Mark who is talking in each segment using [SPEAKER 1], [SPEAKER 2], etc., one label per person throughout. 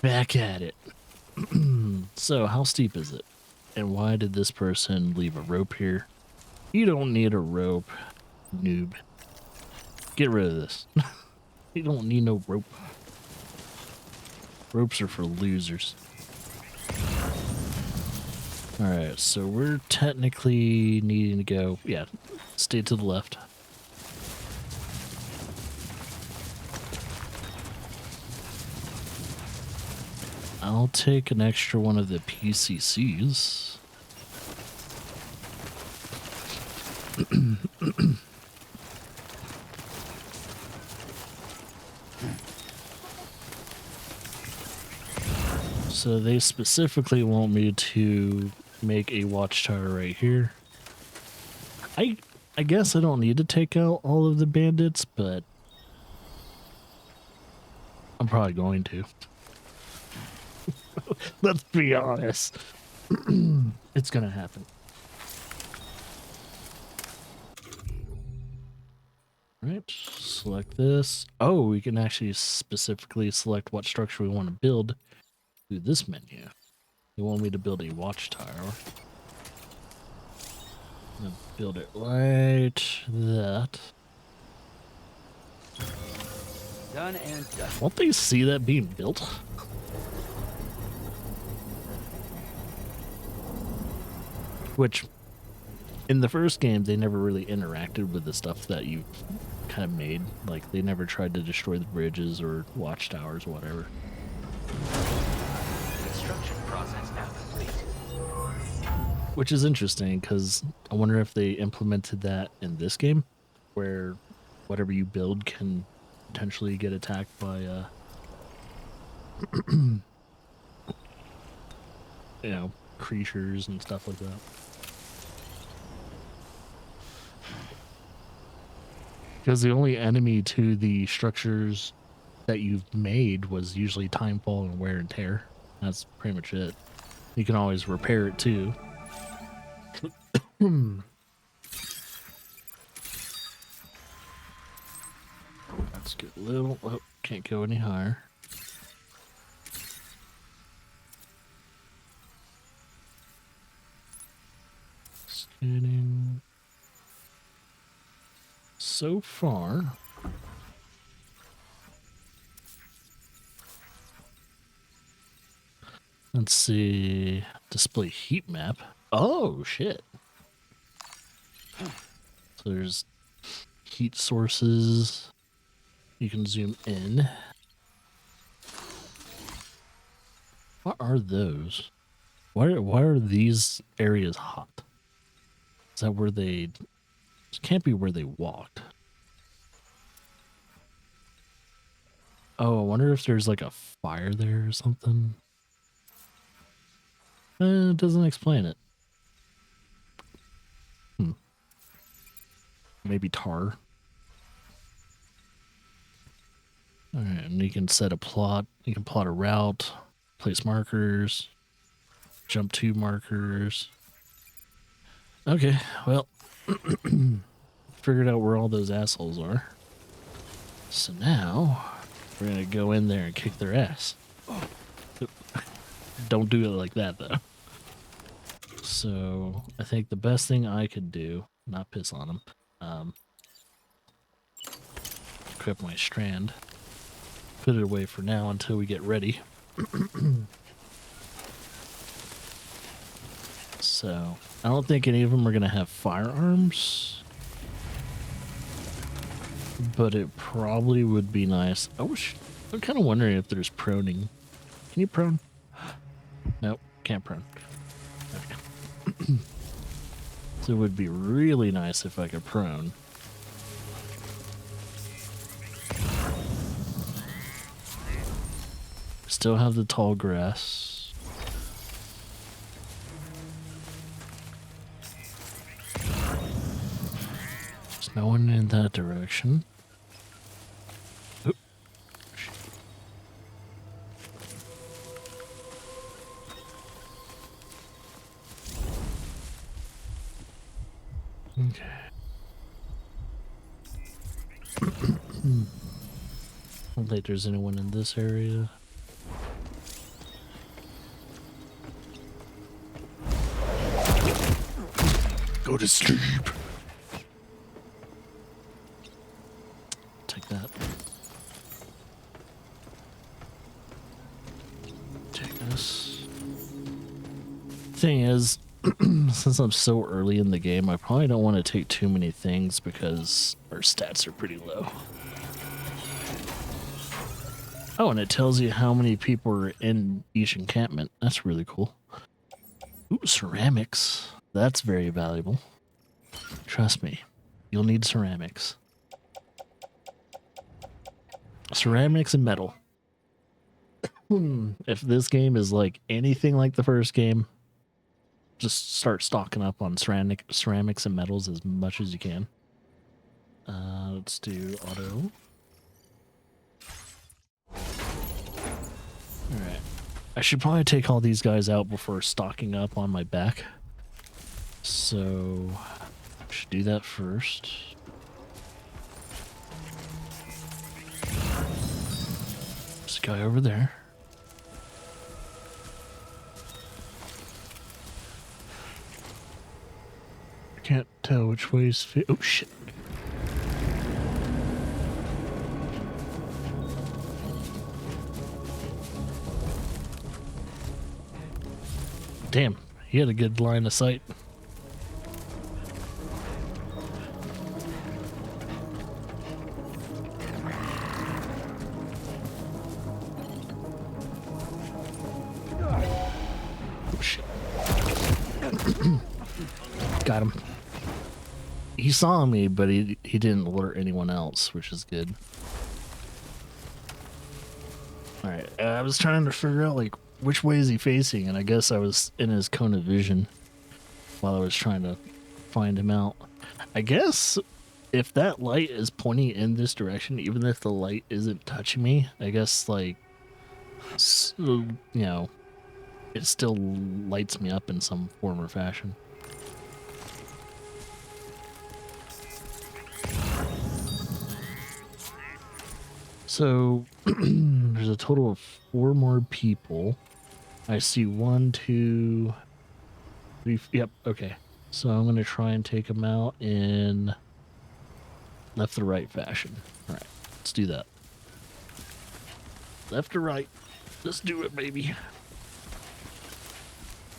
[SPEAKER 1] Back at it. So, how steep is it? And why did this person leave a rope here? You don't need a rope, noob. Get rid of this. You don't need no rope. Ropes are for losers. Alright, so we're technically needing to go, yeah, stay to the left. I'll take an extra one of the PCCs. So they specifically want me to make a watchtower right here. I guess I don't need to take out all of the bandits, but I'm probably going to. Let's be honest. It's gonna happen. Alright, select this. Oh, we can actually specifically select what structure we want to build through this menu. You want me to build a watchtower. I'm gonna build it like that.
[SPEAKER 2] Done and done.
[SPEAKER 1] Won't they see that being built? Which, in the first game, they never really interacted with the stuff that you kind of made. Like, they never tried to destroy the bridges or watchtowers or whatever.
[SPEAKER 2] Construction process now complete.
[SPEAKER 1] Which is interesting, because I wonder if they implemented that in this game, where whatever you build can potentially get attacked by, you know, creatures and stuff like that. Because the only enemy to the structures that you've made was usually timefall and wear and tear. That's pretty much it. You can always repair it too. Let's get a little... Oh, can't go any higher. Scanning. So far... Let's see. Display heat map. Oh, shit. So there's heat sources. You can zoom in. What are those? Why are these areas hot? Is that where they... This can't be where they walked. Oh, I wonder if there's like a fire there or something. It doesn't explain it. Maybe tar. Alright, and you can set a plot. You can plot a route, place markers, jump to markers. Okay, well, figured out where all those assholes are. So now, we're gonna go in there and kick their ass. Don't do it like that, though. So, I think the best thing I could do, not piss on them, equip my strand, put it away for now until we get ready. So, I don't think any of them are going to have firearms, but it probably would be nice. I'm kind of wondering if there's proning. Can you prone? Nope, can't prone. Okay. So it would be really nice if I could prone. Still have the tall grass. There's no one in that direction. Oop. Okay. I don't think there's anyone in this area. Go to sleep. Take that. Take this. Thing is, since I'm so early in the game, I probably don't want to take too many things because our stats are pretty low. Oh, and it tells you how many people are in each encampment. That's really cool. Ooh, ceramics. That's very valuable. Trust me, you'll need ceramics. Ceramics and metal. If this game is like anything like the first game, just start stocking up on ceramics and metals as much as you can. Let's do auto. Alright. I should probably take all these guys out before stocking up on my back. So, I should do that first. There's a guy over there. I can't tell which way's fit. Oh shit. Damn, he had a good line of sight. Oh shit. Got him. He saw me, but he didn't alert anyone else, which is good. Alright, I was trying to figure out, like, which way is he facing, and I guess I was in his cone of vision while I was trying to find him out. I guess if that light is pointing in this direction, even if the light isn't touching me, I guess, like, so, you know, it still lights me up in some form or fashion. So, there's a total of 4 more people. I see 1, 2, 3. Yep, okay. So I'm going to try and take them out in left to right fashion. All right, let's do that. Left to right. Let's do it, baby.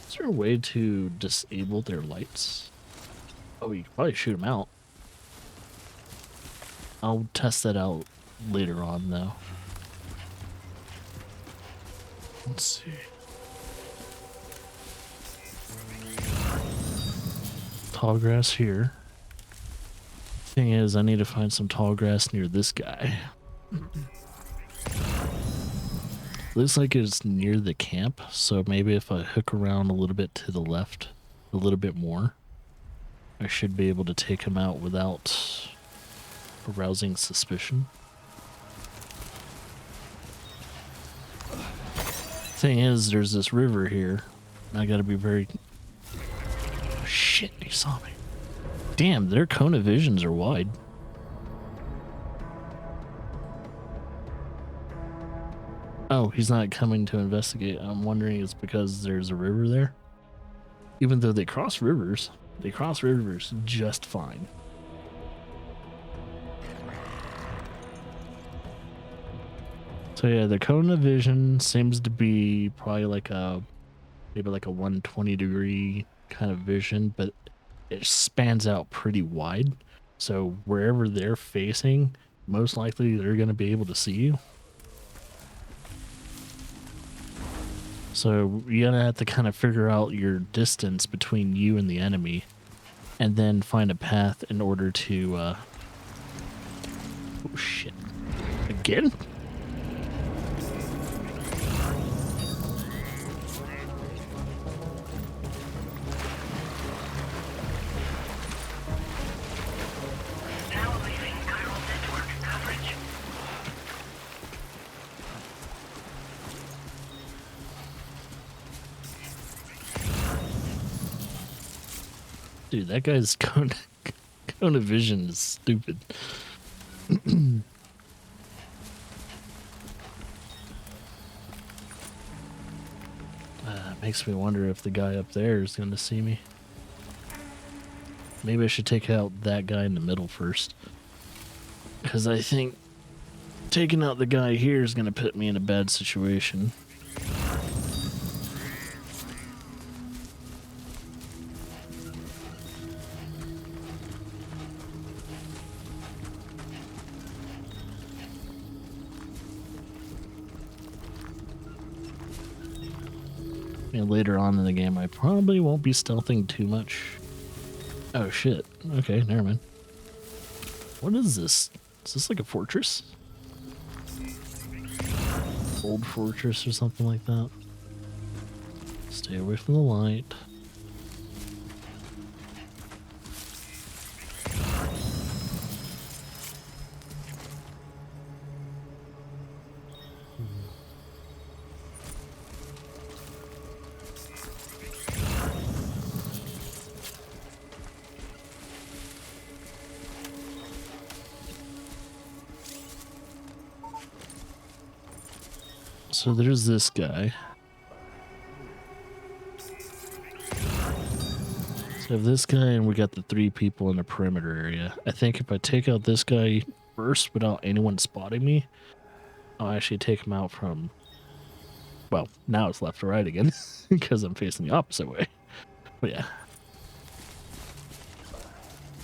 [SPEAKER 1] Is there a way to disable their lights? Oh, you can probably shoot them out. I'll test that out later on, though. Let's see. Tall grass here. Thing is, I need to find some tall grass near this guy. Looks like it's near the camp, so maybe if I hook around a little bit to the left, a little bit more, I should be able to take him out without arousing suspicion. Thing is, there's this river here, and I gotta be very... Oh, shit, he saw me. Damn, their cone of visions are wide. Oh, he's not coming to investigate. I'm wondering it's because there's a river there. Even though they cross rivers just fine. So yeah, the cone of vision seems to be probably like a, maybe like a 120-degree kind of vision, but it spans out pretty wide. So wherever they're facing, most likely they're going to be able to see you. So you're going to have to kind of figure out your distance between you and the enemy, and then find a path in order to, oh shit. Again? Dude, that guy's cone of vision is stupid. Makes me wonder if the guy up there is going to see me. maybe I should take out that guy in the middle first. Because I think taking out the guy here is going to put me in a bad situation. And later on in the game, I probably won't be stealthing too much. Oh shit. Okay, never mind. What is this? Is this like a fortress? Old fortress or something like that? Stay away from the light. So there's this guy. So I have this guy, and we got the 3 people in the perimeter area. I think if I take out this guy first without anyone spotting me, I'll actually take him out from... Well, now it's left to right again, because I'm facing the opposite way. But yeah.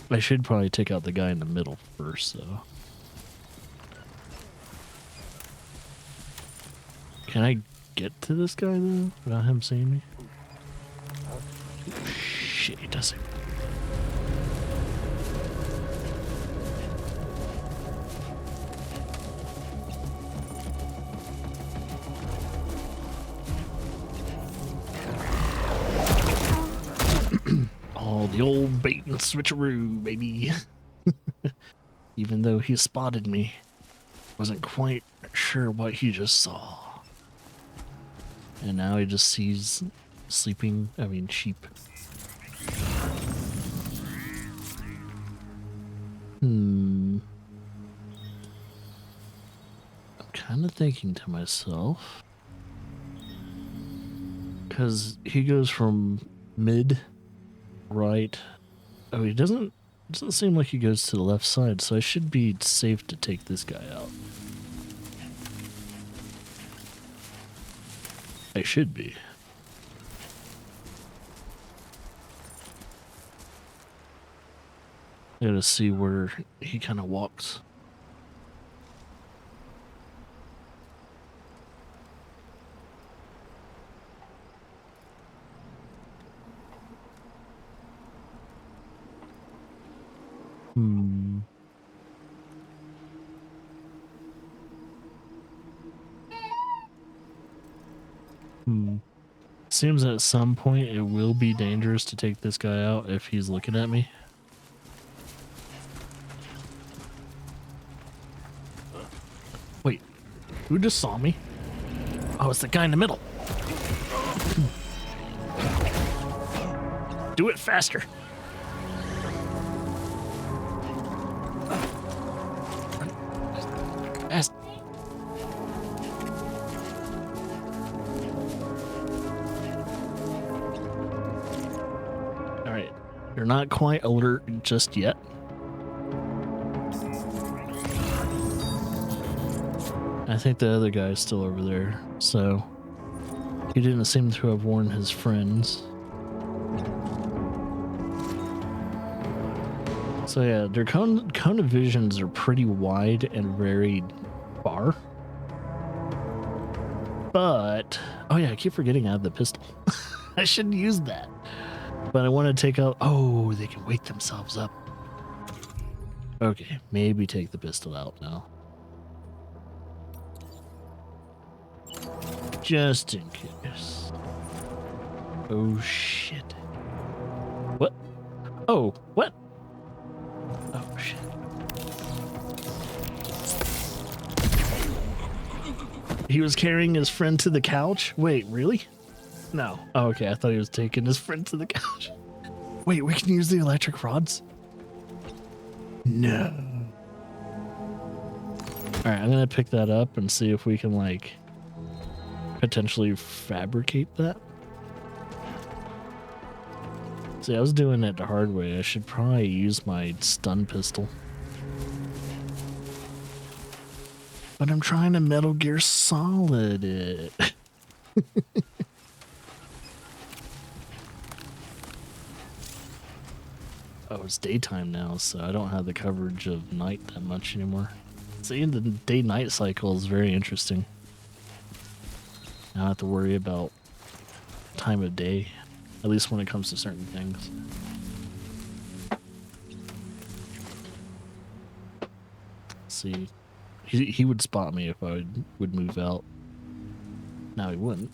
[SPEAKER 1] I should probably take out the guy in the middle first, though. Can I get to this guy, though, without him seeing me? Shit, he doesn't. Oh, the old bait and switcheroo, baby. Even though he spotted me, wasn't quite sure what he just saw. And now he just sees sheep. I'm kind of thinking to myself, because he goes from mid, right. Oh, he doesn't seem like he goes to the left side, so I should be safe to take this guy out. I should be. I gotta see where he kind of walks. Seems at some point it will be dangerous to take this guy out if he's looking at me. Wait, who just saw me? Oh, it's the guy in the middle. Do it faster. Fast. All right, you're not quite alert just yet. I think the other guy is still over there, so he didn't seem to have warned his friends. So yeah, their cone of visions are pretty wide and very far. But, oh yeah, I keep forgetting I have the pistol. I should use that. But I want to take out, oh, they can wake themselves up. Okay, maybe take the pistol out now. Just in case. Oh shit. What? Oh, what? Oh shit. He was carrying his friend to the couch? Wait, really? No. Oh, okay, I thought he was taking his friend to the couch. Wait, we can use the electric rods? No. Alright, I'm gonna pick that up and see if we can, like, potentially fabricate that. See, I was doing it the hard way. I should probably use my stun pistol. But I'm trying to Metal Gear Solid it. Oh, it's daytime now, so I don't have the coverage of night that much anymore. See, the day-night cycle is very interesting. I don't have to worry about time of day, at least when it comes to certain things. See, he would spot me if I would move out. Now he wouldn't.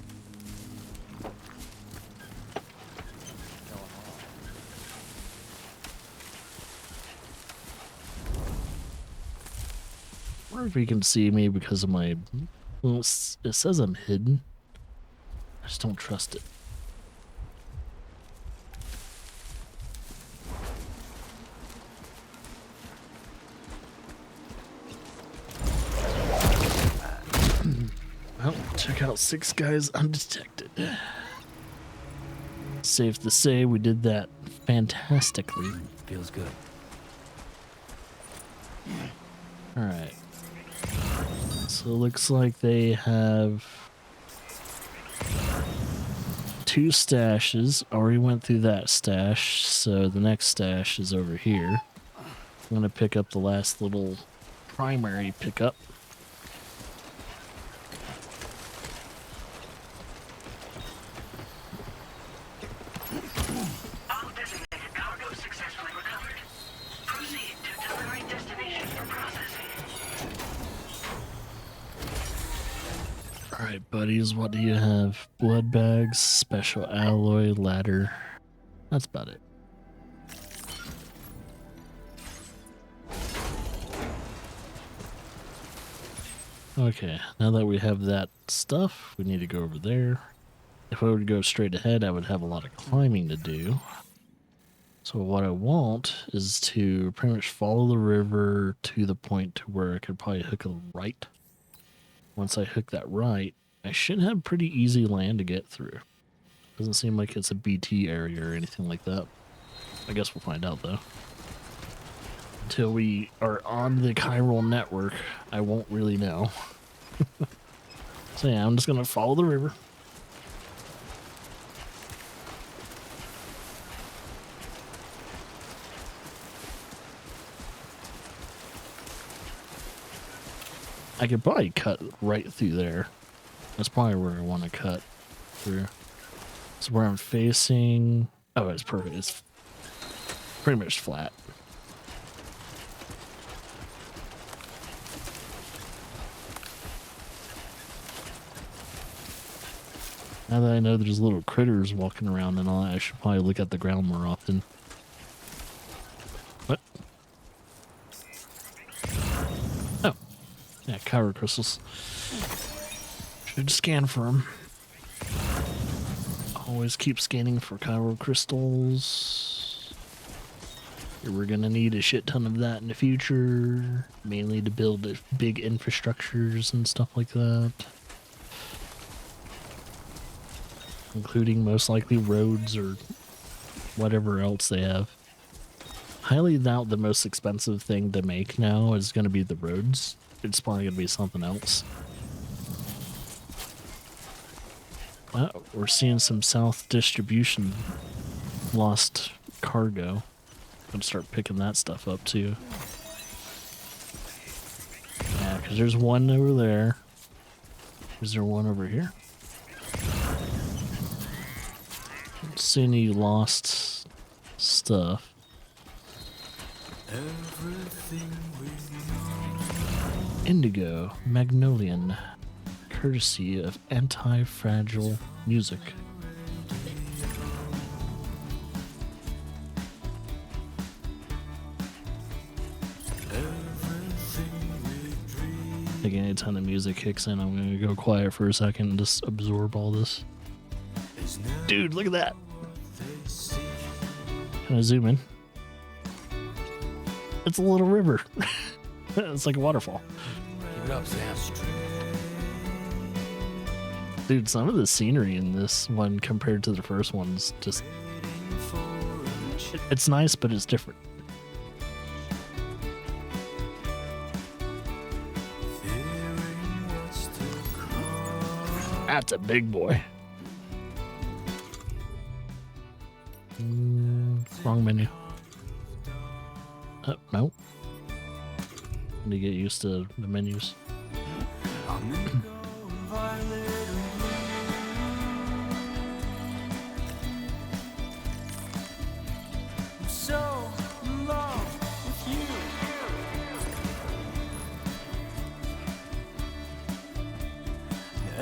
[SPEAKER 1] I wonder if he can see me because of my... Well, it says I'm hidden. I just don't trust it. Well, check out 6 guys undetected. Safe to say we did that fantastically.
[SPEAKER 2] Feels good.
[SPEAKER 1] Alright. So it looks like they have 2 stashes. Already went through that stash, so the next stash is over here. I'm gonna pick up the last little primary pickup.
[SPEAKER 3] All designated cargo successfully recovered. Proceed to delivery destination for processing.
[SPEAKER 1] Alright, buddies, what do you have? Blood bags, special alloy, ladder. That's about it. Okay, now that we have that stuff, we need to go over there. If I would go straight ahead, I would have a lot of climbing to do. So what I want is to pretty much follow the river to the point to where I could probably hook a right. Once I hook that right, I should have pretty easy land to get through. Doesn't seem like it's a BT area or anything like that. I guess we'll find out though. Until we are on the chiral network, I won't really know. So yeah, I'm just gonna follow the river. I could probably cut right through there. That's probably where I want to cut through. So where I'm facing... Oh, it's perfect. It's pretty much flat. Now that I know there's little critters walking around and all that, I should probably look at the ground more often. What? Oh. Yeah, kyro crystals. Should scan for them. Always keep scanning for kyro crystals. We're gonna need a shit ton of that in the future, mainly to build big infrastructures and stuff like that. Including most likely roads or whatever else they have. Highly doubt the most expensive thing to make now is going to be the roads. It's probably going to be something else. Oh, we're seeing some south distribution lost cargo. Gonna start picking that stuff up too. Yeah, because there's one over there. Is there one over here? Don't see any lost stuff. Indigo, Magnolian, courtesy of Anti-Fragile Music. I think anytime the music kicks in, I'm gonna go quiet for a second and just absorb all this. Dude, look at that! Can I zoom in? It's a little river. It's like a waterfall.
[SPEAKER 2] Keep it up, Sam.
[SPEAKER 1] Dude, some of the scenery in this one compared to the first one's just It's nice, but it's different. That's a big boy. Wrong menu. No. Need to get used to the menus.
[SPEAKER 4] So in love with you.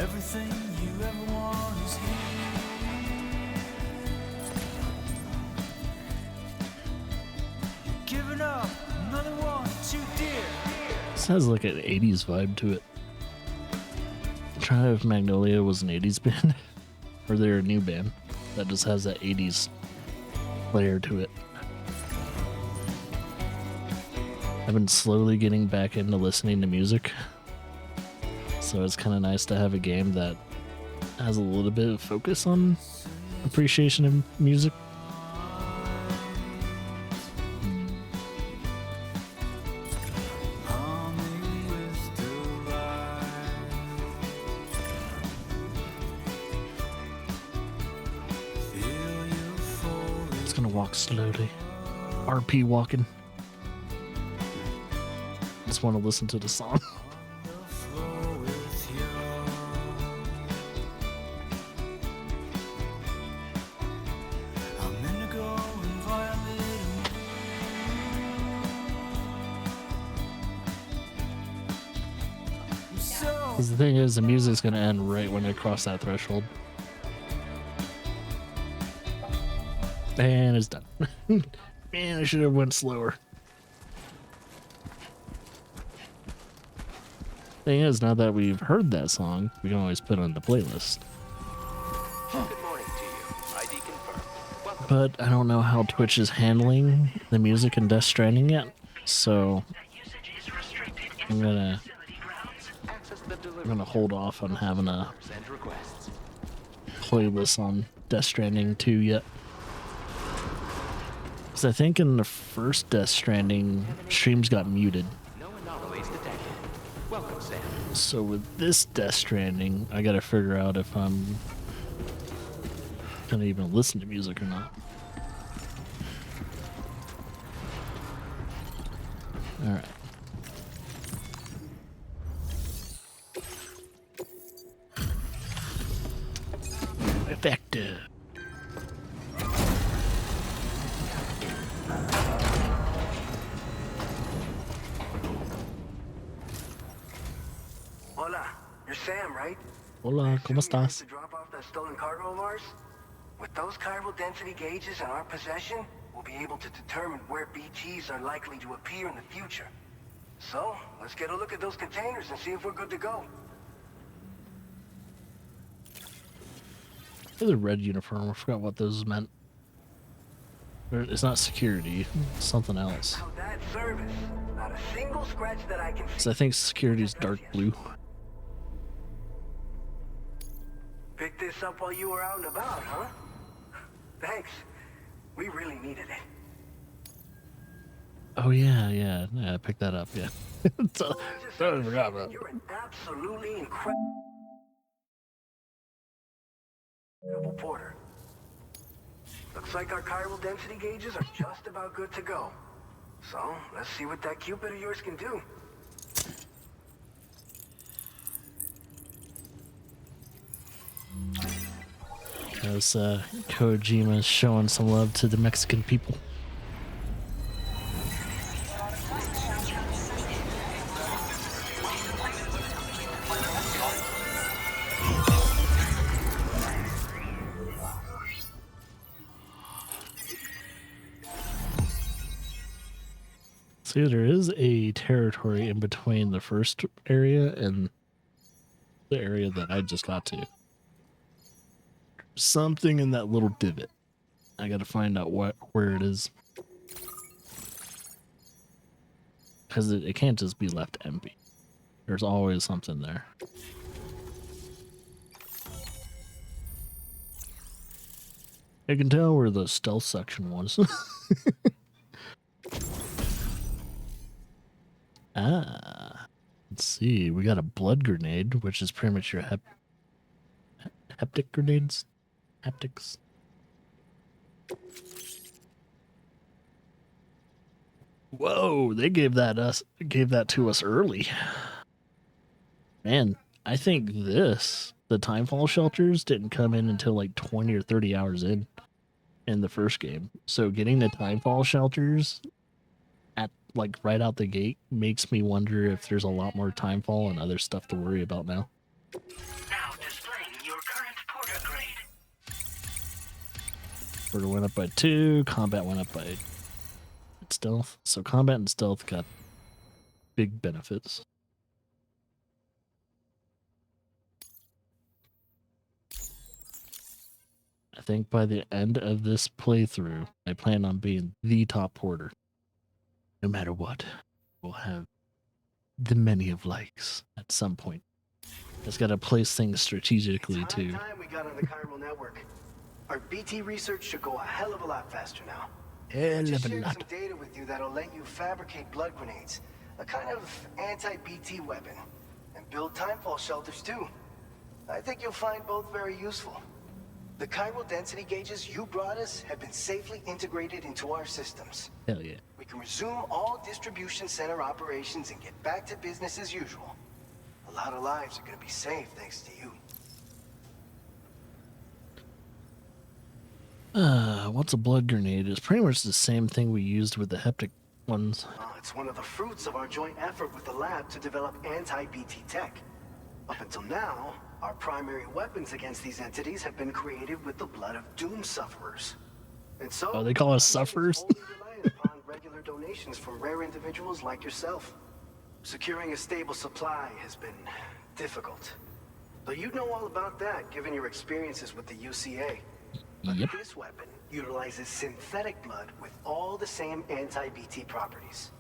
[SPEAKER 4] Everything you ever want is here. Giving up another one too dear.
[SPEAKER 1] This has like an 80s vibe to it. I'm trying if Magnolia was an 80s band or they're a new band that just has that 80s layer to it. I've been slowly getting back into listening to music, so it's kind of nice to have a game that has a little bit of focus on appreciation of music. It's gonna walk slowly. RP walking. Just want to listen to the song. Because the thing is, the music's gonna end right when they cross that threshold. And it's done. Man, I should have went slower. Thing is, now that we've heard that song, we can always put it on the playlist.
[SPEAKER 2] Good morning to you. ID confirmed. Welcome.
[SPEAKER 1] But I don't know how Twitch is handling the music in Death Stranding yet, so
[SPEAKER 3] Usage is restricted
[SPEAKER 1] I'm gonna
[SPEAKER 3] facility grounds.
[SPEAKER 2] Access the delivery.
[SPEAKER 1] hold off on having a
[SPEAKER 2] Send requests.
[SPEAKER 1] playlist on Death Stranding 2 yet. Because I think in the first Death Stranding, streams got muted.
[SPEAKER 2] No anomalies detected. Welcome, Sam.
[SPEAKER 1] So with this Death Stranding, I gotta figure out if I'm gonna even listen to music or not. Alright. Effective.
[SPEAKER 5] Hola, you're Sam, right?
[SPEAKER 1] Hola, ¿cómo
[SPEAKER 5] Assume you're here
[SPEAKER 1] estás?
[SPEAKER 5] to drop off that stolen cargo of ours? With those chiral density gauges in our possession, we'll be able to determine where BGs are likely to appear in the future. So, let's get a look at those containers and see if we're good to go.
[SPEAKER 1] There's a red uniform. I forgot what those meant. It's not security. It's something else.
[SPEAKER 5] How that service? Not a single scratch that I can
[SPEAKER 1] So
[SPEAKER 5] see.
[SPEAKER 1] I think security is dark blue.
[SPEAKER 5] Picked this up while you were out and about, huh? Thanks. We really needed it.
[SPEAKER 1] Oh yeah, I picked that up. Yeah. So,
[SPEAKER 5] Just
[SPEAKER 1] totally forgot about it.
[SPEAKER 5] You're an absolutely incredible porter. Looks like our chiral density gauges are just about good to go. So, let's see what that Cupid of yours can do.
[SPEAKER 1] As Kojima showing some love to the Mexican people. See, there is a territory in between the first area and the area that I just got to. Something in that little divot. I gotta find out where it is. Because it can't just be left empty. There's always something there. I can tell where the stealth section was. Let's see. We got a blood grenade, which is pretty much your heptic grenades. Haptics. Whoa, they gave that to us early. Man, I think the timefall shelters didn't come in until like 20 or 30 hours in the first game. So getting the timefall shelters at like right out the gate makes me wonder if there's a lot more timefall and other stuff to worry about now.
[SPEAKER 3] Now displaying your current porter grade.
[SPEAKER 1] Porter went up by 2, combat went up by stealth. So combat and stealth got big benefits. I think by the end of this playthrough, I plan on being the top porter. No matter what, we'll have the many of likes at some point. Just got to place things strategically
[SPEAKER 5] It's
[SPEAKER 1] too.
[SPEAKER 5] high time we got on the chiral network. Our BT research should go a hell of a lot faster now.
[SPEAKER 1] Hell
[SPEAKER 5] Just
[SPEAKER 1] of a
[SPEAKER 5] shared
[SPEAKER 1] lot.
[SPEAKER 5] some data with you that'll let you fabricate blood grenades, a kind of anti-BT weapon, and build timefall shelters too. I think you'll find both very useful. The chiral density gauges you brought us have been safely integrated into our systems.
[SPEAKER 1] Hell yeah.
[SPEAKER 5] We can resume all distribution center operations and get back to business as usual. A lot of lives are going to be saved thanks to you.
[SPEAKER 1] What's a blood grenade? It's pretty much the same thing we used with the heptic ones.
[SPEAKER 5] It's one of the fruits of our joint effort with the lab to develop anti-BT tech. Up until now, our primary weapons against these entities have been created with the blood of doom sufferers. And so,
[SPEAKER 1] Oh, they call us sufferers?
[SPEAKER 5] only reliant upon regular donations from rare individuals like yourself. Securing a stable supply has been difficult. But you'd know all about that, given your experiences with the UCA. But
[SPEAKER 1] Yep.
[SPEAKER 5] this weapon utilizes synthetic blood with all the same anti-BT properties.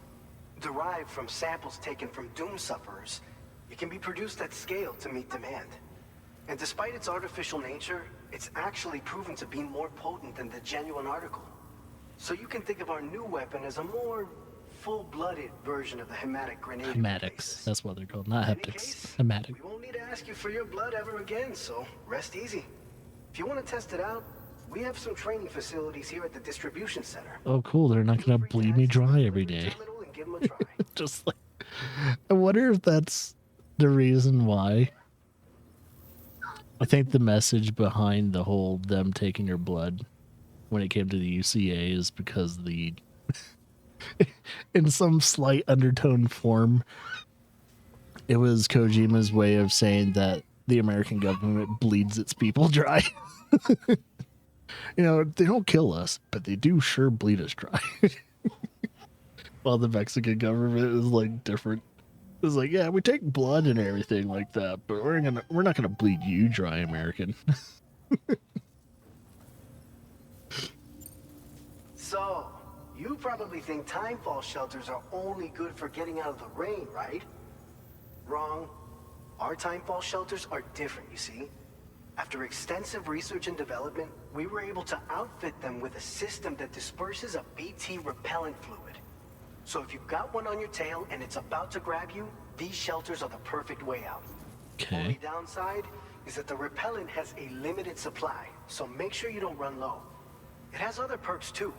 [SPEAKER 5] Derived from samples taken from doom sufferers, it can be produced at scale to meet demand. And despite its artificial nature, it's actually proven to be more potent than the genuine article. So you can think of our new weapon as a more full-blooded version of the hematic grenade.
[SPEAKER 1] Hematics. That's what they're called. Not
[SPEAKER 5] In any
[SPEAKER 1] heptics.
[SPEAKER 5] case,
[SPEAKER 1] Hematic.
[SPEAKER 5] we won't need to ask you for your blood ever again, so rest easy. If you want to test it out, we have some training facilities here at the distribution center.
[SPEAKER 1] Oh, cool. They're not going to bleed me dry every day.
[SPEAKER 5] And give 'em a try.
[SPEAKER 1] Just like, I wonder if that's the reason why. I think the message behind the whole them taking your blood when it came to the UCA is because in some slight undertone form, it was Kojima's way of saying that the American government bleeds its people dry. You know, they don't kill us, but they do sure bleed us dry. While the Mexican government is like different. It's like, yeah, we take blood and everything like that, but we're not gonna bleed you dry, American.
[SPEAKER 5] So, you probably think timefall shelters are only good for getting out of the rain, right? Wrong. Our timefall shelters are different, you see. After extensive research and development, we were able to outfit them with a system that disperses a BT repellent fluid. So if you've got one on your tail and it's about to grab you, these shelters are the perfect way out. Only
[SPEAKER 1] Okay.
[SPEAKER 5] downside is that the repellent has a limited supply, so make sure you don't run low. It has other perks too.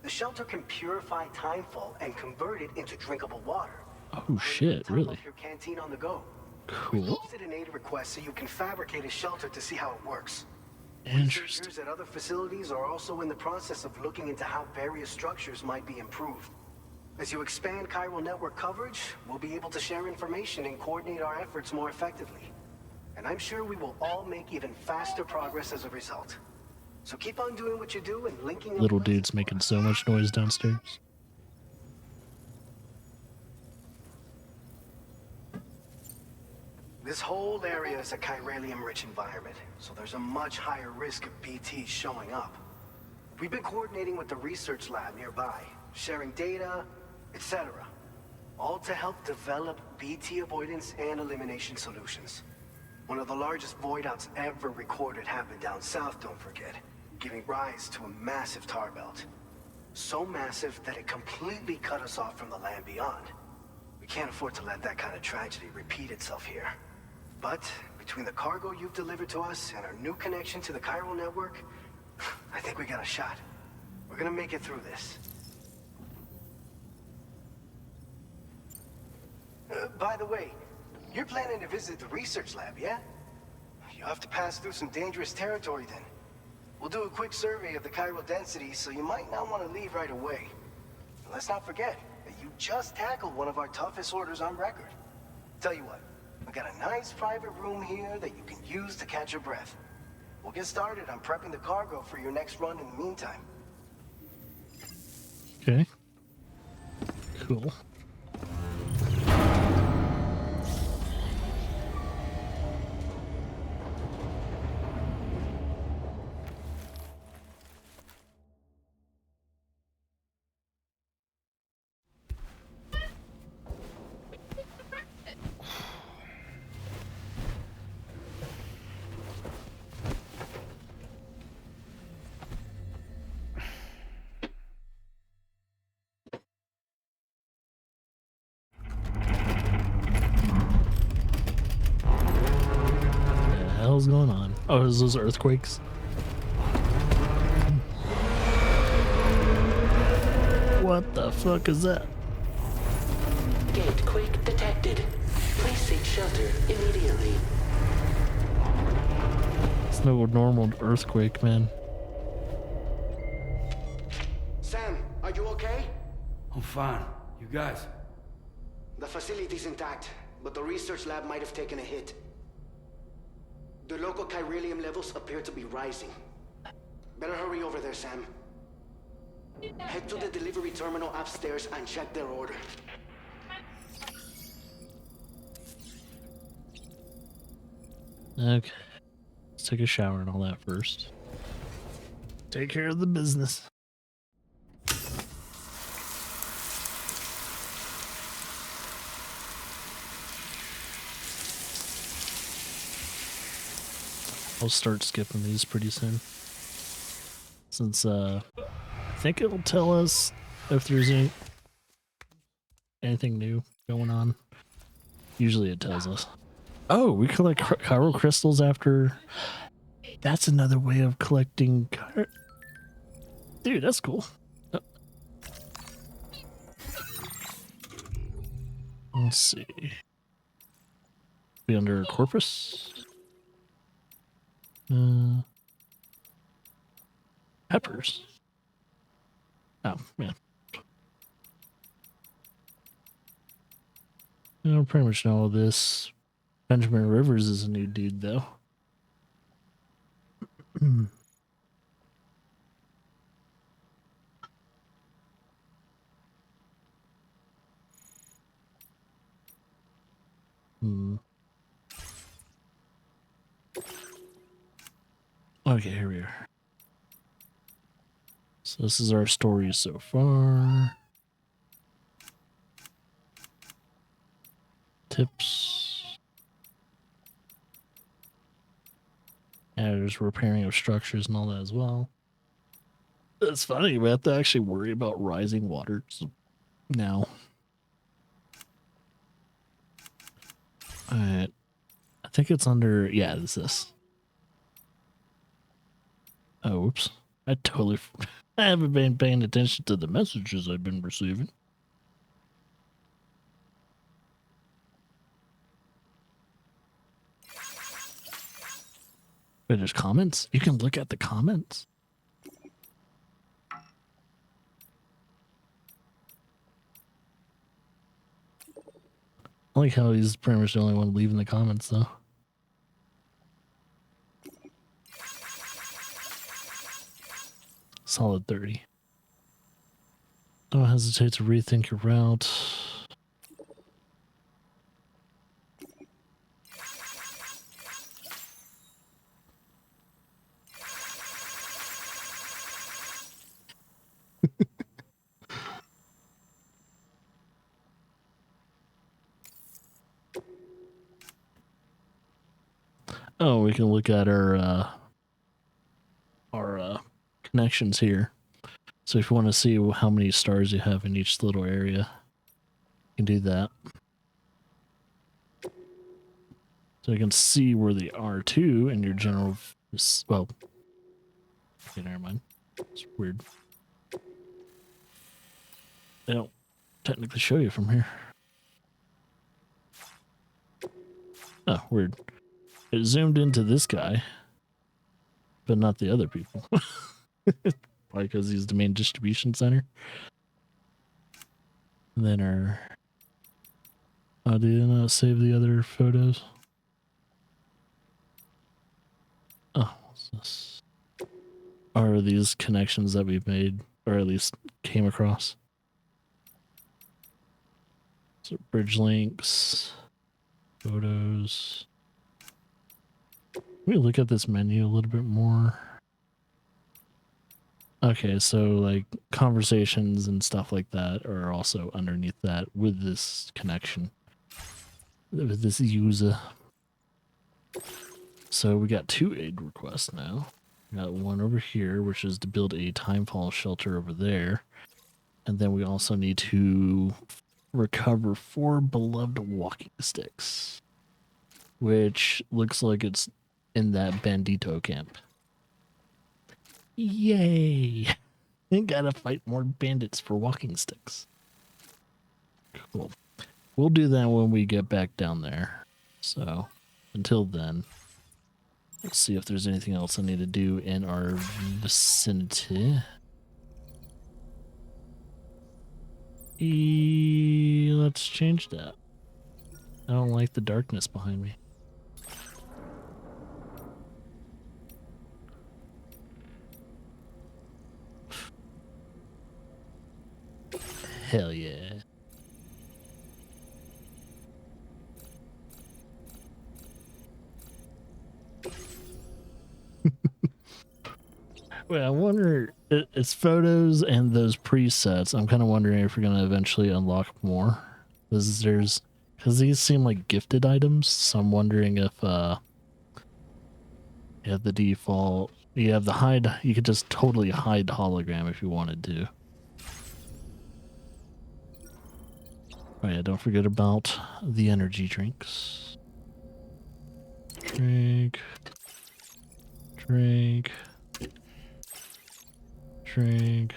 [SPEAKER 5] The shelter can purify timefall and convert it into drinkable water.
[SPEAKER 1] Oh shit,
[SPEAKER 5] Top
[SPEAKER 1] really?
[SPEAKER 5] of your canteen on the go.
[SPEAKER 1] Cool.
[SPEAKER 5] Posted an aid request so you can fabricate a shelter to see how it works.
[SPEAKER 1] Interesting.
[SPEAKER 5] Researchers at other facilities are also in the process of looking into how various structures might be improved. As you expand chiral network coverage, we'll be able to share information and coordinate our efforts more effectively. And I'm sure we will all make even faster progress as a result. So keep on doing what you do and linking up
[SPEAKER 1] Little
[SPEAKER 5] places
[SPEAKER 1] dude's
[SPEAKER 5] for
[SPEAKER 1] making
[SPEAKER 5] us.
[SPEAKER 1] so much noise downstairs.
[SPEAKER 5] This whole area is a chiralium-rich environment, so there's a much higher risk of BTs showing up. We've been coordinating with the research lab nearby, sharing data, etc. All to help develop BT avoidance and elimination solutions. One of the largest void outs ever recorded happened down south, don't forget.
[SPEAKER 6] giving rise to a massive tar belt. So massive that it completely cut us off from the land beyond. We can't afford to let that kind of tragedy repeat itself here. But between the cargo you've delivered to us and our new connection to the chiral network, I think we got a shot. We're gonna make it through this. By the way, you're planning to visit the research lab, yeah? You'll have to pass through some dangerous territory then. We'll do a quick survey of the chiral density, so you might not want to leave right away. And let's not forget that you just tackled one of our toughest orders on record. Tell you what, we got a nice private room here that you can use to catch your breath. We'll get started on prepping the cargo for your next run in the meantime.
[SPEAKER 1] Okay. Cool. Hell's going on? Oh, is those earthquakes? What the fuck is that?
[SPEAKER 3] Gate quake detected. Please seek shelter immediately.
[SPEAKER 1] It's no normal earthquake, man.
[SPEAKER 6] Sam, are you okay?
[SPEAKER 7] I'm fine. You guys?
[SPEAKER 6] The facility's intact, but the research lab might have taken a hit. The local chiralium levels appear to be rising. Better hurry over there, Sam. Head to the delivery terminal upstairs and check their order.
[SPEAKER 1] Okay. Let's take a shower and all that first. Take care of the business. I'll start skipping these pretty soon. Since I think it'll tell us if there's anything new going on. Usually it tells us. Oh, we collect chiral crystals after. That's another way of collecting. Dude, that's cool. Oh. Let's see. Be under corpus. Peppers. Oh, man. I don't pretty much know all this. Benjamin Rivers is a new dude, though. Okay, here we are. So this is our story so far. Tips. Yeah, there's repairing of structures and all that as well. It's funny, we have to actually worry about rising waters now. Alright. I think it's under, yeah, this is this. Oh, oops. I haven't been paying attention to the messages I've been receiving. Wait, there's comments? You can look at the comments? I like how he's pretty much the only one leaving the comments, though. Solid 30. Don't hesitate to rethink your route. Oh, we can look at our connections here. So if you want to see how many stars you have in each little area, you can do that. So you can see where they are too in your general. Well, okay, never mind. It's weird. They don't technically show you from here. Oh, weird. It zoomed into this guy, but not the other people. Probably because he's the main distribution center. And then our... Oh, did it not save the other photos? Oh, what's this? Are these connections that we've made, or at least came across? So bridge links, photos. Let me look at this menu a little bit more. Okay, so like conversations and stuff like that are also underneath that with this connection, with this user. So we got 2 aid requests now. We got one over here, which is to build a timefall shelter over there. And then we also need to recover 4 beloved walking sticks, which looks like it's in that bandito camp. Yay! We gotta fight more bandits for walking sticks. Cool. We'll do that when we get back down there. So, until then, let's see if there's anything else I need to do in our vicinity. Let's change that. I don't like the darkness behind me. Hell yeah. Wait, I wonder, it's photos and those presets. I'm kind of wondering if we're going to eventually unlock more. Because these seem like gifted items, so I'm wondering if you have the default, you have the hide, you could just totally hide hologram if you wanted to. Oh yeah, don't forget about the energy drinks. Drink. Drink. Drink.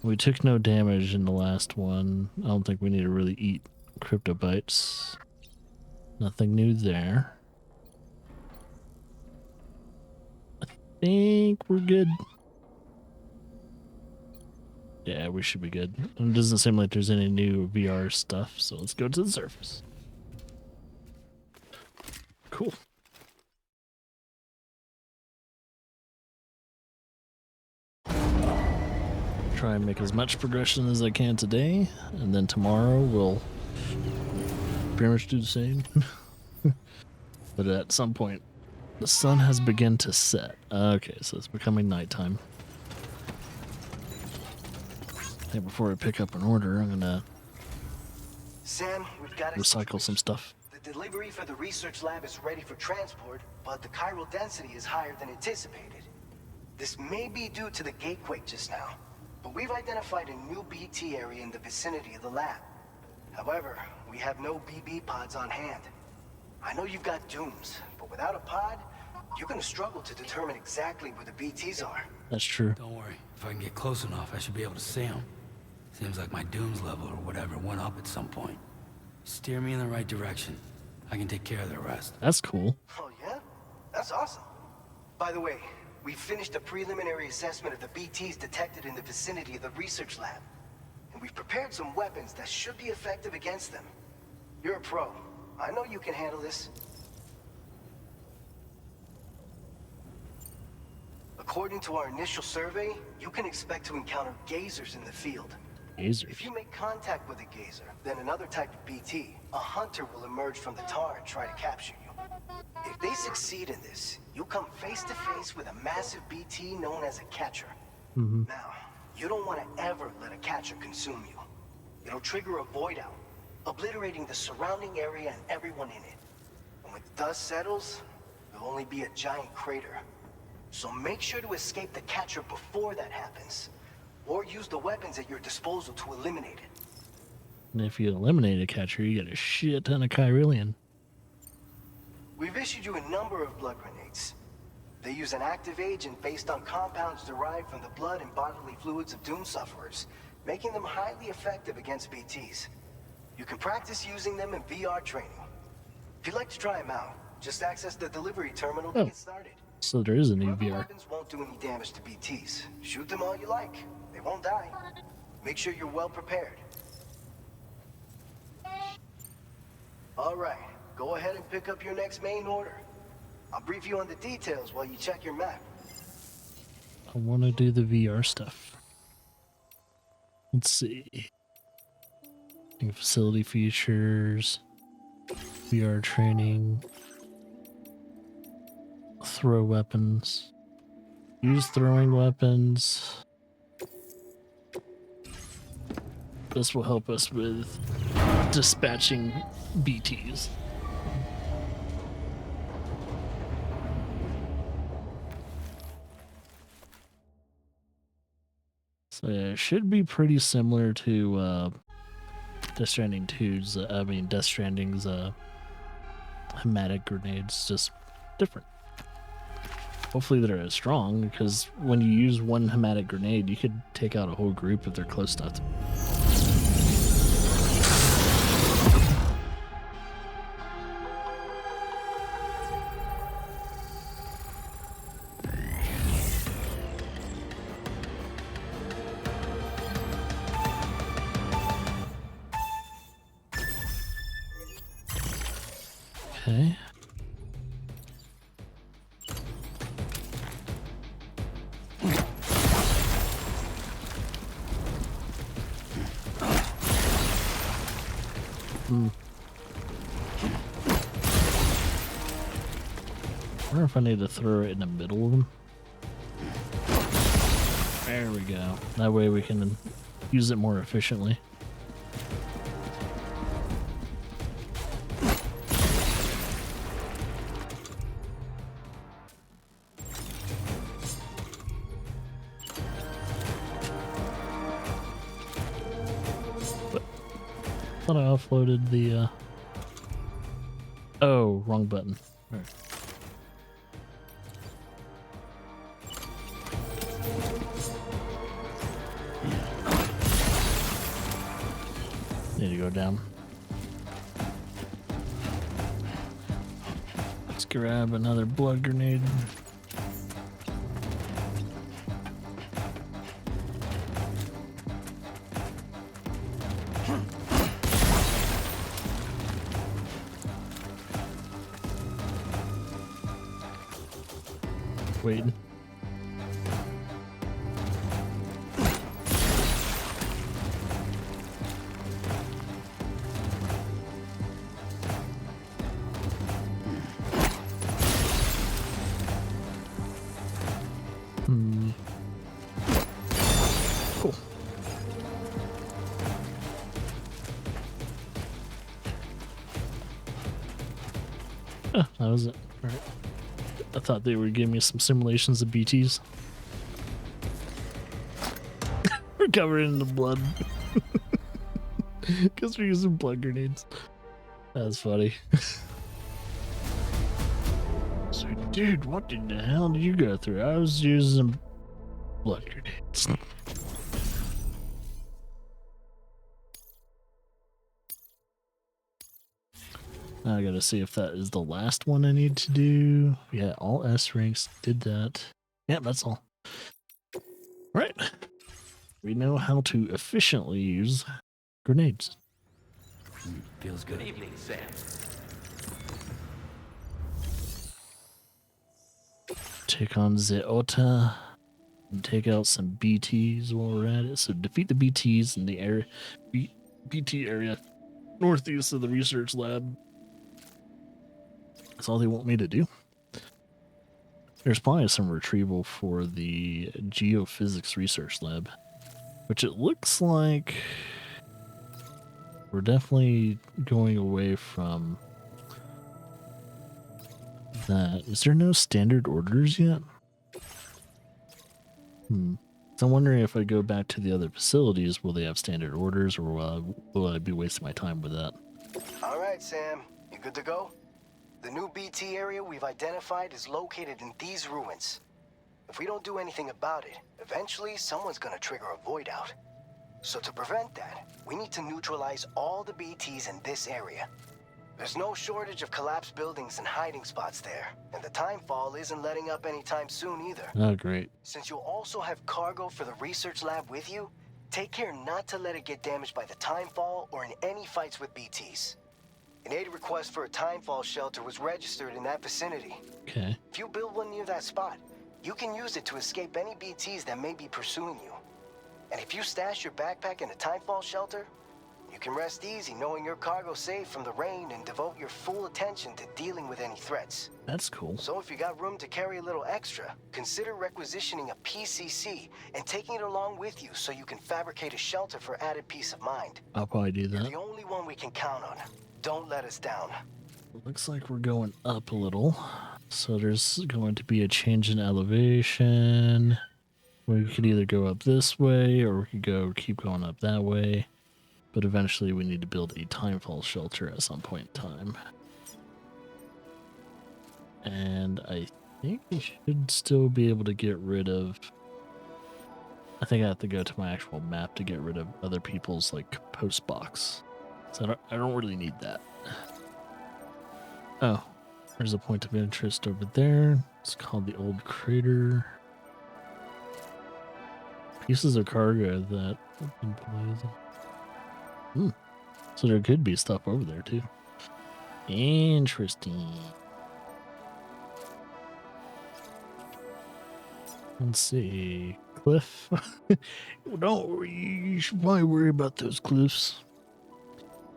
[SPEAKER 1] We took no damage in the last one. I don't think we need to really eat crypto bites. Nothing new there. I think we're good. Yeah, we should be good. It doesn't seem like there's any new VR stuff, so let's go to the surface. Cool. Try and make as much progression as I can today, and then tomorrow we'll pretty much do the same. But at some point, the sun has begun to set. Okay, so it's becoming nighttime. Hey, before I pick up an order, I'm gonna
[SPEAKER 6] Sam, we've got
[SPEAKER 1] recycle some stuff.
[SPEAKER 6] The delivery for the research lab is ready for transport, but the chiral density is higher than anticipated. This may be due to the gatequake just now, but we've identified a new BT area in the vicinity of the lab. However, we have no BB pods on hand. I know you've got dooms, but without a pod, you're gonna struggle to determine exactly where the BTs are.
[SPEAKER 1] That's true.
[SPEAKER 7] Don't worry. If I can get close enough, I should be able to see them. Seems like my dooms level or whatever went up at some point. Steer me in the right direction. I can take care of the rest.
[SPEAKER 1] That's cool.
[SPEAKER 6] Oh yeah? That's awesome. By the way, we finished a preliminary assessment of the BTs detected in the vicinity of the research lab. And we've prepared some weapons that should be effective against them. You're a pro. I know you can handle this. According to our initial survey, you can expect to encounter gazers in the field.
[SPEAKER 1] Gazers.
[SPEAKER 6] If you make contact with a gazer, then another type of BT, a hunter will emerge from the tar and try to capture you. If they succeed in this, you'll come face to face with a massive BT known as a catcher. Now, you don't want to ever let a catcher consume you. It'll trigger a void out, obliterating the surrounding area and everyone in it. And when the dust settles, there'll only be a giant crater. So make sure to escape the catcher before that happens. Or use the weapons at your disposal to eliminate it.
[SPEAKER 1] And if you eliminate a catcher, you get a shit ton of Kyrillian.
[SPEAKER 6] We've issued you a number of blood grenades. They use an active agent based on compounds derived from the blood and bodily fluids of Doom sufferers, making them highly effective against BTs. You can practice using them in VR training. If you'd like to try them out, just access the delivery terminal to get started.
[SPEAKER 1] So there is a new
[SPEAKER 6] Rubber
[SPEAKER 1] VR.
[SPEAKER 6] weapons won't do any damage to BTs. Shoot them all you like. They won't die. Make sure you're well prepared. All right, go ahead and pick up your next main order. I'll brief you on the details while you check your map.
[SPEAKER 1] I want to do the VR stuff. Let's see. Facility features, VR training, throw weapons, use throwing weapons. This will help us with dispatching BTs. So yeah, it should be pretty similar to Death Stranding 2's, Death Stranding's hematic grenades, just different. Hopefully they're as strong, because when you use one hematic grenade, you could take out a whole group if they're close stuff. Okay. I wonder if I need to throw it in the middle of them. There we go. That way we can use it more efficiently. Thought I offloaded the oh, wrong button. All right. Need to go down. Let's grab another blood grenade. Waiting. Cool. Oh, that was it. All right. I thought they would give me some simulations of BTs. We're covered in the blood. Because we're using blood grenades. That's funny. So, dude, what in the hell did you go through? I was using blood grenades. Now I gotta see if that is the last one I need to do. Yeah, all S ranks did that. Yeah, that's all. Right. We know how to efficiently use grenades.
[SPEAKER 7] Feels good.
[SPEAKER 2] Good evening, Sam.
[SPEAKER 1] Take on Zeota and take out some BTs while we're at it. So defeat the BTs in the area, BT area northeast of the research lab. That's all they want me to do. There's probably some retrieval for the geophysics research lab, which it looks like we're definitely going away from that. Is there no standard orders yet? So I'm wondering if I go back to the other facilities, will they have standard orders, or will I be wasting my time with that?
[SPEAKER 6] All right, Sam. You good to go? The new BT area we've identified is located in these ruins. If we don't do anything about it, eventually someone's gonna trigger a void out. So to prevent that, we need to neutralize all the BTs in this area. There's no shortage of collapsed buildings and hiding spots there, and the timefall isn't letting up anytime soon either.
[SPEAKER 1] Oh, great.
[SPEAKER 6] Since you'll also have cargo for the research lab with you, take care not to let it get damaged by the timefall or in any fights with BTs. An aid request for a timefall shelter was registered in that vicinity.
[SPEAKER 1] Okay.
[SPEAKER 6] If you build one near that spot, you can use it to escape any BTs that may be pursuing you. And if you stash your backpack in a timefall shelter, you can rest easy knowing your cargo's safe from the rain and devote your full attention to dealing with any threats.
[SPEAKER 1] That's cool.
[SPEAKER 6] So if you got room to carry a little extra, consider requisitioning a PCC and taking it along with you so you can fabricate a shelter for added peace of mind.
[SPEAKER 1] I'll probably do
[SPEAKER 6] You're
[SPEAKER 1] that.
[SPEAKER 6] the only one we can count on. Don't let us down.
[SPEAKER 1] Looks like we're going up a little. So there's going to be a change in elevation. We could either go up this way or we could keep going up that way. But eventually we need to build a timefall shelter at some point in time. And I think we should still be able to get rid of... I think I have to go to my actual map to get rid of other people's like post box. So I don't really need that. Oh, there's a point of interest over there. It's called the Old Crater. Pieces of cargo that... So there could be stuff over there too. Interesting. Let's see. Cliff. Don't worry. You should probably worry about those cliffs.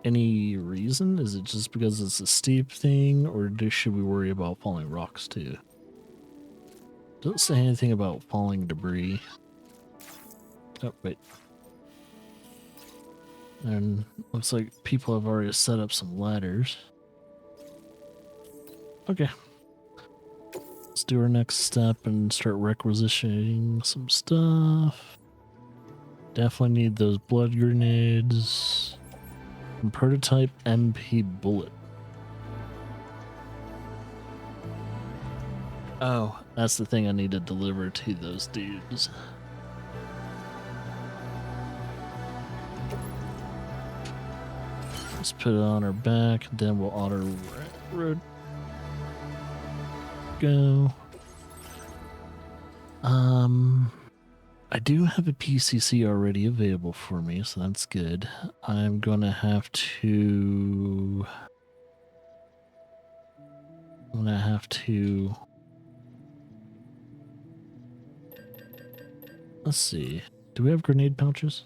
[SPEAKER 1] Any reason? Is it just because it's a steep thing, or should we worry about falling rocks too? Doesn't say anything about falling debris. Oh, wait. And looks like people have already set up some ladders. Okay. Let's do our next step and start requisitioning some stuff. Definitely need those blood grenades. And prototype MP bullet. Oh, that's the thing I need to deliver to those dudes. Let's put it on our back, then we'll auto road go. I do have a PCC already available for me, so that's good. I'm gonna have to. Let's see. Do we have grenade pouches?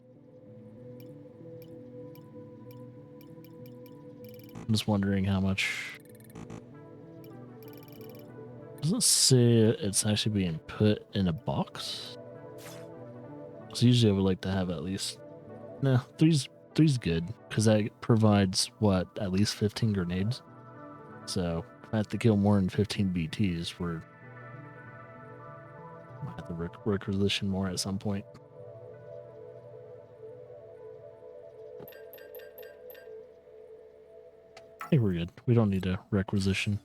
[SPEAKER 1] I'm just wondering how much. Does it say it's actually being put in a box? So usually I would like to have at least. No, three's good because that provides what, at least 15 grenades. So if I have to kill more than 15 BTs, might have to requisition more at some point. I think we're good. We don't need a requisition.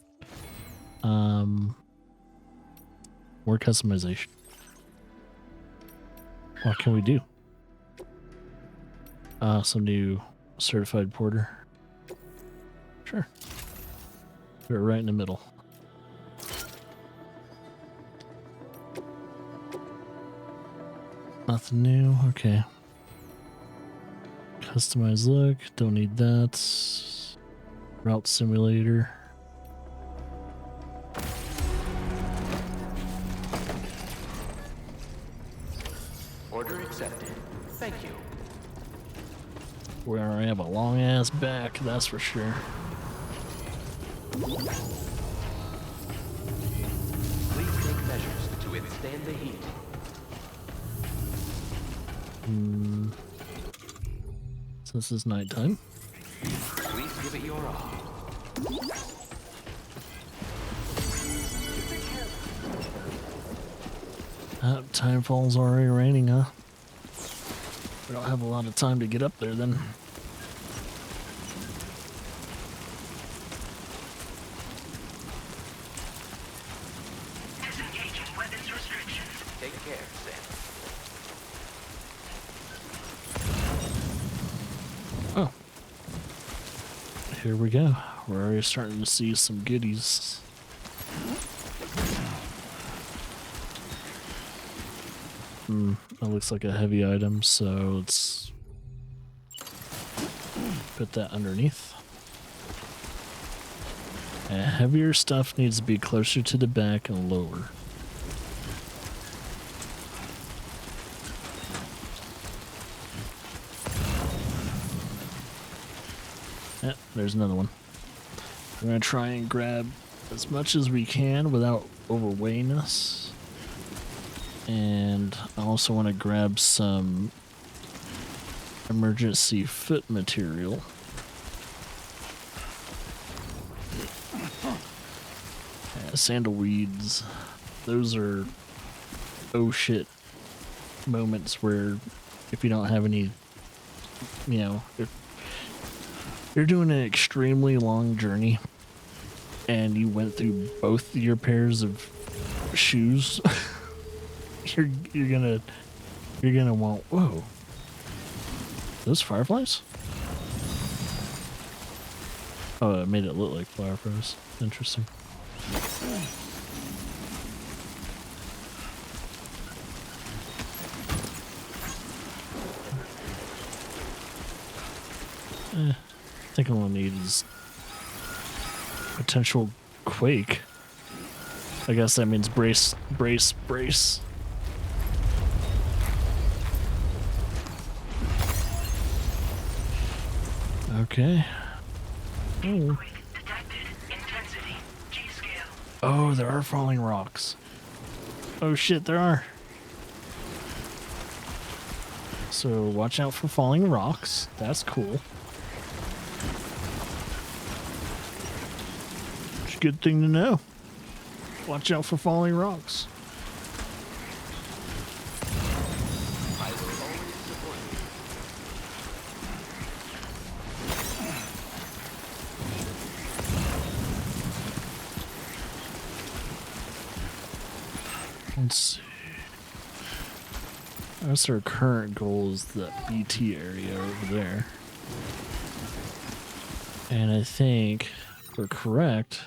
[SPEAKER 1] More customization. What can we do? Some new certified porter. Sure. Put it right in the middle. Nothing new. Okay. Customized look. Don't need that. Route simulator.
[SPEAKER 2] Order accepted. Thank you.
[SPEAKER 1] We already have a long ass back, that's for sure.
[SPEAKER 2] Please take measures to withstand the heat.
[SPEAKER 1] Since it's nighttime.
[SPEAKER 2] Please give it your all.
[SPEAKER 1] Timefall's already raining, huh? We don't have a lot of time to get up there then.
[SPEAKER 3] Disengaging weapons restrictions.
[SPEAKER 2] Take care, Sam.
[SPEAKER 1] Oh. Here we go. We're already starting to see some goodies. That looks like a heavy item, so let's put that underneath. Heavier stuff needs to be closer to the back and lower. There's another one. We're gonna try and grab as much as we can without overweighing us. And I also want to grab some emergency foot material. Sandalweeds. Those are oh shit moments where if you don't have any, you know, if you're doing an extremely long journey and you went through both your pairs of shoes, you're gonna want, whoa, those fireflies? Oh, it made it look like fireflies. Interesting. I think all I need is potential quake. I guess that means brace, brace, brace. Okay. Oh.
[SPEAKER 3] Quake detected. Intensity. G-scale.
[SPEAKER 1] Oh, there are falling rocks. Oh shit, there are. So watch out for falling rocks. That's cool. It's a good thing to know. Watch out for falling rocks.
[SPEAKER 2] I will always support you.
[SPEAKER 1] Let's see. That's our current goal, is that BT area over there. And I think, if we're correct,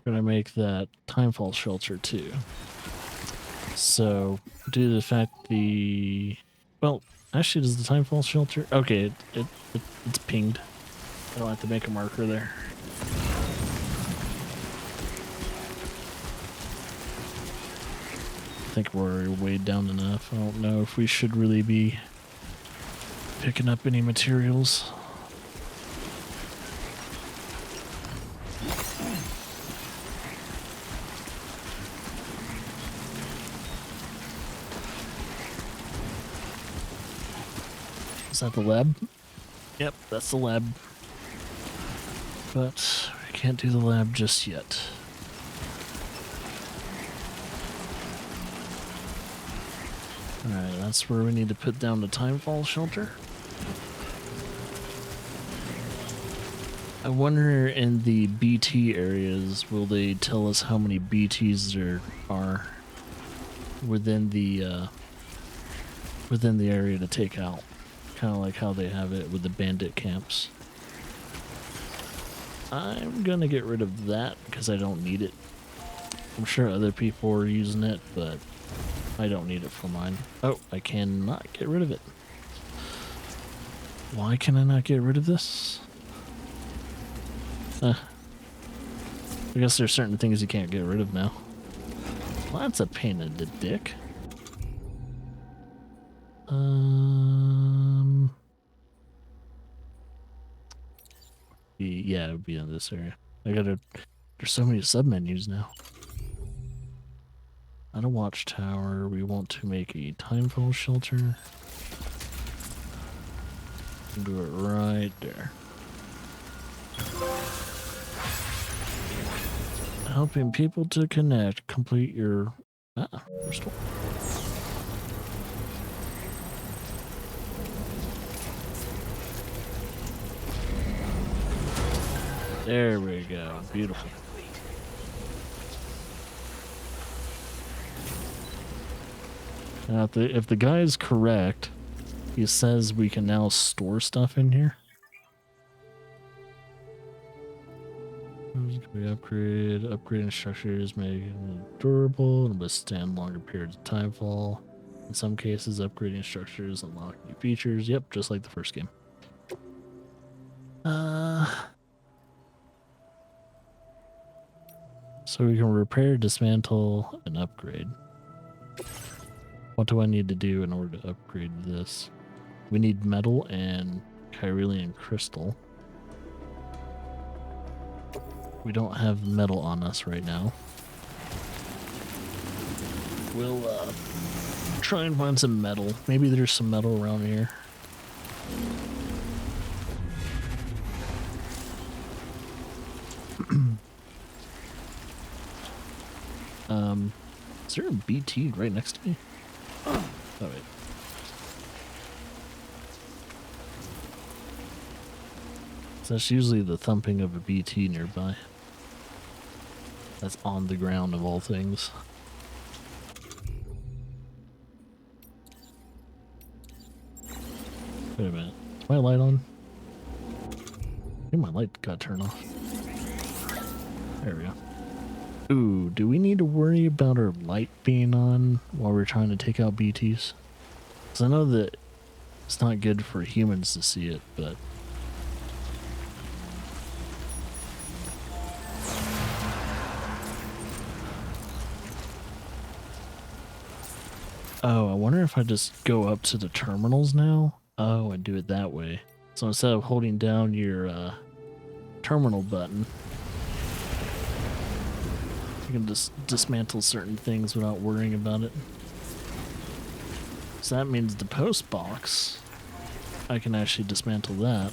[SPEAKER 1] we're going to make that timefall shelter too. So, due to the fact well, actually, does the timefall shelter? Okay, it's pinged. I don't have to make a marker there. I think we're weighed down enough. I don't know if we should really be picking up any materials. Is that the lab? Yep, that's the lab. But we can't do the lab just yet. Alright, that's where we need to put down the timefall shelter. I wonder in the BT areas, will they tell us how many BTs there are within the area to take out? Kind of like how they have it with the bandit camps. I'm gonna get rid of that because I don't need it. I'm sure other people are using it, but I don't need it for mine. Oh, I cannot get rid of it. Why can I not get rid of this? I guess there's certain things you can't get rid of now. Well, that's a pain in the dick. Yeah, it would be in this area. There's so many submenus now. At a watchtower, we want to make a timefall shelter. Do it right there. Helping people to connect. Complete your Ah, first one. There we go. Beautiful. Now, if the guy is correct, he says we can now store stuff in here. We upgrading structures make it durable and withstand longer periods of timefall. In some cases, upgrading structures unlock new features. Yep, just like the first game. So we can repair, dismantle, and upgrade. What do I need to do in order to upgrade this? We need metal and Kyrillian crystal. We don't have metal on us right now. We'll try and find some metal. Maybe there's some metal around here. Is there a BT right next to me? Oh wait. So that's usually the thumping of a BT nearby. That's on the ground of all things. Wait a minute. Is my light on? I think my light got turned off. There we go. Ooh, do we need to worry about our light being on while we're trying to take out BTs? Because I know that it's not good for humans to see it, but... Oh, I wonder if I just go up to the terminals now? Oh, and do it that way. So instead of holding down your terminal button, you can just dismantle certain things without worrying about it. So that means the post box, I can actually dismantle that.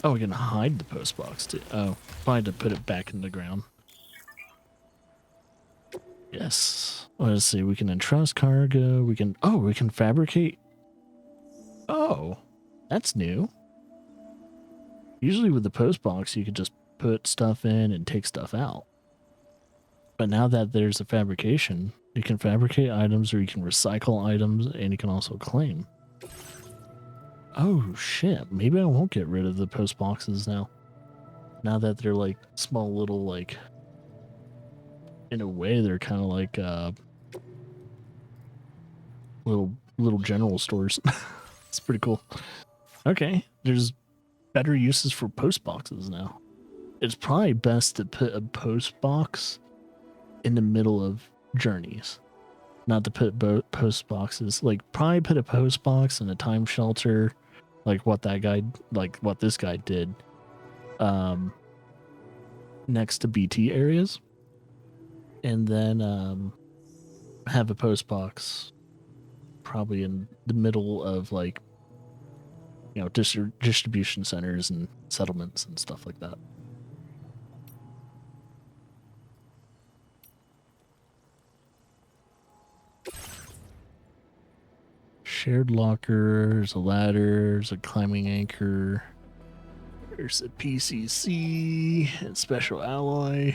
[SPEAKER 1] Oh, we can hide the post box too. Oh, probably to put it back in the ground. Yes. Let's see, we can entrust cargo, we can fabricate. Oh, that's new. Usually with the post box, you could just put stuff in and take stuff out. But now that there's a fabrication, you can fabricate items or you can recycle items and you can also claim. Oh shit, maybe I won't get rid of the post boxes now. Now that they're like small little, like, in a way they're kind of like little general stores. It's pretty cool. Okay, there's better uses for post boxes now. It's probably best to put a post box in the middle of journeys. Not to put post boxes. Like, probably put a post box in a time shelter, like what this guy did. Next to BT areas. And then have a post box probably in the middle of, like, you know, distribution centers and settlements and stuff like that. Shared lockers, a ladder, there's a climbing anchor, there's a PCC and special alloy.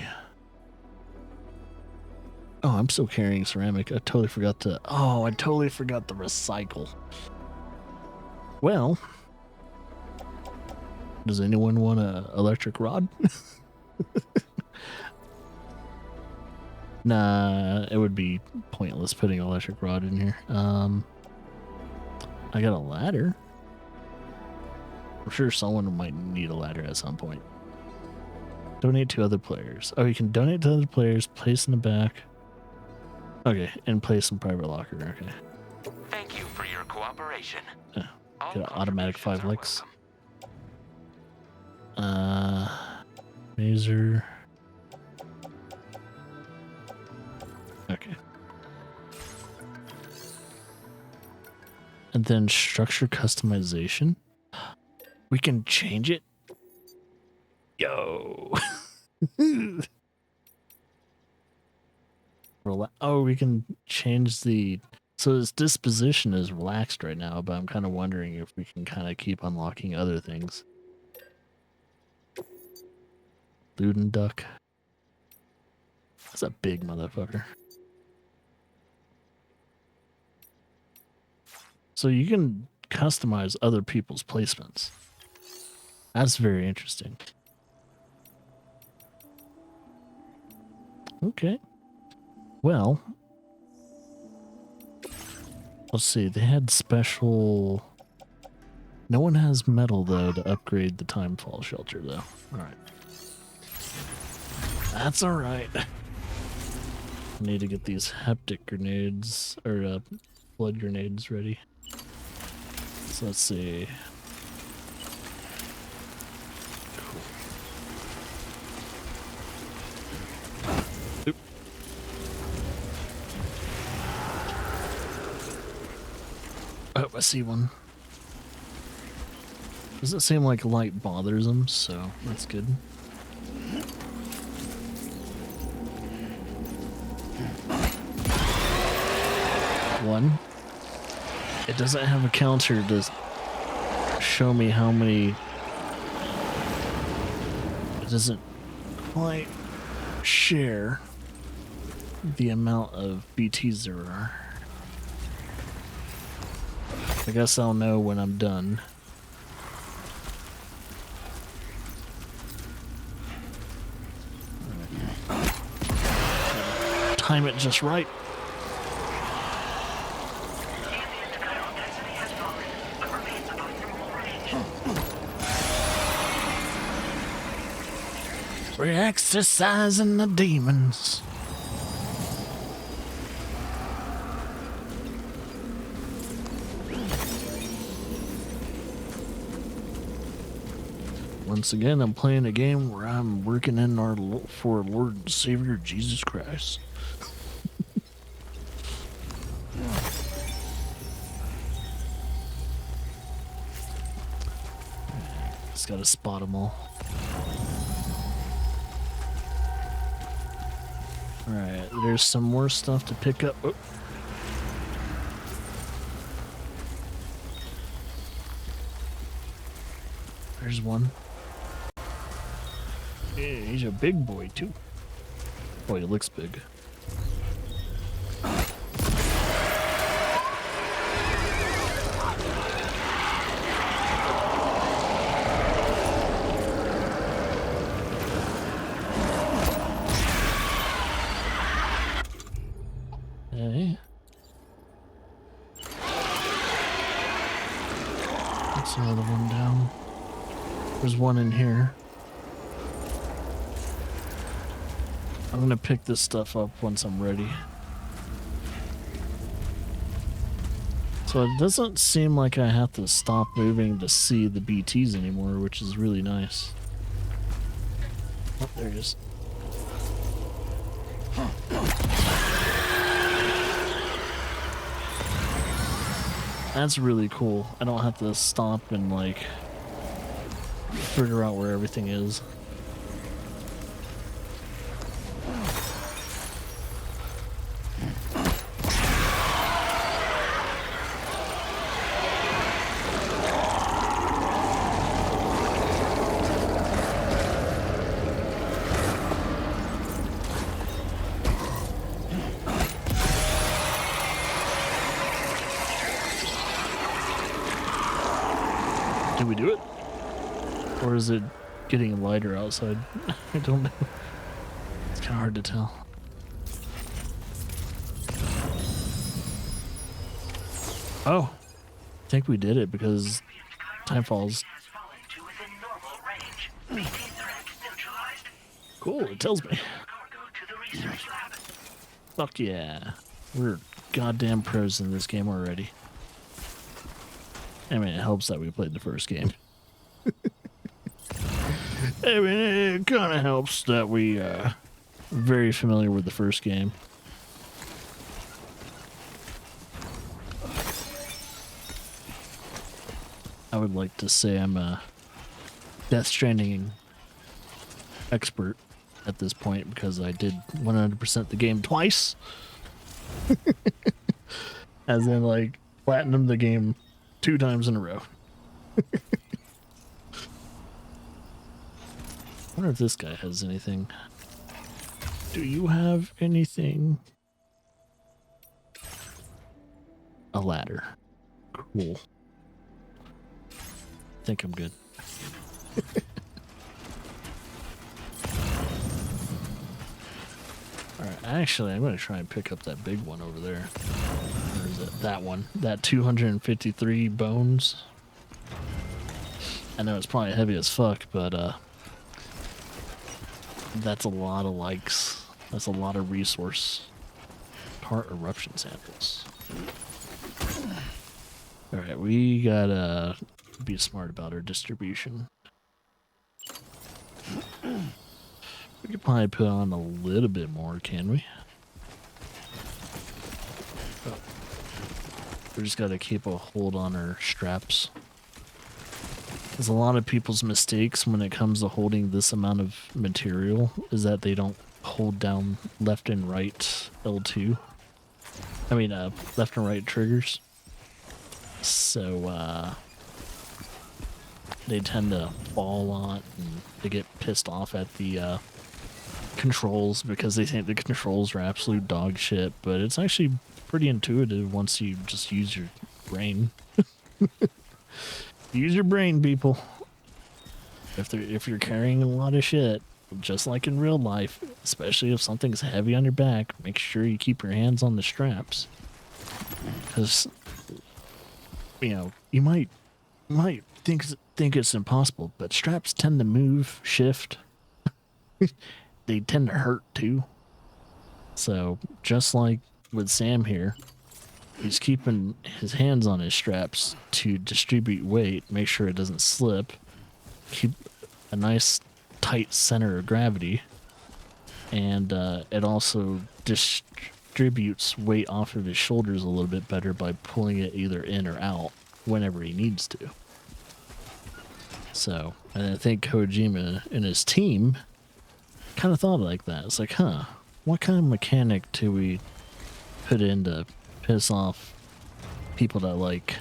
[SPEAKER 1] Oh, I'm still carrying ceramic. I totally forgot to recycle. Well, does anyone want an electric rod? Nah, it would be pointless putting an electric rod in here. I got a ladder. I'm sure someone might need a ladder at some point. Donate to other players. Oh, you can donate to other players, place in the back. Okay, and place in private locker. Okay.
[SPEAKER 3] Thank you for your cooperation.
[SPEAKER 1] Get an automatic 5 licks. Mazer. Okay. And then structure customization. We can change it Yo. Oh, we can change the... So its disposition is relaxed right now, but I'm kind of wondering if we can kind of keep unlocking other things. Luden duck. That's a big motherfucker. So you can customize other people's placements. That's very interesting. Okay. Well, let's see. They had special... No one has metal, though, to upgrade the Timefall shelter, though. Alright. That's alright. I need to get these heptic grenades, or blood grenades ready. So let's see. Oop. Oh, I see one. Doesn't seem like light bothers them, so that's good. One. It doesn't have a counter to show me how many. It doesn't quite share the amount of BTs there are. I guess I'll know when I'm done. Time it just right.
[SPEAKER 3] Ambient chiral density has fallen, but remains above normal range.
[SPEAKER 1] We're exercising the demons. Once again, I'm playing a game where I'm working in for Lord and Savior Jesus Christ. Just gotta spot them all. Alright, there's some more stuff to pick up. Oh. There's one. Yeah, he's a big boy too. Boy, he looks big. Okay. That's another one down. There's one in here. I'm gonna pick this stuff up once I'm ready. So it doesn't seem like I have to stop moving to see the BTs anymore, which is really nice. Oh, there it is. That's really cool. I don't have to stop and like figure out where everything is. Did we do it? Or is it getting lighter outside? I don't know. It's kind of hard to tell. Oh, I think we did it because Timefall's
[SPEAKER 3] Has fallen to within normal range. BT threat neutralized.
[SPEAKER 1] cool. It tells me.
[SPEAKER 3] Cargo to the research lab.
[SPEAKER 1] Fuck yeah. We're goddamn pros in this game already. I mean, it helps that we played the first game. I mean, it kind of helps that we are very familiar with the first game. I would like to say I'm a Death Stranding expert at this point because I did 100% the game twice. As in, like, platinum the game 2 times in a row. I wonder if this guy has anything. Do you have anything? A ladder. Cool. I think I'm good. Alright, actually, I'm going to try and pick up that big one over there. Where is it? That one. That 253 bones. I know it's probably heavy as fuck, but that's a lot of likes. That's a lot of resource. Heart eruption samples. Alright, we gotta be smart about our distribution. We could probably put on a little bit more, can we? Oh. We just gotta keep a hold on our straps. Because a lot of people's mistakes when it comes to holding this amount of material is that they don't hold down left and right L2. I mean, left and right triggers. So, they tend to fall a lot and they get pissed off at the, controls because they think the controls are absolute dog shit, but it's actually pretty intuitive once you just use your brain. Use your brain, people. If you're carrying a lot of shit, just like in real life, especially if something's heavy on your back, make sure you keep your hands on the straps. Because, you know, you might think it's impossible, but straps tend to move, shift. They tend to hurt too. So, just like with Sam here, he's keeping his hands on his straps to distribute weight, make sure it doesn't slip, keep a nice tight center of gravity, and it also distributes weight off of his shoulders a little bit better by pulling it either in or out whenever he needs to. So, and I think Kojima and his team kind of thought like that. It's like, huh, what kind of mechanic do we put in to piss off people that like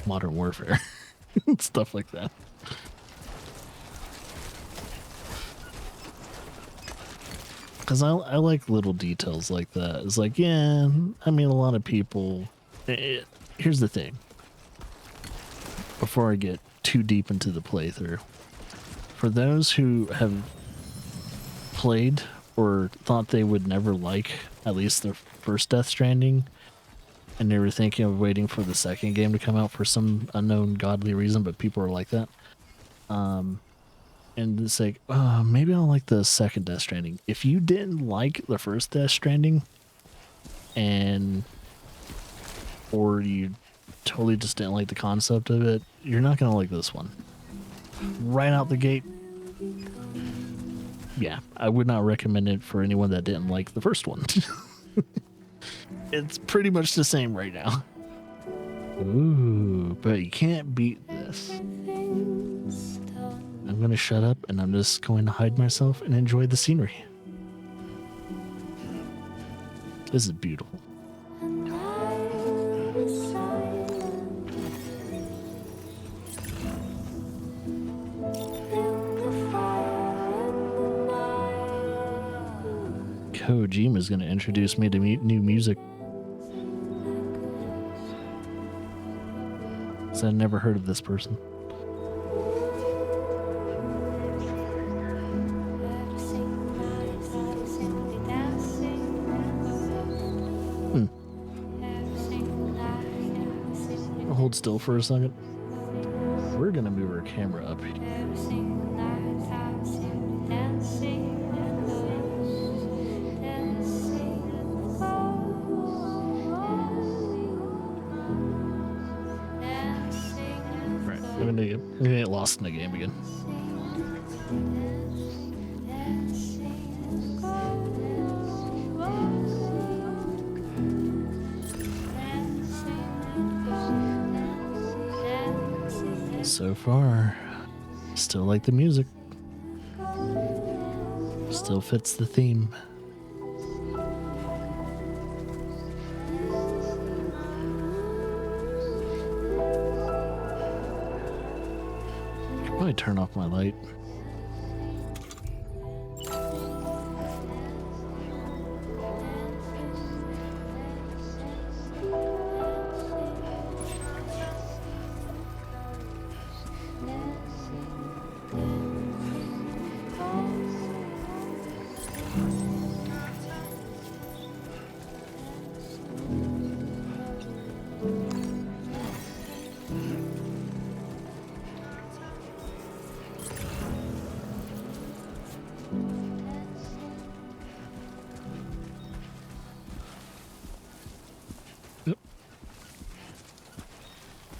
[SPEAKER 1] Modern Warfare? Stuff like that. Because I like little details like that. It's like, yeah, I mean, a lot of people... here's the thing. Before I get too deep into the playthrough. For those who have played or thought they would never like at least their first Death Stranding, and they were thinking of waiting for the second game to come out for some unknown godly reason, but people are like that. And it's like, maybe I'll like the second Death Stranding. If you didn't like the first Death Stranding, or you totally just didn't like the concept of it, you're not gonna like this one. Right out the gate, yeah, I would not recommend it for anyone that didn't like the first one. It's pretty much the same right now. Ooh, but you can't beat this. I'm gonna shut up and I'm just going to hide myself and enjoy the scenery. This is beautiful. Kojima's gonna introduce me to new music. So I've never heard of this person. Hold still for a second. We're gonna move our camera up. Right, I'm gonna get lost in the game again. So far, still like the music. Still fits the theme. Could probably turn off my light.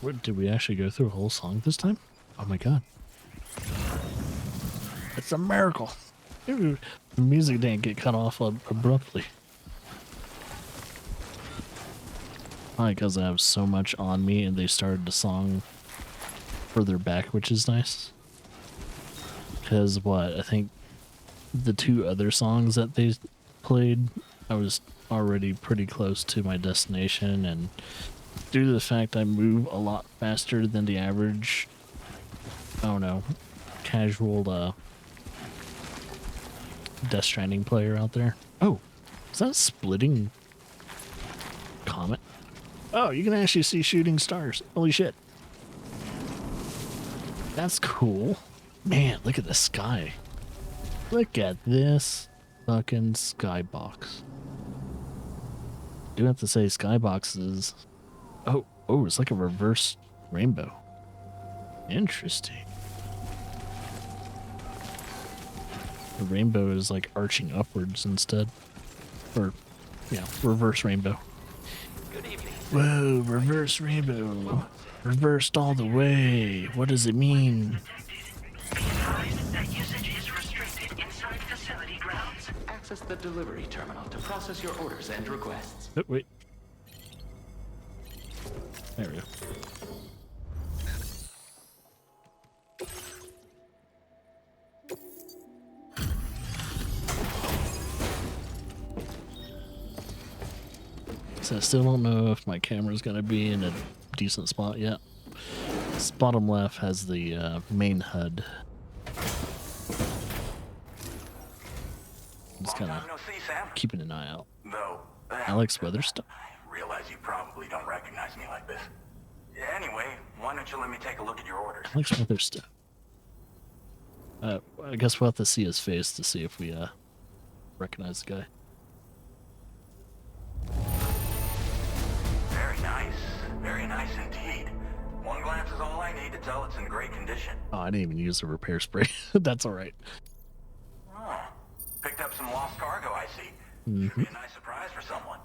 [SPEAKER 1] What, did we actually go through a whole song this time? Oh my god. It's a miracle. The music didn't get cut off abruptly. Probably because I have so much on me and they started the song further back, which is nice. Because what, I think the two other songs that they played, I was already pretty close to my destination, and due to the fact I move a lot faster than the average, I don't know, casual Death Stranding player out there. Oh, is that a splitting comet? Oh, you can actually see shooting stars. Holy shit. That's cool. Man, look at the sky. Look at this fucking skybox. Do have to say skyboxes. Oh, it's like a reverse rainbow. Interesting. The rainbow is like arching upwards instead. Or, yeah, reverse rainbow.
[SPEAKER 2] Good evening.
[SPEAKER 1] Whoa, reverse rainbow. Reversed all the way. What does it mean?
[SPEAKER 3] Be advised that usage is restricted inside facility grounds.
[SPEAKER 2] Access the delivery terminal to process your orders and requests.
[SPEAKER 1] Oh, wait. There we go. So I still don't know if my camera's gonna be in a decent spot yet. This bottom left has the main HUD. Just kind of
[SPEAKER 5] No see, Sam.
[SPEAKER 1] keeping an eye out.
[SPEAKER 5] Though,
[SPEAKER 1] Alex Weatherstone.
[SPEAKER 5] I realize you probably don't recognize me like this. Anyway, why don't you let me take a look at your orders?
[SPEAKER 1] Alex Weatherstone. I guess we'll have to see his face to see if we recognize the guy.
[SPEAKER 5] Very nice indeed. One glance is all I need to tell it's in great condition.
[SPEAKER 1] Oh, I didn't even use the repair spray. That's all right.
[SPEAKER 5] Oh, picked up some lost cargo, I see. Should be a nice surprise for someone.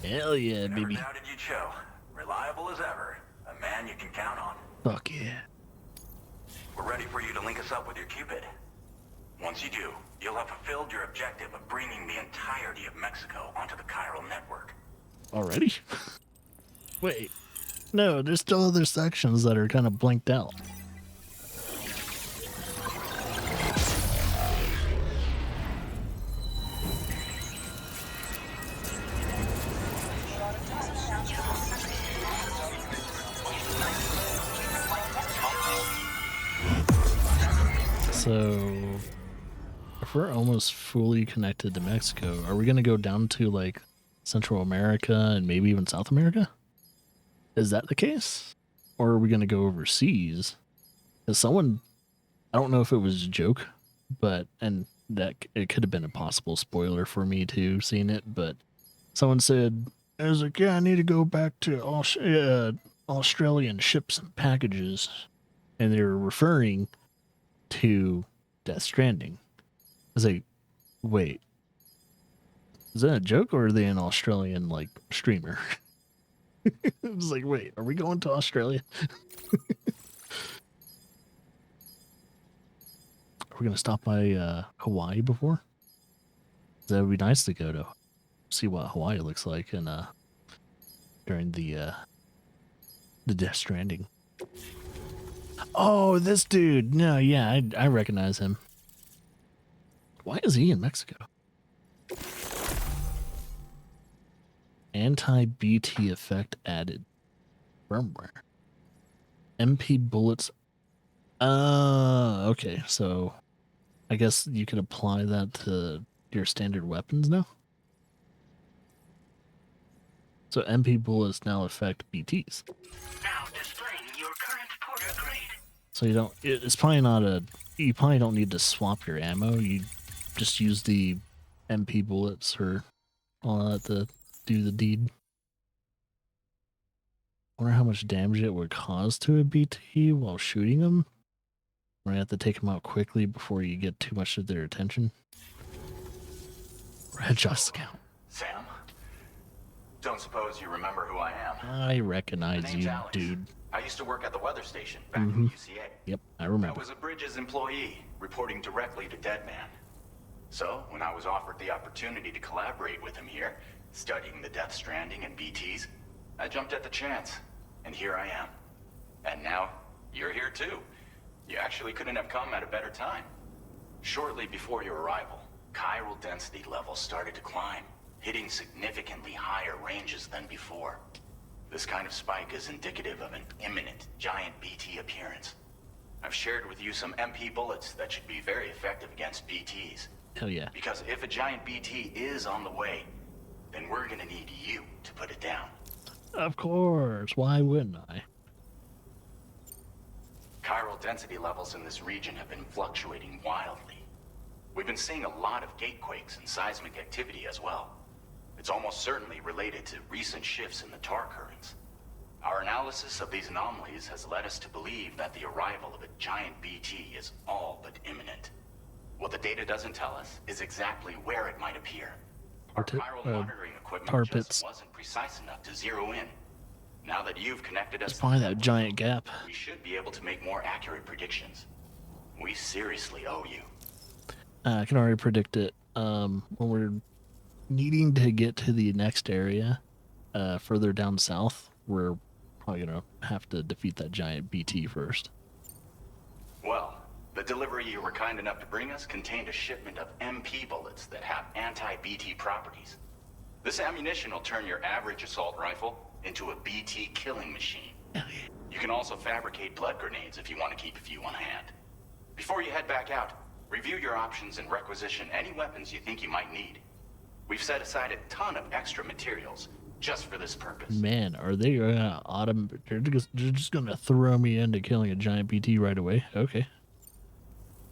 [SPEAKER 1] Hell yeah,
[SPEAKER 5] Never
[SPEAKER 1] baby.
[SPEAKER 5] doubted you'd show. Reliable as ever. A man you can count on.
[SPEAKER 1] Fuck yeah.
[SPEAKER 5] We're ready for you to link us up with your Cupid. Once you do, you'll have fulfilled your objective of bringing the entirety of Mexico onto the chiral network.
[SPEAKER 1] Already? Wait. No, there's still other sections that are kind of blanked out. So, if we're almost fully connected to Mexico, are we going to go down to like Central America and maybe even South America? Is that the case? Or are we going to go overseas? Because someone, I don't know if it was a joke, but, and that it could have been a possible spoiler for me too, seeing it, but someone said, I was like, yeah, I need to go back to Australia and ship some packages. And they were referring to Death Stranding. I was like, wait, is that a joke or are they an Australian like streamer? I was like, wait, are we going to Australia? Are we gonna stop by Hawaii before? That would be nice to go to see what Hawaii looks like and during the Death Stranding. Oh, this dude. No, yeah, I recognize him. Why is he in Mexico? Anti-BT effect added. Firmware. MP bullets. Okay, so I guess you could apply that to your standard weapons now? So MP bullets now affect BTs.
[SPEAKER 3] Now displaying your current porter grade.
[SPEAKER 1] So you don't, it's probably not a, you probably don't need to swap your ammo. You just use the MP bullets or all that to do the deed. Wonder how much damage it would cause to a BT while shooting them. Or you have to take them out quickly before you get too much of their attention. Red Josh count.
[SPEAKER 8] Sam? Don't suppose you remember who I am?
[SPEAKER 1] I recognize
[SPEAKER 8] My name's
[SPEAKER 1] you,
[SPEAKER 8] Alex.
[SPEAKER 1] dude.
[SPEAKER 8] I used to work at the weather station back in UCA.
[SPEAKER 1] Yep, I
[SPEAKER 8] I
[SPEAKER 1] remember.
[SPEAKER 8] was a Bridges employee, reporting directly to Deadman. So, when I was offered the opportunity to collaborate with him here, studying the Death Stranding and BTs, I jumped at the chance. And here I am. And now, you're here too. You actually couldn't have come at a better time. Shortly before your arrival, chiral density levels started to climb, hitting significantly higher ranges than before. This kind of spike is indicative of an imminent giant BT appearance. I've shared with you some MP bullets that should be very effective against BTs.
[SPEAKER 1] Hell yeah.
[SPEAKER 8] Because if a giant BT is on the way, then we're gonna need you to put it down.
[SPEAKER 1] Of course. Why wouldn't I?
[SPEAKER 8] Chiral density levels in this region have been fluctuating wildly. We've been seeing a lot of gatequakes and seismic activity as well. It's almost certainly related to recent shifts in the tar currents. Our analysis of these anomalies has led us to believe that the arrival of a giant BT is all but imminent. What the data doesn't tell us is exactly where it might appear. Our chiral monitoring equipment
[SPEAKER 1] tar
[SPEAKER 8] just
[SPEAKER 1] pits.
[SPEAKER 8] wasn't precise enough to zero in. Now that you've connected us,
[SPEAKER 1] It's probably that giant gap.
[SPEAKER 8] we should be able to make more accurate predictions. We seriously owe you.
[SPEAKER 1] I can already predict it. When we're needing to get to the next area, further down south, we're probably gonna have to defeat that giant BT first.
[SPEAKER 8] Well, the delivery you were kind enough to bring us contained a shipment of MP bullets that have anti-BT properties. This ammunition will turn your average assault rifle into a BT killing machine. You can also fabricate blood grenades if you want to keep a few on hand. Before you head back out, review your options and requisition any weapons you think you might need. We've set aside a ton of extra materials just for this purpose.
[SPEAKER 1] Man, are they gonna they're just gonna throw me into killing a giant BT right away? Okay.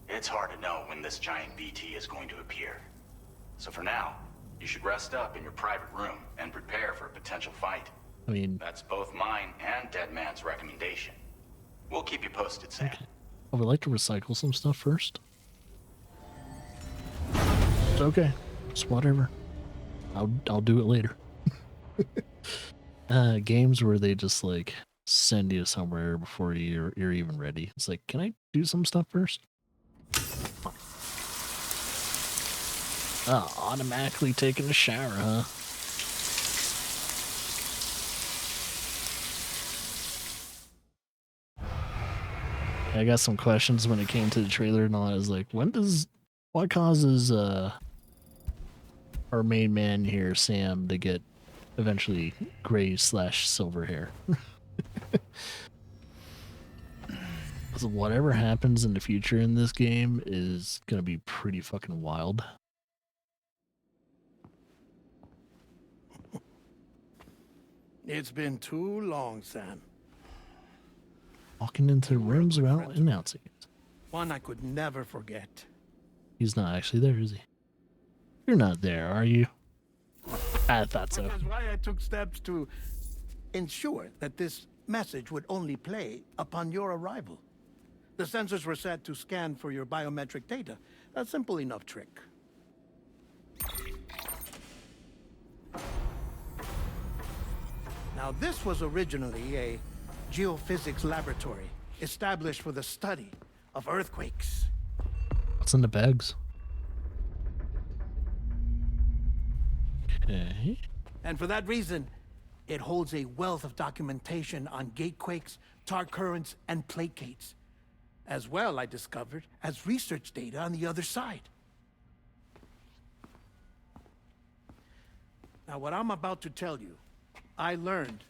[SPEAKER 8] It's hard to know when this giant BT is going to appear. So for now, you should rest up in your private room and prepare for a potential fight.
[SPEAKER 1] I mean,
[SPEAKER 8] That's both mine and Deadman's recommendation. We'll keep you posted, Sam.
[SPEAKER 1] I would like to recycle some stuff first. It's okay. It's whatever. I'll do it later. Games where they just like send you somewhere before you're even ready. It's like, can I do some stuff first? Oh, automatically taking a shower, huh? I got some questions when it came to the trailer and all. I was like, what causes our main man here, Sam, to get eventually gray/silver hair? So whatever happens in the future in this game is gonna be pretty fucking wild.
[SPEAKER 9] It's been too long, Sam.
[SPEAKER 1] Walking into rooms without announcing it.
[SPEAKER 9] One I could never forget.
[SPEAKER 1] He's not actually there, is he? You're not there, are you? I thought so.
[SPEAKER 9] That's why I took steps to ensure that this message would only play upon your arrival. The sensors were set to scan for your biometric data. A simple enough trick. Now, this was originally a geophysics laboratory established for the study of earthquakes.
[SPEAKER 1] What's in the bags? Okay.
[SPEAKER 9] And for that reason, It holds a wealth of documentation on gate quakes, tar currents, and plate gates. As well, I discovered, as research data on the other side. Now, what I'm about to tell you, I learned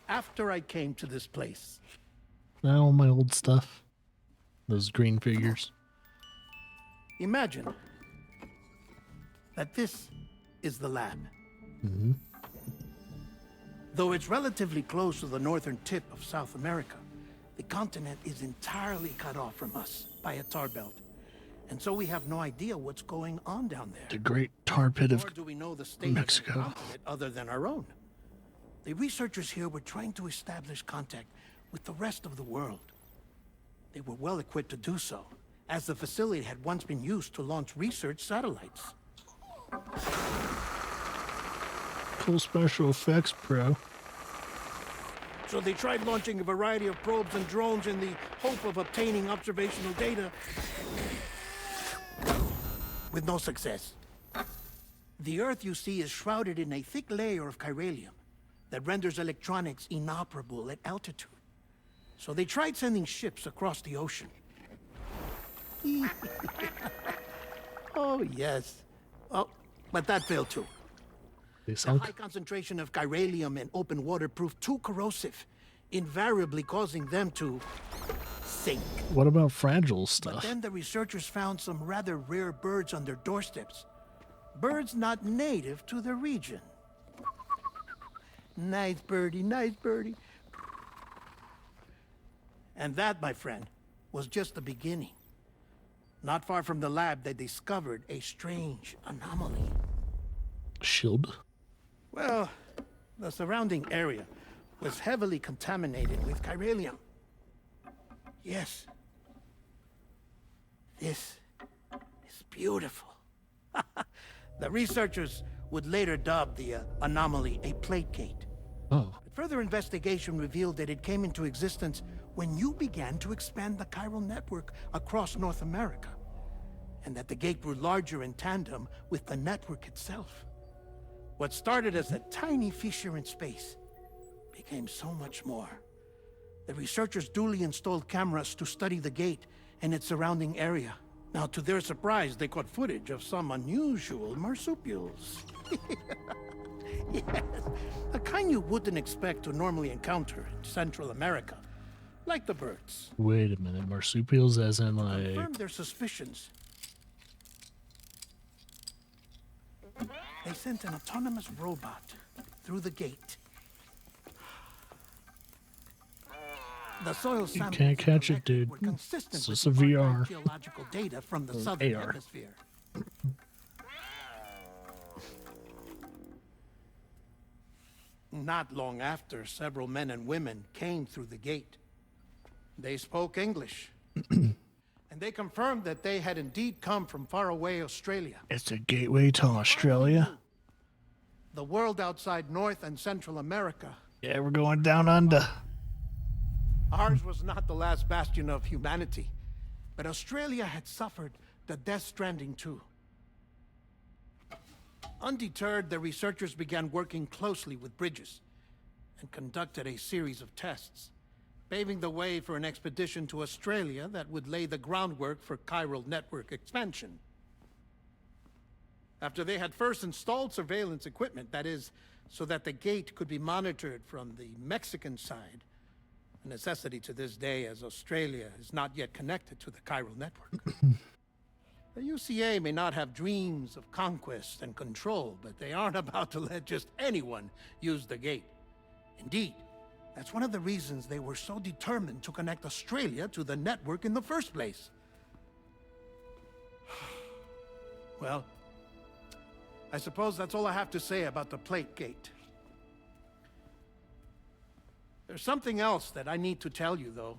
[SPEAKER 9] after I came to this place.
[SPEAKER 1] All my old stuff. Those green figures.
[SPEAKER 9] Imagine that this is the lab.
[SPEAKER 1] Mm-hmm.
[SPEAKER 9] Though it's relatively close to the northern tip of South America, the continent is entirely cut off from us by a tar belt. And so we have no idea what's going on down there.
[SPEAKER 1] The great tar pit of
[SPEAKER 9] Nor do we know the state
[SPEAKER 1] Mexico.
[SPEAKER 9] of the continent other than our own. The researchers here were trying to establish contact with the rest of the world. They were well equipped to do so, as the facility had once been used to launch research satellites.
[SPEAKER 1] Cool special effects, bro.
[SPEAKER 9] So they tried launching a variety of probes and drones in the hope of obtaining observational data, with no success. The Earth, you see, is shrouded in a thick layer of chiralium that renders electronics inoperable at altitude. So they tried sending ships across the ocean. Oh, yes. Oh, but that failed too.
[SPEAKER 1] They
[SPEAKER 9] The
[SPEAKER 1] sunk.
[SPEAKER 9] high concentration of chiralium in open water proved too corrosive, invariably causing them to sink.
[SPEAKER 1] What about fragile
[SPEAKER 9] But
[SPEAKER 1] stuff?
[SPEAKER 9] then the researchers found some rather rare birds on their doorsteps. Birds not native to the region. Nice birdie, nice birdie. And that, my friend, was just the beginning. Not far from the lab, they discovered a strange anomaly.
[SPEAKER 1] Shield.
[SPEAKER 9] Well, the surrounding area was heavily contaminated with chiralium. Yes. This is beautiful. The researchers would later dub the anomaly a plate gate.
[SPEAKER 1] Oh.
[SPEAKER 9] But further investigation revealed that it came into existence when you began to expand the chiral network across North America, and that the gate grew larger in tandem with the network itself. What started as a tiny fissure in space became so much more. The researchers duly installed cameras to study the gate and its surrounding area. Now, to their surprise, they caught footage of some unusual marsupials. Yes, a kind you wouldn't expect to normally encounter in Central America, like the birds.
[SPEAKER 1] Wait a minute. Marsupials as in like...
[SPEAKER 9] Confirmed their suspicions. They sent an autonomous robot through the gate. The soil samples
[SPEAKER 1] can't catch it,
[SPEAKER 9] collected
[SPEAKER 1] dude.
[SPEAKER 9] were consistent
[SPEAKER 1] It's
[SPEAKER 9] with
[SPEAKER 1] just a
[SPEAKER 9] the
[SPEAKER 1] VR.
[SPEAKER 9] geological data from the southern
[SPEAKER 1] AR.
[SPEAKER 9] hemisphere. Not long after, several men and women came through the gate. They spoke English. And they confirmed that they had indeed come from faraway Australia.
[SPEAKER 1] It's a gateway to Australia.
[SPEAKER 9] The world outside North and Central America.
[SPEAKER 1] Yeah, we're going down under.
[SPEAKER 9] Ours was not the last bastion of humanity, but Australia had suffered the Death Stranding too. Undeterred, the researchers began working closely with Bridges and conducted a series of tests, paving the way for an expedition to Australia that would lay the groundwork for chiral network expansion. After they had first installed surveillance equipment, that is, so that the gate could be monitored from the Mexican side, a necessity to this day as Australia is not yet connected to the chiral network. The UCA may not have dreams of conquest and control, but they aren't about to let just anyone use the gate. Indeed, that's one of the reasons they were so determined to connect Australia to the network in the first place. Well, I suppose that's all I have to say about the plate gate. There's something else that I need to tell you, though.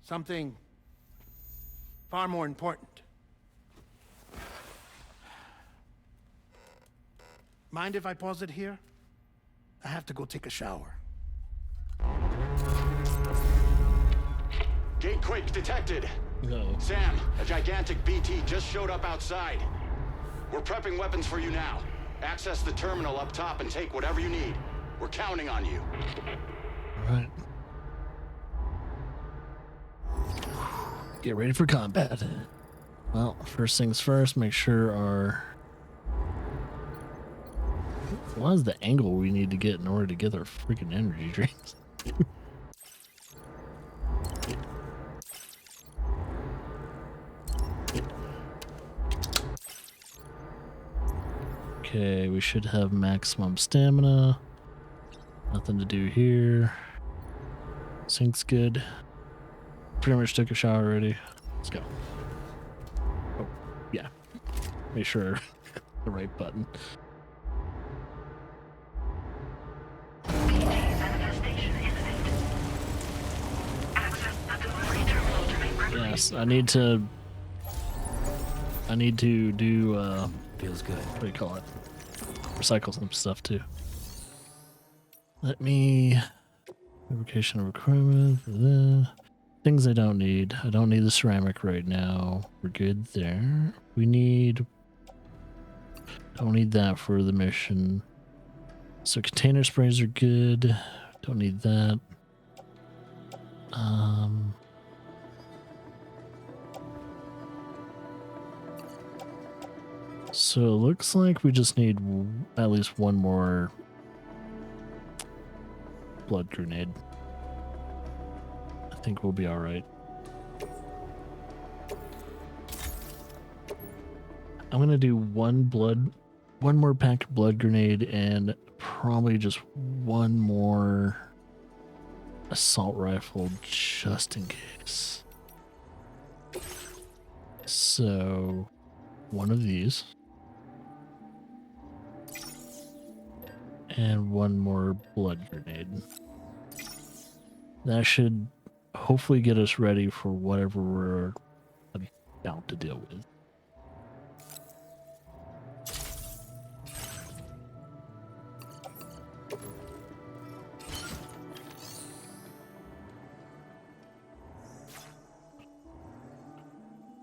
[SPEAKER 9] Something far more important. Mind if I pause it here? I have to go take a shower.
[SPEAKER 8] Gate quake detected.
[SPEAKER 1] No.
[SPEAKER 8] Sam, a gigantic BT just showed up outside. We're prepping weapons for you now.
[SPEAKER 10] Access the terminal up top and take whatever you need. We're counting on you.
[SPEAKER 1] All right. Get ready for combat. Well, first things first, make sure our... What is the angle we need to get in order to get our freaking energy drinks? Okay, we should have maximum stamina. Nothing to do here. Sink's good. Pretty much took a shower already. Let's go. Oh, yeah. Make sure the right button.
[SPEAKER 3] BT manifestation imminent. Access the delivery terminal to make preparations.
[SPEAKER 1] Yes, I need to do
[SPEAKER 7] Feels good.
[SPEAKER 1] what do you call it? Recycle some stuff too. Let me fabrication of equipment for the things I don't need. I don't need the ceramic right now. We're good there. We need don't need that for the mission. So container sprays are good. Don't need that. So it looks like we just need at least one more blood grenade. I think we'll be all right. I'm gonna do one more pack of blood grenade and probably just one more assault rifle just in case. So one of these. And one more blood grenade. That should hopefully get us ready for whatever we're about to deal with.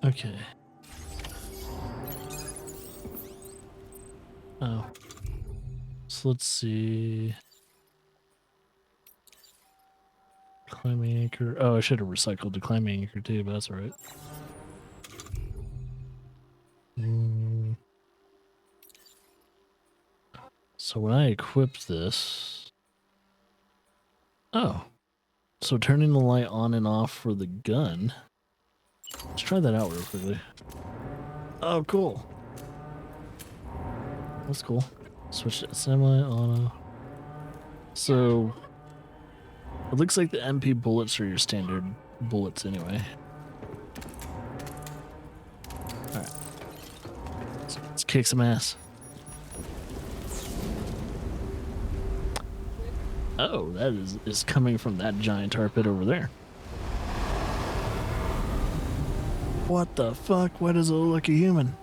[SPEAKER 1] Okay. Oh. So let's see. Climbing anchor. Oh, I should have recycled the climbing anchor too, but that's alright. So when I equip this... Oh. So turning the light on and off for the gun. Let's try that out real quickly. Oh, cool. That's cool. Switch to semi-auto. So, it looks like the MP bullets are your standard bullets anyway. Alright. Let's kick some ass. Oh, that is coming from that giant tar pit over there. What the fuck? Why does it look like a human?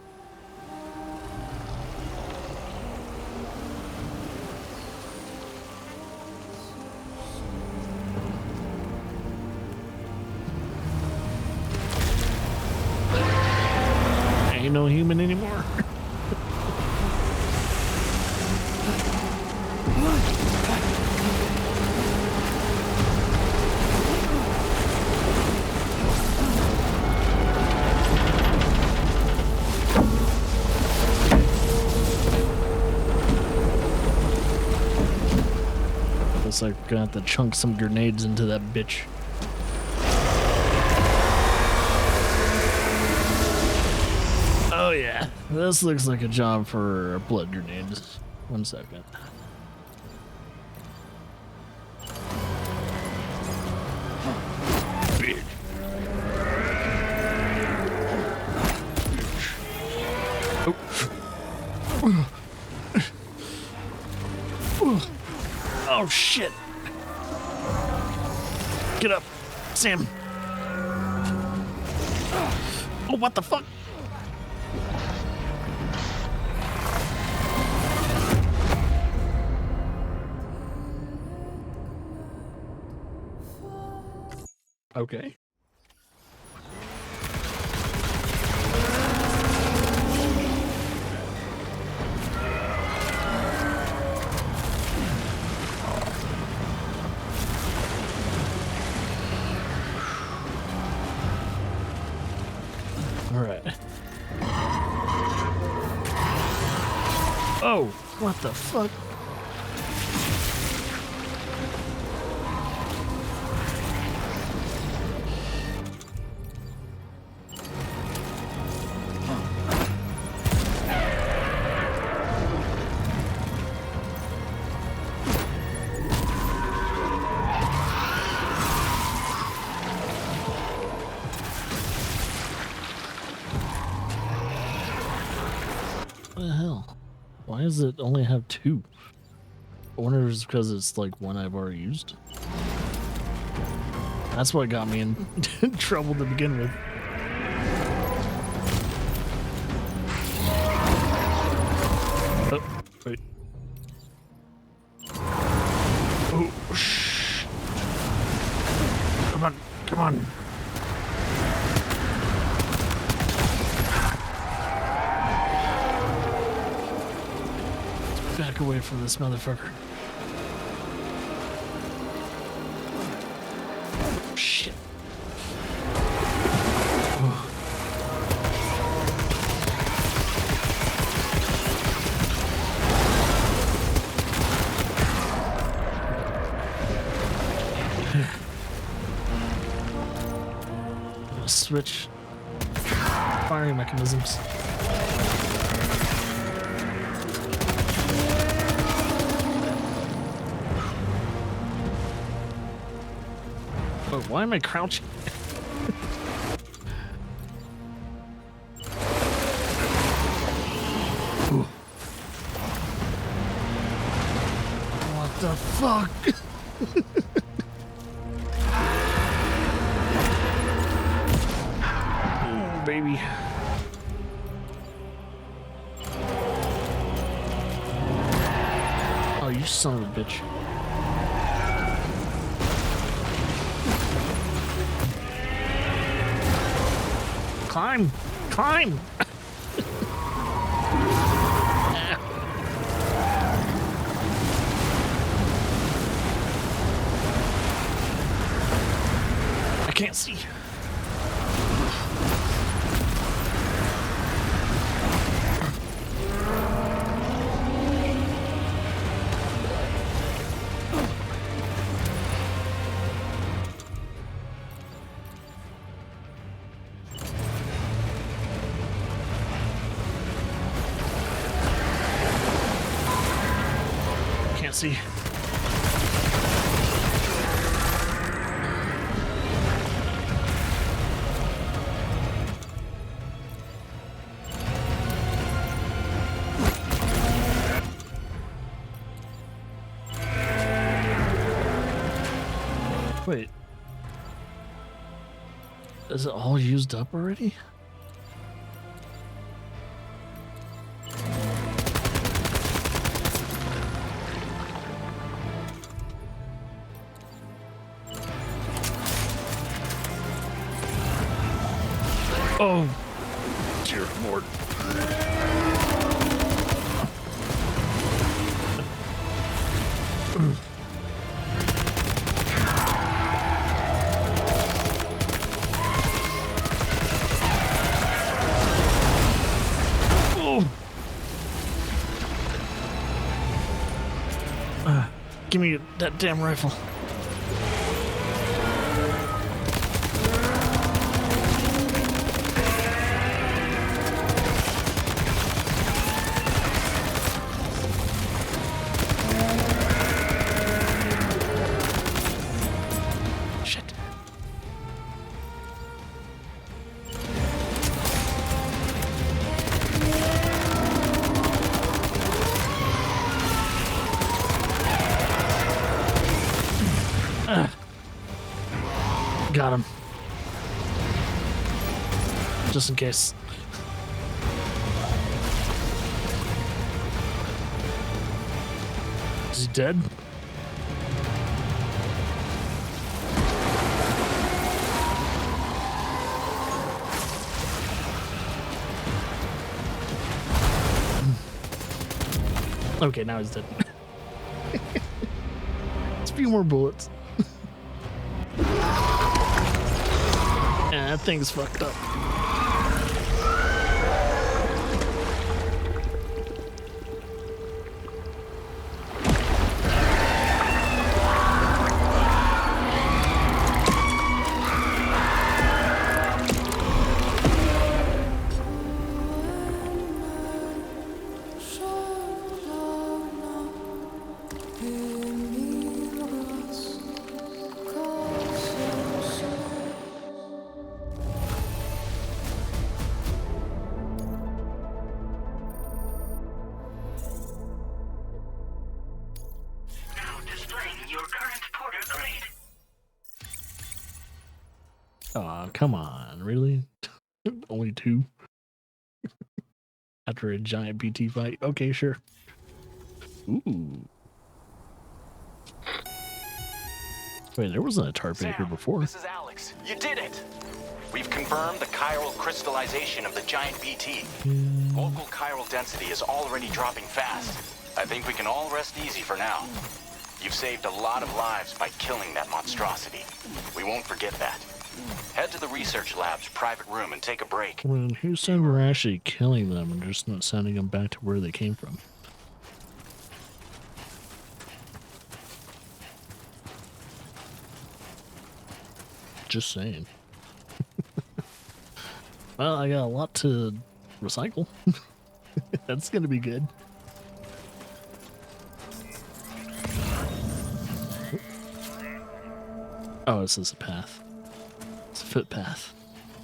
[SPEAKER 1] Ain't no human anymore. Looks like we're gonna have to chunk some grenades into that bitch. Oh yeah, this looks like a job for blood grenades. 1 second. Oh shit! Get up, Sam. Oh, what the fuck? Okay. Oh, what the fuck? What the hell? Why does it only have 2? I wonder if it's because it's like one I've already used. That's what got me in trouble to begin with. Oh, wait. Oh, shh. Come on, come on. Back away from this motherfucker. Shit. Oh. Switch firing mechanisms. Oh, why am I crouching? Ooh. What the fuck? Oh, baby. Oh, you son of a bitch. Climb! Climb! I can't see. Can't see. Wait. Is it all used up already? Oh, dear Lord. Oh. Give me that damn rifle. Shit. Got him. Just in case. Is he dead? Okay, now he's dead. It's a few more bullets. Yeah, that thing's fucked up. Oh, come on, really? Only 2 after a giant BT fight. Okay, sure. Ooh. Wait, there wasn't a tarp in here before.
[SPEAKER 8] This is Alex. You did it! We've confirmed the chiral crystallization of the giant BT. Local chiral density is already dropping fast. I think we can all rest easy for now. You've saved a lot of lives by killing that monstrosity. We won't forget that. Head to the research lab's private room and take a break.
[SPEAKER 1] When who said we're actually killing them and just not sending them back to where they came from? Just saying. Well, I got a lot to recycle. That's gonna be good. Oh, this is a path. It's a footpath.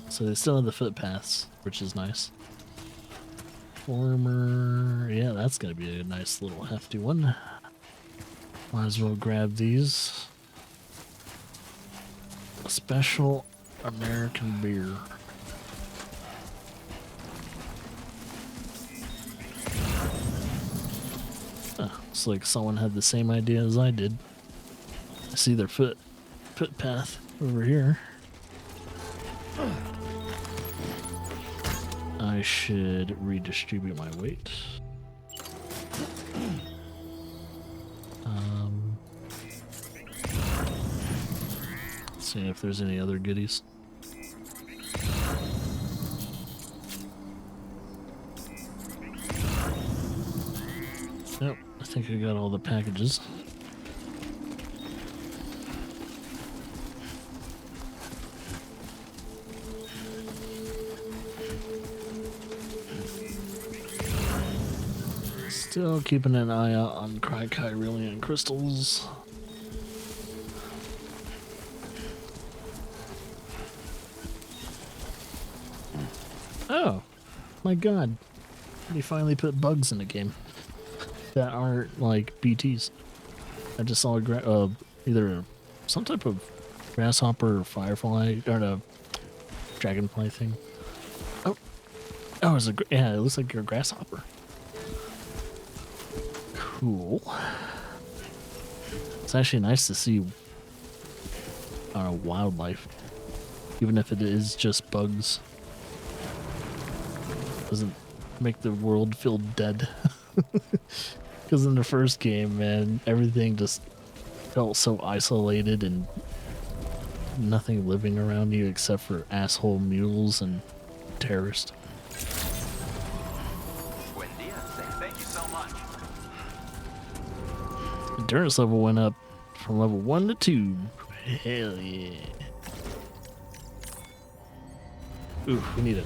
[SPEAKER 1] So they still have the footpaths, which is nice. Former, yeah, that's gonna be a nice little hefty one. Might as well grab these. A special American beer. It's like someone had the same idea as I did. I see their footpath over here. I should redistribute my weight. See if there's any other goodies. Nope, I think I got all the packages. Still keeping an eye out on Chiralian crystals. Oh, my god. They finally put bugs in the game that aren't like BTs. I just saw either some type of grasshopper or firefly, or a dragonfly thing. Oh, yeah, it looks like a grasshopper. Cool. It's actually nice to see wildlife, even if it is just bugs. Doesn't make the world feel dead. Because in the first game, man, everything just felt so isolated and nothing living around you except for asshole mules and terrorists.
[SPEAKER 8] Thank you so much.
[SPEAKER 1] Endurance level went up from level 1 to 2. Hell yeah. Ooh, we need a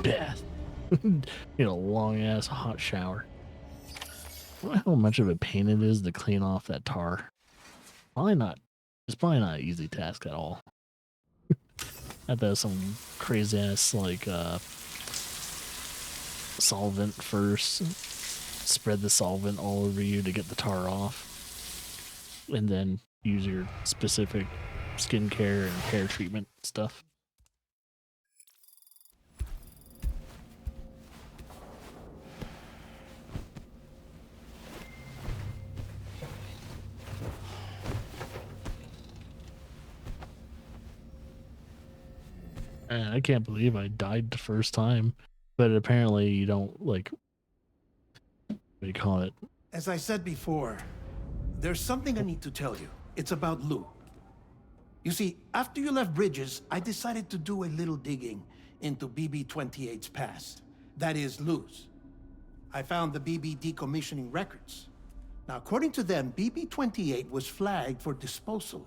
[SPEAKER 1] bath. Need a long ass hot shower. I don't know how much of a pain it is to clean off that tar. Probably not. It's probably not an easy task at all. I have to have some crazy ass like solvent first. Spread the solvent all over you to get the tar off, and then use your specific skincare and hair treatment stuff. I can't believe I died the first time, but apparently you don't, like, what do you call it?
[SPEAKER 9] As I said before, there's something I need to tell you. It's about Lou. You see, after you left Bridges, I decided to do a little digging into BB-28's past. That is, Lou's. I found the BB decommissioning records. Now, according to them, BB-28 was flagged for disposal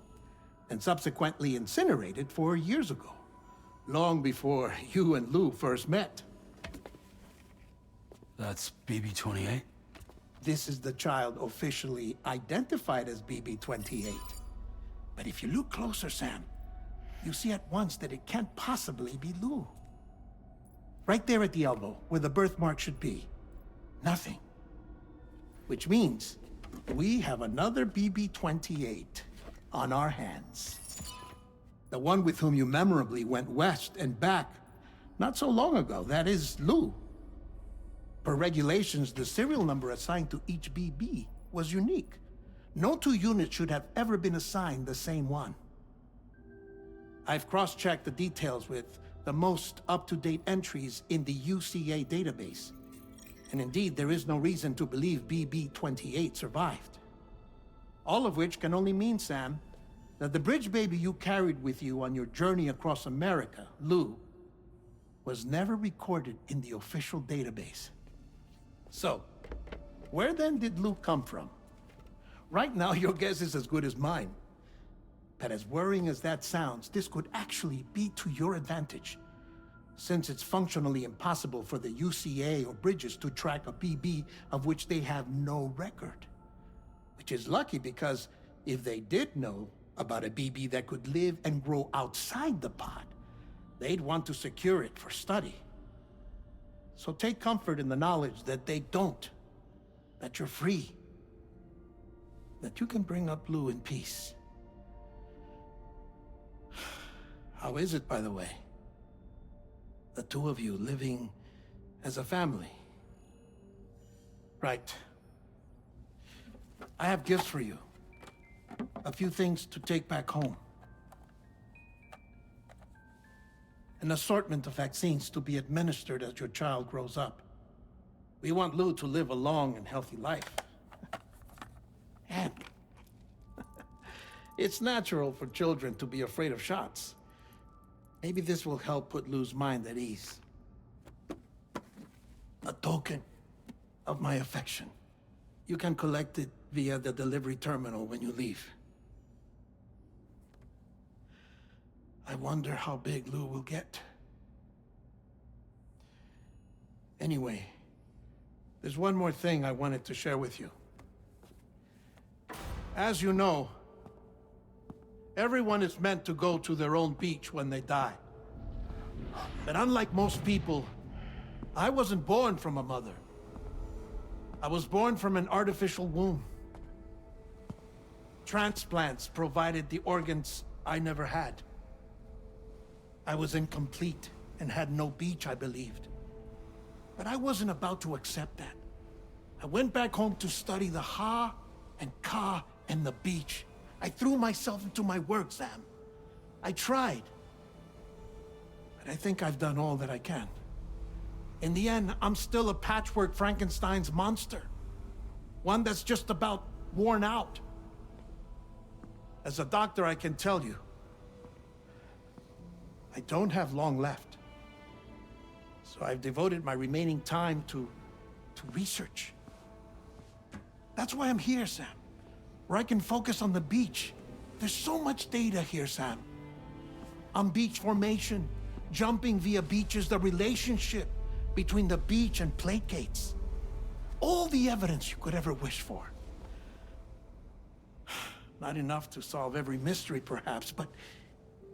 [SPEAKER 9] and subsequently incinerated 4 years ago. Long before you and Lou first met.
[SPEAKER 7] That's BB-28?
[SPEAKER 9] This is the child officially identified as BB-28. But if you look closer, Sam, you see at once that it can't possibly be Lou. Right there at the elbow, where the birthmark should be. Nothing. Which means we have another BB-28 on our hands. The one with whom you memorably went west and back not so long ago. That is Lou. Per regulations, the serial number assigned to each BB was unique. No two units should have ever been assigned the same one. I've cross-checked the details with the most up-to-date entries in the UCA database. And indeed, there is no reason to believe BB-28 survived. All of which can only mean, Sam, that the bridge baby you carried with you on your journey across America, Lou, was never recorded in the official database. So, where then did Lou come from? Right now, your guess is as good as mine. But as worrying as that sounds, this could actually be to your advantage, since it's functionally impossible for the UCA or Bridges to track a BB of which they have no record. Which is lucky, because if they did know about a BB that could live and grow outside the pod, they'd want to secure it for study. So take comfort in the knowledge that they don't, that you're free, that you can bring up Lou in peace. How is it, by the way? The two of you living as a family? Right. I have gifts for you. A few things to take back home. An assortment of vaccines to be administered as your child grows up. We want Lou to live a long and healthy life. And it's natural for children to be afraid of shots. Maybe this will help put Lou's mind at ease. A token of my affection. You can collect it via the delivery terminal when you leave. I wonder how big Lou will get. Anyway, there's one more thing I wanted to share with you. As you know, everyone is meant to go to their own beach when they die. But unlike most people, I wasn't born from a mother. I was born from an artificial womb. Transplants provided the organs I never had. I was incomplete and had no beach, I believed. But I wasn't about to accept that. I went back home to study the Ha and Ka and the beach. I threw myself into my work, Sam. I tried. But I think I've done all that I can. In the end, I'm still a patchwork Frankenstein's monster. One that's just about worn out. As a doctor, I can tell you, I don't have long left. So I've devoted my remaining time to research. That's why I'm here, Sam. Where I can focus on the beach. There's so much data here, Sam. On beach formation, jumping via beaches, the relationship between the beach and placates. All the evidence you could ever wish for. Not enough to solve every mystery, perhaps, but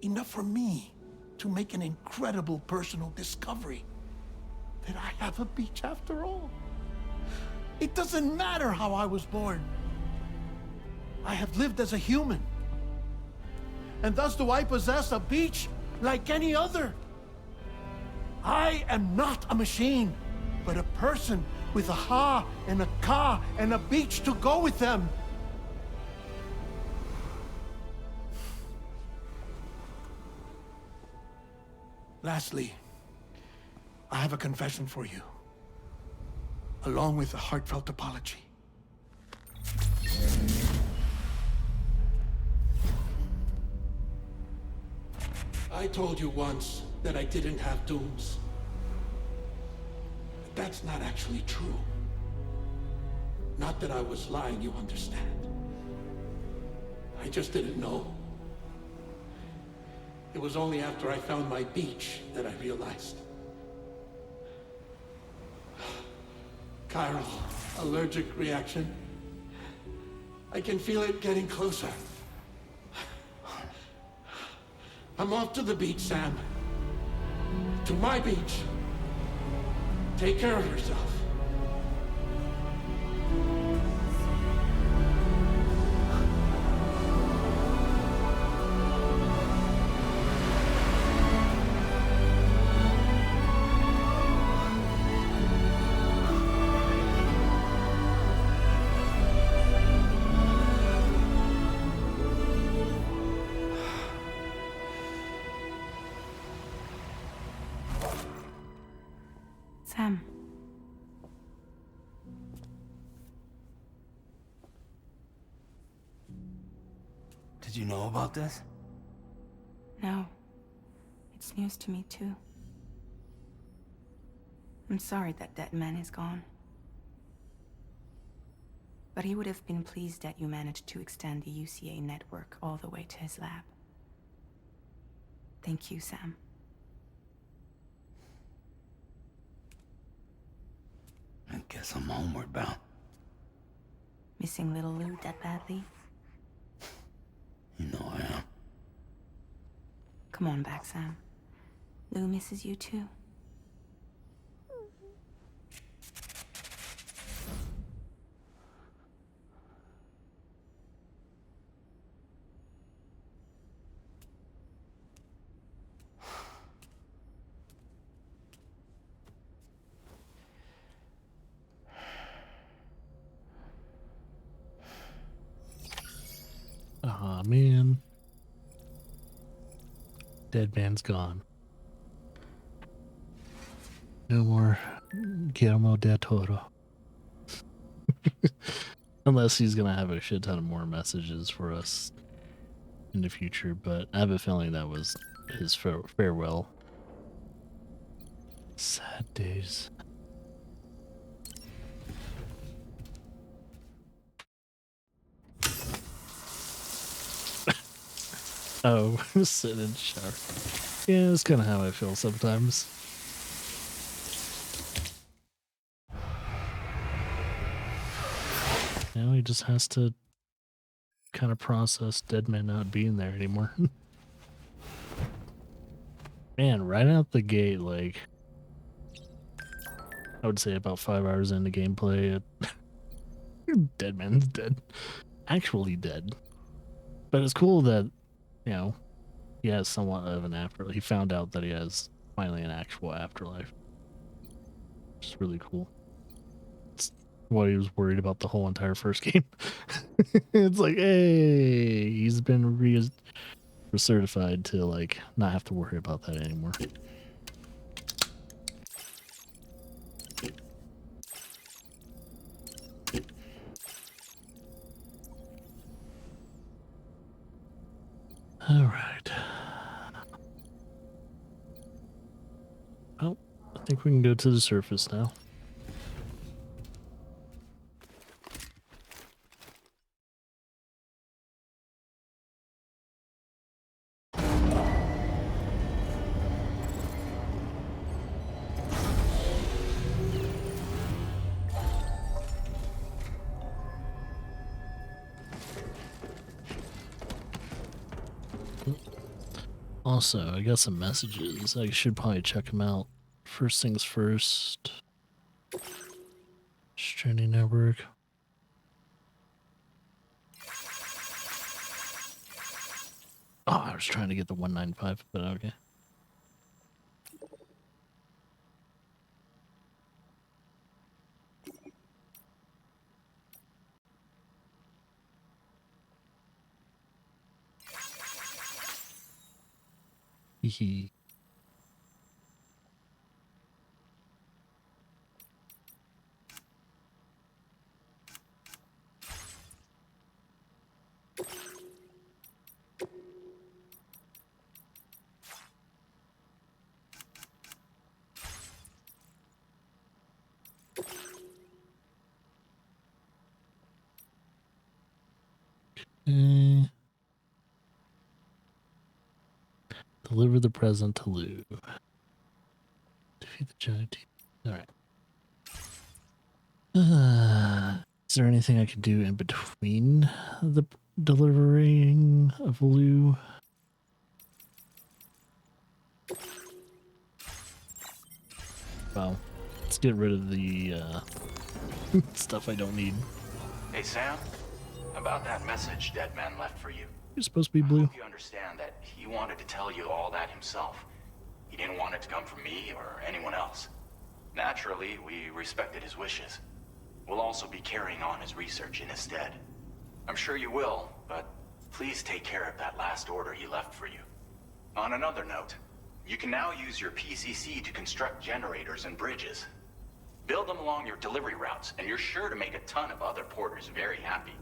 [SPEAKER 9] enough for me to make an incredible personal discovery that I have a beach after all. It doesn't matter how I was born. I have lived as a human. And thus do I possess a beach like any other. I am not a machine, but a person with a Ha and a Ka and a beach to go with them. Lastly, I have a confession for you, along with a heartfelt apology. I told you once that I didn't have dooms. But that's not actually true. Not that I was lying, you understand. I just didn't know. It was only after I found my beach that I realized. Chiral allergic reaction. I can feel it getting closer. I'm off to the beach, Sam. To my beach. Take care of yourself.
[SPEAKER 11] Sam.
[SPEAKER 7] Did you know about this?
[SPEAKER 11] No. It's news to me, too. I'm sorry that that man is gone. But he would have been pleased that you managed to extend the UCA network all the way to his lab. Thank you, Sam.
[SPEAKER 7] I guess I'm homeward bound.
[SPEAKER 11] Missing little Lou that badly?
[SPEAKER 7] You know I am.
[SPEAKER 11] Come on back, Sam. Lou misses you too.
[SPEAKER 1] Aw, man. Dead man's gone. No more Guillermo del Toro. Unless he's gonna have a shit ton of more messages for us in the future, but I have a feeling that was his farewell. Sad days. Oh, sit in the shower. Yeah, that's kind of how I feel sometimes. Now he just has to kind of process Deadman not being there anymore. Man, right out the gate, like, I would say about 5 hours into gameplay, Deadman's dead. Actually dead. But it's cool that, you know, he has somewhat of an afterlife. He found out that he has finally an actual afterlife. Which is really cool. It's what he was worried about the whole entire first game. It's like, hey, he's been recertified to, like, not have to worry about that anymore. All right. Well, I think we can go to the surface now. Also, I got some messages. I should probably check them out. First things first. Stranding network. Oh, I was trying to get the 195, but okay. Hee. Deliver the present to Lou. Defeat the giant team. Alright. Is there anything I can do in between the delivering of Lou? Well, let's get rid of the stuff I don't need.
[SPEAKER 8] Hey, Sam. About that message Deadman left for you.
[SPEAKER 1] You're supposed to be Blue.
[SPEAKER 8] I hope you understand that he wanted to tell you all that himself. He didn't want it to come from me or anyone else. Naturally, we respected his wishes. We'll also be carrying on his research in his stead. I'm sure you will, but please take care of that last order he left for you. On another note, you can now use your PCC to construct generators and bridges. Build them along your delivery routes, and you're sure to make a ton of other porters very happy.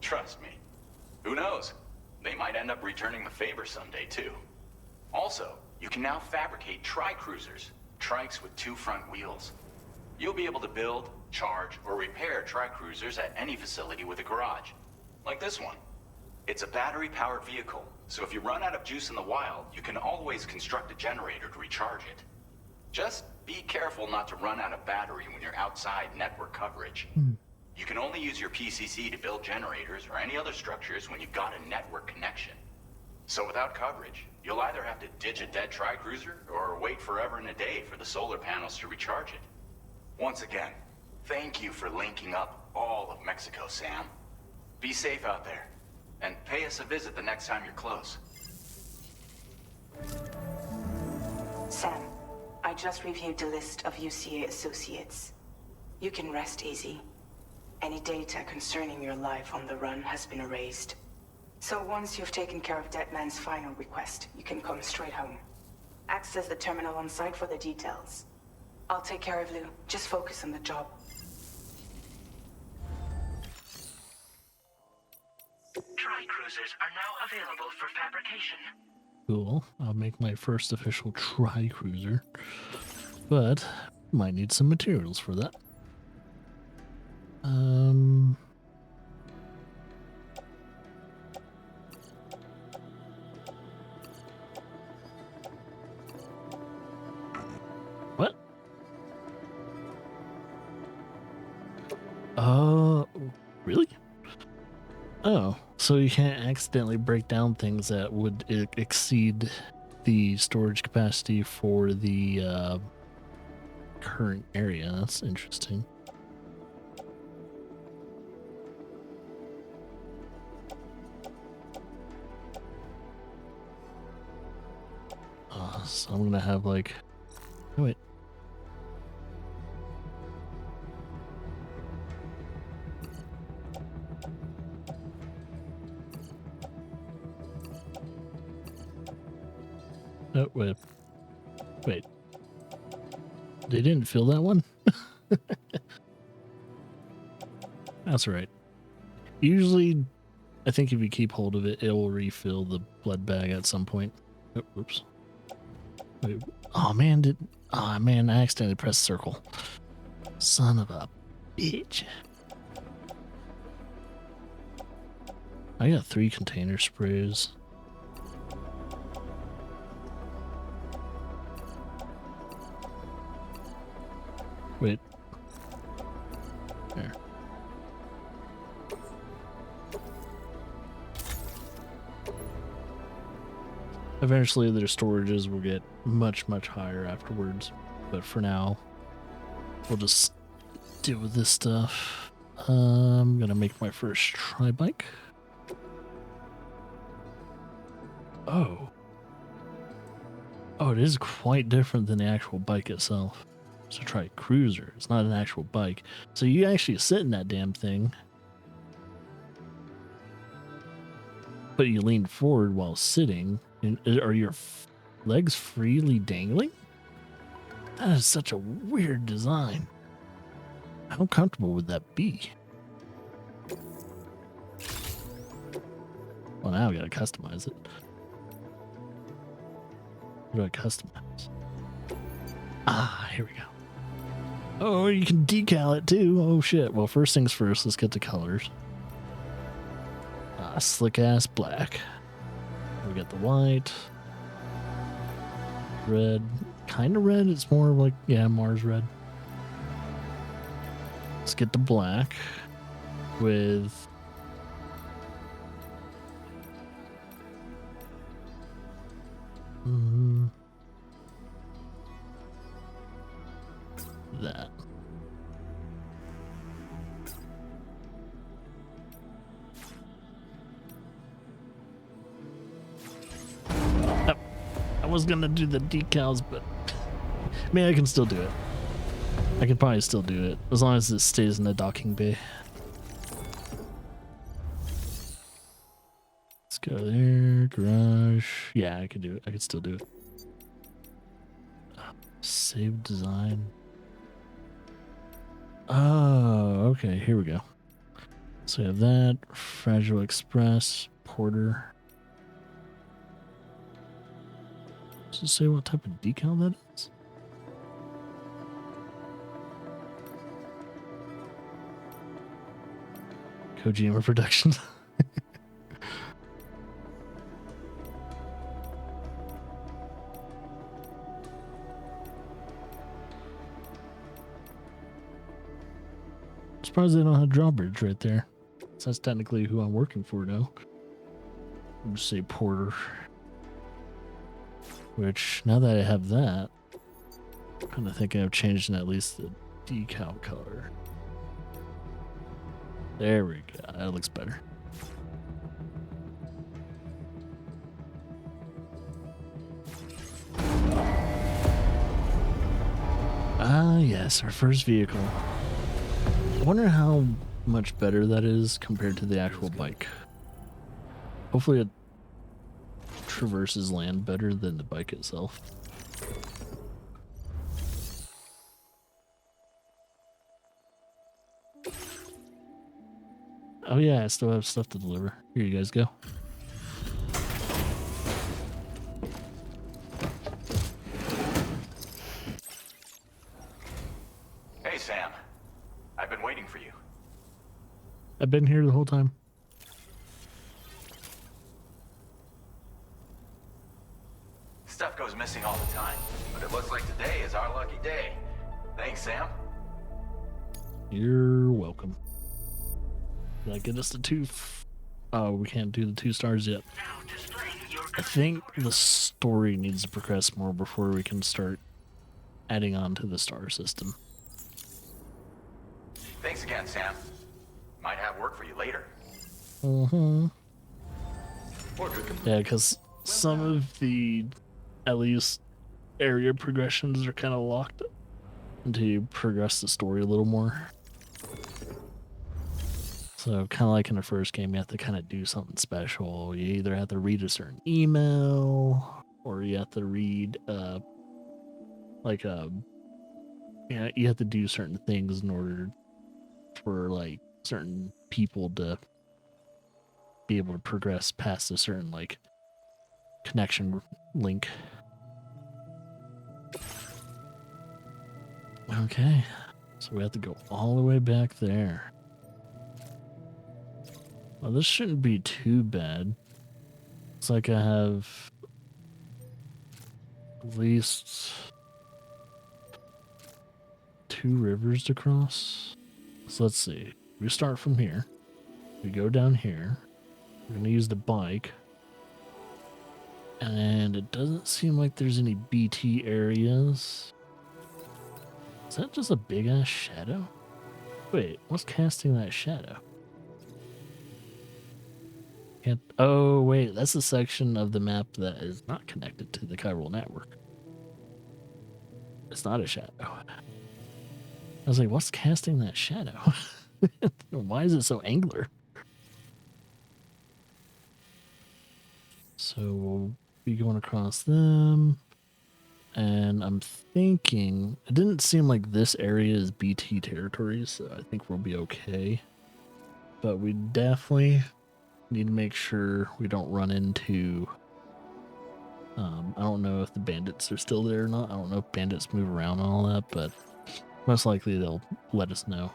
[SPEAKER 8] Trust me. Who knows? They might end up returning the favor someday, too. Also, you can now fabricate tri-cruisers, trikes with 2 front wheels. You'll be able to build, charge, or repair tri-cruisers at any facility with a garage. Like this one. It's a battery-powered vehicle, so if you run out of juice in the wild, you can always construct a generator to recharge it. Just be careful not to run out of battery when you're outside network coverage. You can only use your PCC to build generators or any other structures when you've got a network connection. So without coverage, you'll either have to ditch a dead tri-cruiser or wait forever and a day for the solar panels to recharge it. Once again, thank you for linking up all of Mexico, Sam. Be safe out there, and pay us a visit the next time you're close.
[SPEAKER 11] Sam, I just reviewed the list of UCA associates. You can rest easy. Any data concerning your life on the run has been erased. So once you've taken care of Deadman's final request, you can come straight home. Access the terminal on site for the details. I'll take care of Lou. Just focus on the job.
[SPEAKER 3] Tri-cruisers are now available for fabrication.
[SPEAKER 1] Cool. I'll make my first official tri-cruiser. But might need some materials for that. What? Really? Oh, so you can't accidentally break down things that would exceed the storage capacity for the current area. That's interesting. So I'm gonna have like, oh wait. Oh, wait. Wait. They didn't fill that one? That's right. Usually, I think if you keep hold of it, it will refill the blood bag at some point. Oh, oops. Wait. Oh, man. Oh, man, I accidentally pressed circle. Son of a bitch. I got 3 container sprays. Wait. There. Eventually their storages will get much, much higher afterwards. But for now, we'll just deal with this stuff. I'm gonna make my first tri-bike. Oh. Oh, it is quite different than the actual bike itself. So try cruiser. It's not an actual bike. So you actually sit in that damn thing. But you lean forward while sitting. And are your legs freely dangling? That is such a weird design. How comfortable would that be? Well, now I gotta customize it. What do I customize? Ah, here we go. Oh, you can decal it too. Oh shit. Well, first things first, let's get the colors. Slick ass black. We got the white. Red. Kind of red. It's more like, yeah, Mars red. Let's get the black with that. I was gonna do the decals, but I mean, I can still do it. I can probably still do it as long as it stays in the docking bay. Let's go there, garage. Yeah, I can do it. I can still do it. Save design. Oh, okay. Here we go. So we have that. Fragile Express. Porter. Does it say what type of decal that is? Kojima Productions. Surprised they don't have drawbridge right there. So that's technically who I'm working for now. I'll just say Porter. Which, now that I have that, I'm kind of thinking of changing at least the decal color. There we go. That looks better. Ah, yes, our first vehicle. I wonder how much better that is compared to the actual bike. Hopefully it traverses land better than the bike itself. Oh yeah, I still have stuff to deliver. Here you guys go.
[SPEAKER 8] Hey, Sam. I've been waiting for you.
[SPEAKER 1] I've been here the whole time.
[SPEAKER 8] Stuff goes missing all the time, but it looks like today is our lucky day. Thanks, Sam.
[SPEAKER 1] You're welcome. Did I get us the two? Oh, we can't do the 2 stars yet. I think the story needs to progress more before we can start adding on to the star system.
[SPEAKER 8] Thanks again, Sam. Might have work for you later.
[SPEAKER 1] Mm-hmm. Yeah, because some of the, at least, area progressions are kind of locked until you progress the story a little more. So kind of like in the first game, you have to kind of do something special. You either have to read a certain email, or you have to read, you have to do certain things in order for, like, certain people to be able to progress past a certain, like, connection link. Okay, so we have to go all the way back there. Well, this shouldn't be too bad. It's like I have at least 2 rivers to cross. So let's see. We start from here. We go down here. We're going to use the bike. And it doesn't seem like there's any BT areas. Is that just a big ass shadow? Wait, what's casting that shadow? Can't, oh wait, that's a section of the map that is not connected to the chiral network. It's not a shadow. I was like, what's casting that shadow? Why is it so angular? So we'll be going across them. And I'm thinking, it didn't seem like this area is BT territory, so I think we'll be okay. But we definitely need to make sure we don't run into, I don't know if the bandits are still there or not. I don't know if bandits move around and all that, but most likely they'll let us know.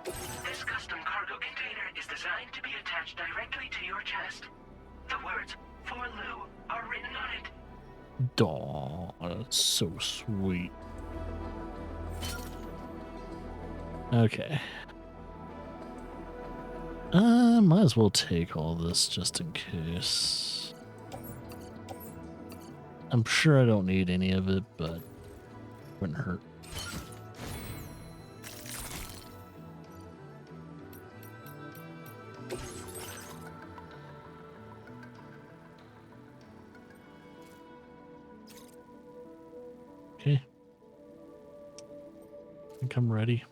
[SPEAKER 3] This custom cargo container is designed to be attached directly to your chest. The words, "For Lou," are written on it.
[SPEAKER 1] Aw, that's so sweet. Okay. Might as well take all this just in case. I'm sure I don't need any of it, but wouldn't hurt. Okay. I think I'm ready.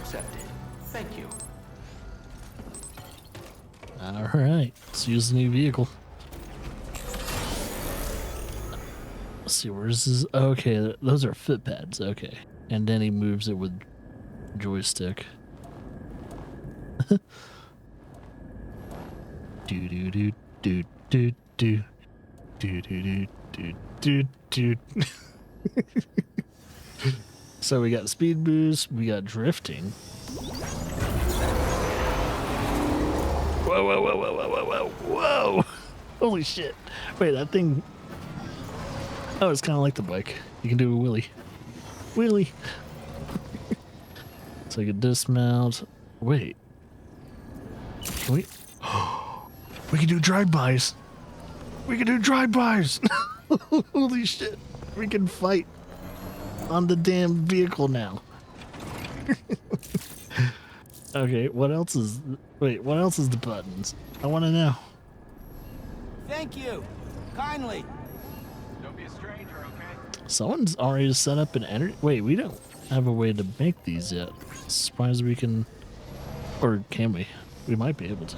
[SPEAKER 2] accepted. Thank you.
[SPEAKER 1] All right, let's use the new vehicle. Let's see, where's this? Okay, those are foot pads. Okay, and then he moves it with joystick. Do do do do do do do do do do do. So we got speed boost, we got drifting. Whoa, whoa, whoa, whoa, whoa, whoa, whoa, whoa! Holy shit! Wait, that thing. Oh, it's kind of like the bike. You can do a wheelie. Wheelie! So you can dismount. Wait. Can we? We can do drive-bys! We can do drive-bys! Holy shit! We can fight on the damn vehicle now. Okay, what else is... Wait, what else is the buttons? I want to know.
[SPEAKER 4] Thank you. Kindly.
[SPEAKER 2] Don't be a stranger, okay?
[SPEAKER 1] Someone's already set up an energy... Wait, we don't have a way to make these yet. Surprised we can... Or can we? We might be able to.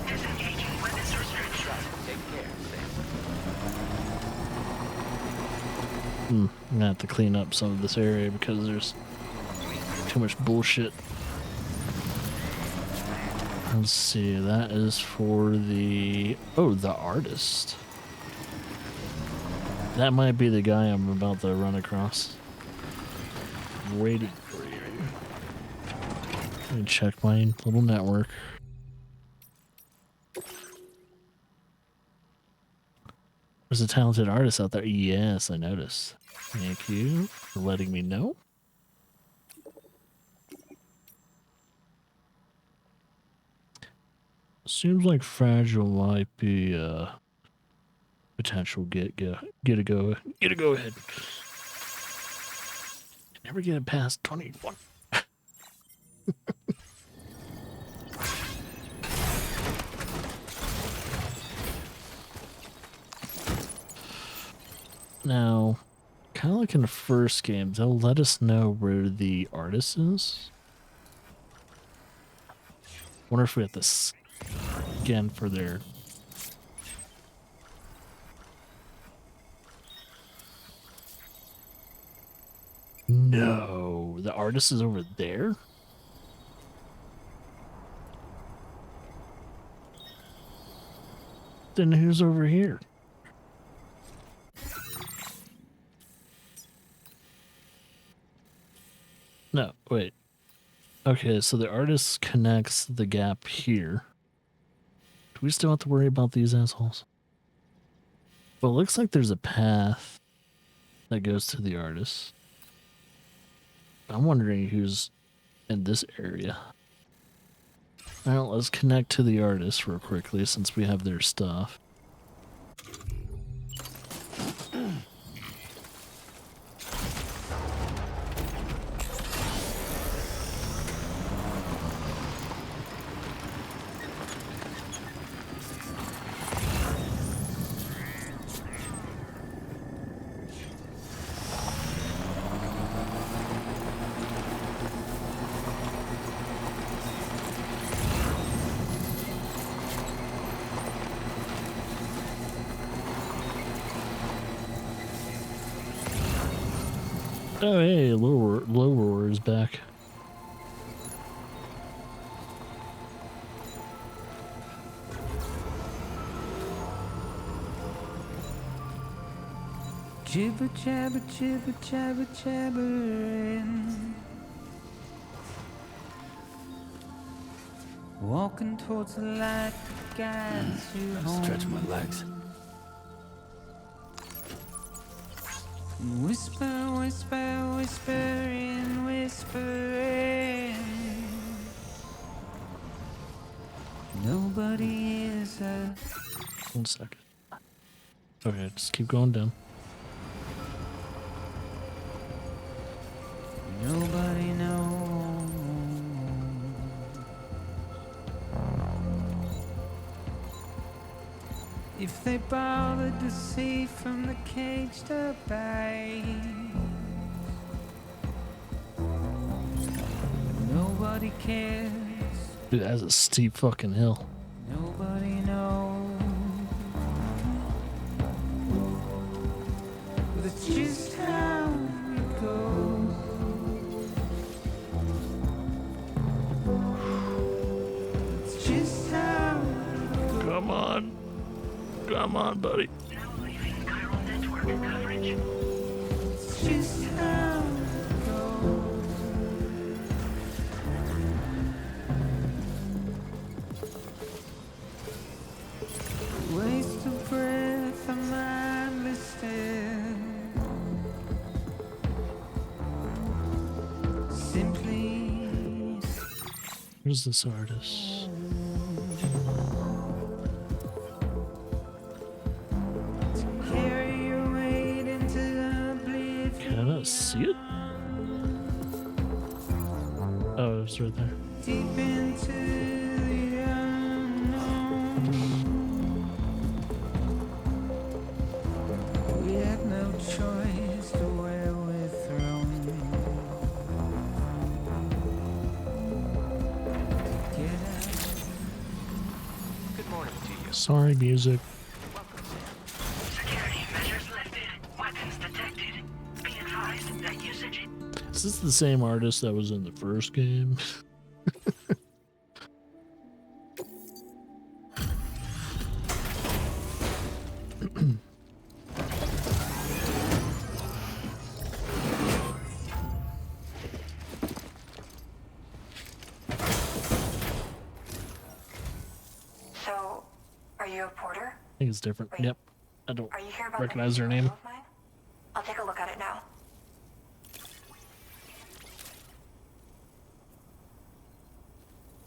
[SPEAKER 3] Disengaging weapons restriction.
[SPEAKER 2] Take care, Sam.
[SPEAKER 1] I'm gonna have to clean up some of this area because there's too much bullshit. Let's see, that is for the... Oh, the artist. That might be the guy I'm about to run across. Waiting for you. Let me check my little network. There's a talented artist out there. Yes, I noticed. Thank you for letting me know. Seems like Fragile might be a potential get a go ahead. Never get it past 21. Now, kind of like in the first game, they'll let us know where the artist is. Wonder if we have to scan for their... No, the artist is over there? Then who's over here? No, wait. Okay, so the artist connects the gap here. Do we still have to worry about these assholes? Well, it looks like there's a path that goes to the artist. I'm wondering who's in this area. Alright, let's connect to the artist real quickly since we have their stuff. Oh, hey, Lower is back.
[SPEAKER 4] Jibber jabber jibber jabber jabbering. Walking towards the light that guides you home.
[SPEAKER 7] Stretch my legs.
[SPEAKER 4] Whisper, whisper, whispering, whispering. Nobody is a...
[SPEAKER 1] 1 second. Okay, just keep going down.
[SPEAKER 4] Nobody knows. If they bothered to see from the cage to bay. nobody cares.
[SPEAKER 1] Dude, that's a steep fucking hill.
[SPEAKER 4] Nobody knows. But it's just how it goes. It's just how it goes.
[SPEAKER 1] Come on. Come on, buddy.
[SPEAKER 3] Now leaving chiral network coverage.
[SPEAKER 4] It's just how it goes. Waste of breath, a mindless stare. Simply
[SPEAKER 1] Who's this artist?
[SPEAKER 4] carry your weight into oblivion.
[SPEAKER 1] Can I not see it? Oh, it's right there.
[SPEAKER 4] Deep into the unknown. We had no choice to where we're thrown. Get out.
[SPEAKER 2] Good morning to you.
[SPEAKER 1] Sorry, music.
[SPEAKER 3] Security measures lifted. Weapons detected. Be advised that usage.
[SPEAKER 1] Is this the same artist that was in the first game?
[SPEAKER 12] So, are you a porter?
[SPEAKER 1] I think it's different.
[SPEAKER 12] Wait.
[SPEAKER 1] Yep. I don't
[SPEAKER 12] Are you here about
[SPEAKER 1] recognize
[SPEAKER 12] the
[SPEAKER 1] her
[SPEAKER 12] new
[SPEAKER 1] name.
[SPEAKER 12] photo of mine? I'll take a look at it now.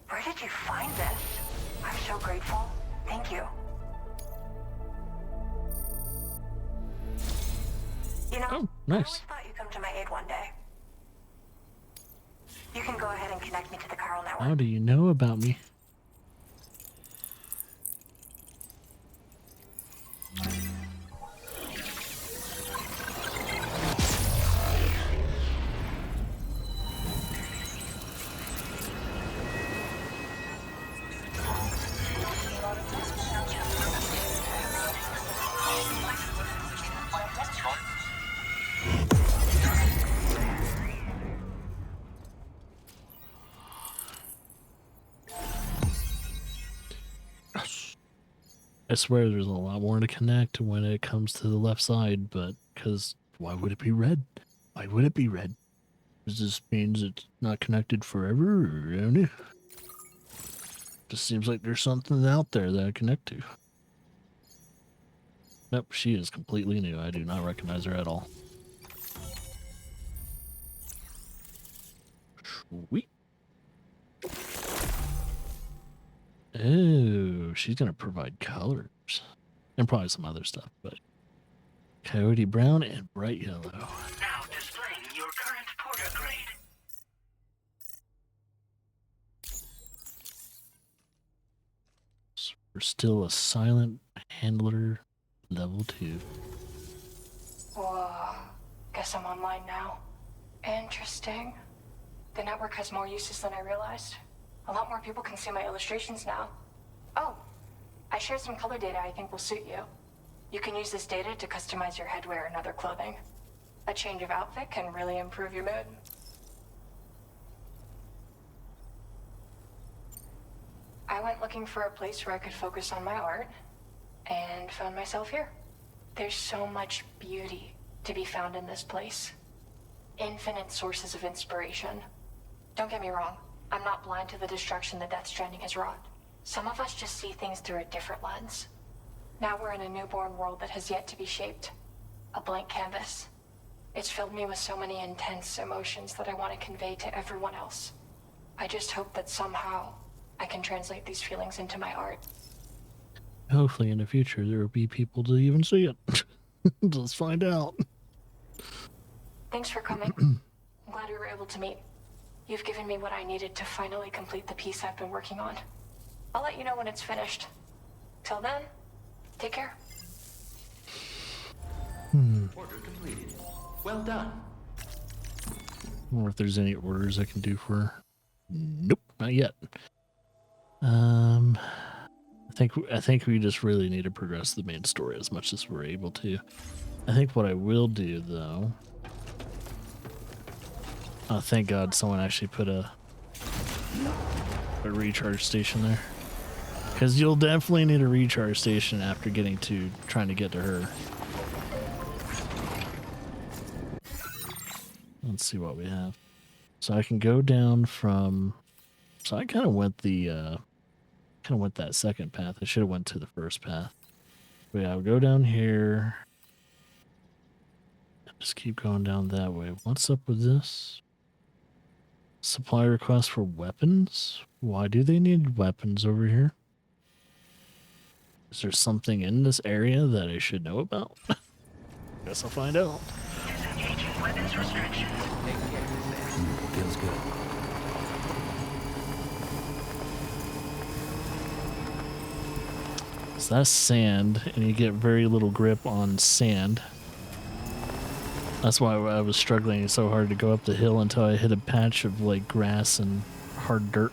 [SPEAKER 12] Where did you find this? I'm so grateful. Thank you. You know,
[SPEAKER 1] Oh,
[SPEAKER 12] I
[SPEAKER 1] nice.
[SPEAKER 12] always thought you'd come to my aid one day. You can go ahead and connect me to the chiral network.
[SPEAKER 1] How do you know about me? I swear there's a lot more to connect when it comes to the left side, but because why would it be red? Why would it be red? Does this means it's not connected forever? Or, I don't know. Just seems like there's something out there that I connect to. Nope, she is completely new. I do not recognize her at all. Sweet. Oh, she's gonna provide colors and probably some other stuff, but coyote brown and bright yellow.
[SPEAKER 3] Now displaying your current porter grade.
[SPEAKER 1] So we're still a silent handler, level 2.
[SPEAKER 11] Whoa. Guess I'm online now. Interesting. The network has more uses than I realized. A lot more people can see my illustrations now. Oh, I shared some color data I think will suit you. You can use this data to customize your headwear and other clothing. A change of outfit can really improve your mood. I went looking for a place where I could focus on my art, and found myself here. There's so much beauty to be found in this place. Infinite sources of inspiration. Don't get me wrong, I'm not blind to the destruction that Death Stranding has wrought. Some of us just see things through a different lens. Now we're in a newborn world that has yet to be shaped. A blank canvas. It's filled me with so many intense emotions that I want to convey to everyone else. I just hope that somehow I can translate these feelings into my art.
[SPEAKER 1] Hopefully in the future there will be people to even see it. Let's find out.
[SPEAKER 11] Thanks for coming. I'm glad we were able to meet. You've given me what I needed to finally complete the piece I've been working on. I'll let you know when it's finished. Till then, take care.
[SPEAKER 2] Order completed. Well done.
[SPEAKER 1] I wonder if there's any orders I can do for her. Nope, not yet. I think we just really need to progress the main story as much as we're able to. I think what I will do though. Oh, thank God someone actually put a recharge station there. Because you'll definitely need a recharge station after trying to get to her. Let's see what we have. So I can go down from. So I kind of went that second path. I should have went to the first path. But yeah, I'll go down here. Just keep going down that way. What's up with this? Supply request for weapons? Why do they need weapons over here? Is there something in this area that I should know about? Guess I'll find out.
[SPEAKER 3] Disengaging weapons restrictions.
[SPEAKER 7] Feels good.
[SPEAKER 1] So that's sand, and you get very little grip on sand. That's why I was struggling so hard to go up the hill until I hit a patch of like grass and hard dirt.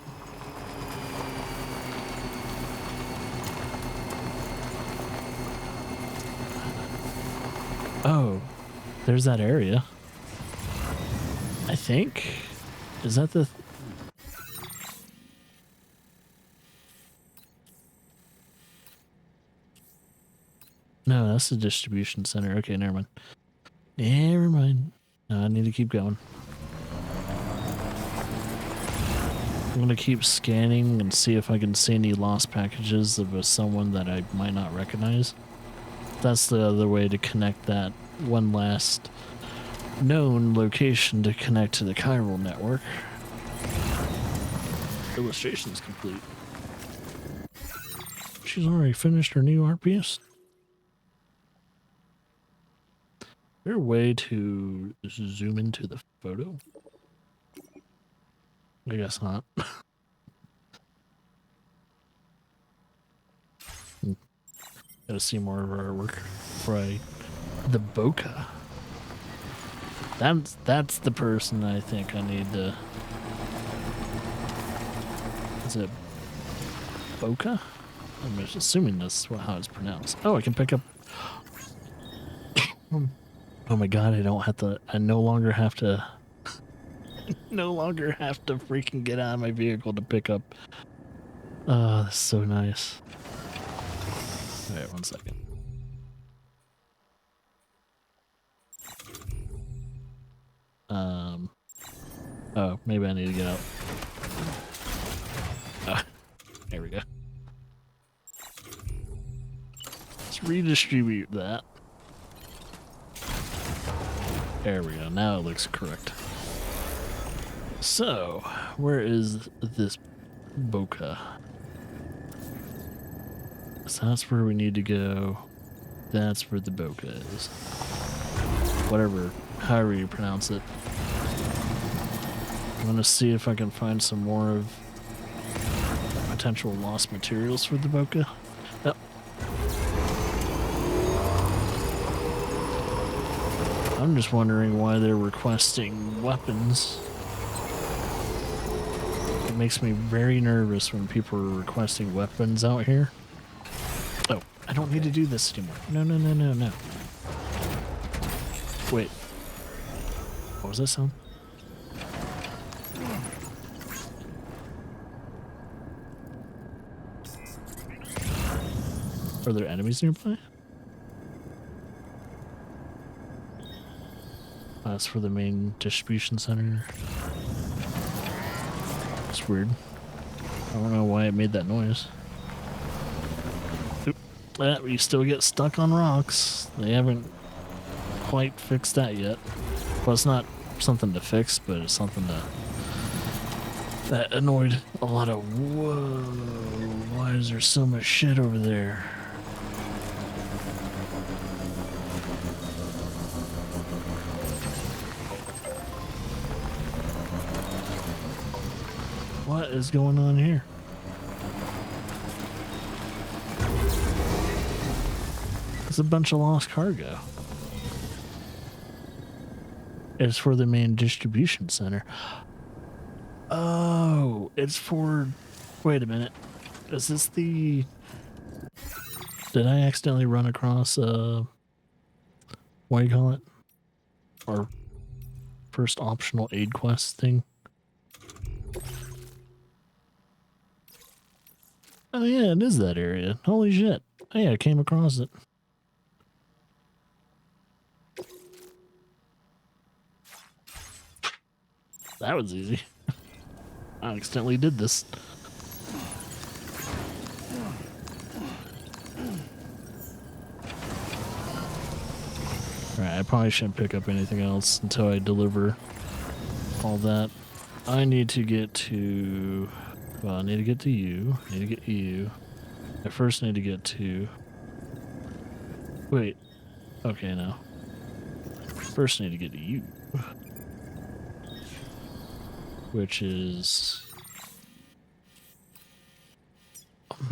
[SPEAKER 1] Oh, there's that area. I think. Is that the... No, that's the distribution center. Okay, never mind. Never mind. No, I need to keep going. I'm gonna keep scanning and see if I can see any lost packages of someone that I might not recognize. That's the other way to connect that one last known location to connect to the chiral network. Illustration's complete. She's already finished her new art piece. Is there a way to zoom into the photo? I guess not. Gotta see more of our work. Right. The bokeh. That's the person I think I need to... Is it bokeh? I'm just assuming that's how it's pronounced. Oh, I can pick up... Oh my god, I no longer have to freaking get out of my vehicle to pick up. Oh, that's so nice. Alright, 1 second. Oh, maybe I need to get out. There we go. Let's redistribute that. There we go. Now it looks correct. So, where is this bokeh? So that's where we need to go. That's where the bokeh is. Whatever, however you pronounce it. I'm gonna see if I can find some more of potential lost materials for the bokeh. Yep. I'm just wondering why they're requesting weapons. It makes me very nervous when people are requesting weapons out here. Oh, I don't need to do this anymore. No. Wait. What was that sound? Are there enemies nearby? That's for the main distribution center. It's weird. I don't know why it made that noise. Oop. We still get stuck on rocks. They haven't quite fixed that yet. Well, it's not something to fix, but it's something that annoyed a lot of... Whoa, why is there so much shit over there? What is going on here? It's a bunch of lost cargo. It's for the main distribution center. Oh, it's for... Wait a minute. Is this the... Did I accidentally run across, what do you call it? Our first optional aid quest thing? Oh yeah, it is that area. Holy shit. Hey, I came across it. That was easy. I accidentally did this. Alright, I probably shouldn't pick up anything else until I deliver all that. I need to get to... Well, I need to get to you. I need to get you. I first need to get to... Wait. Okay, no. First I need to get to you. Which is... I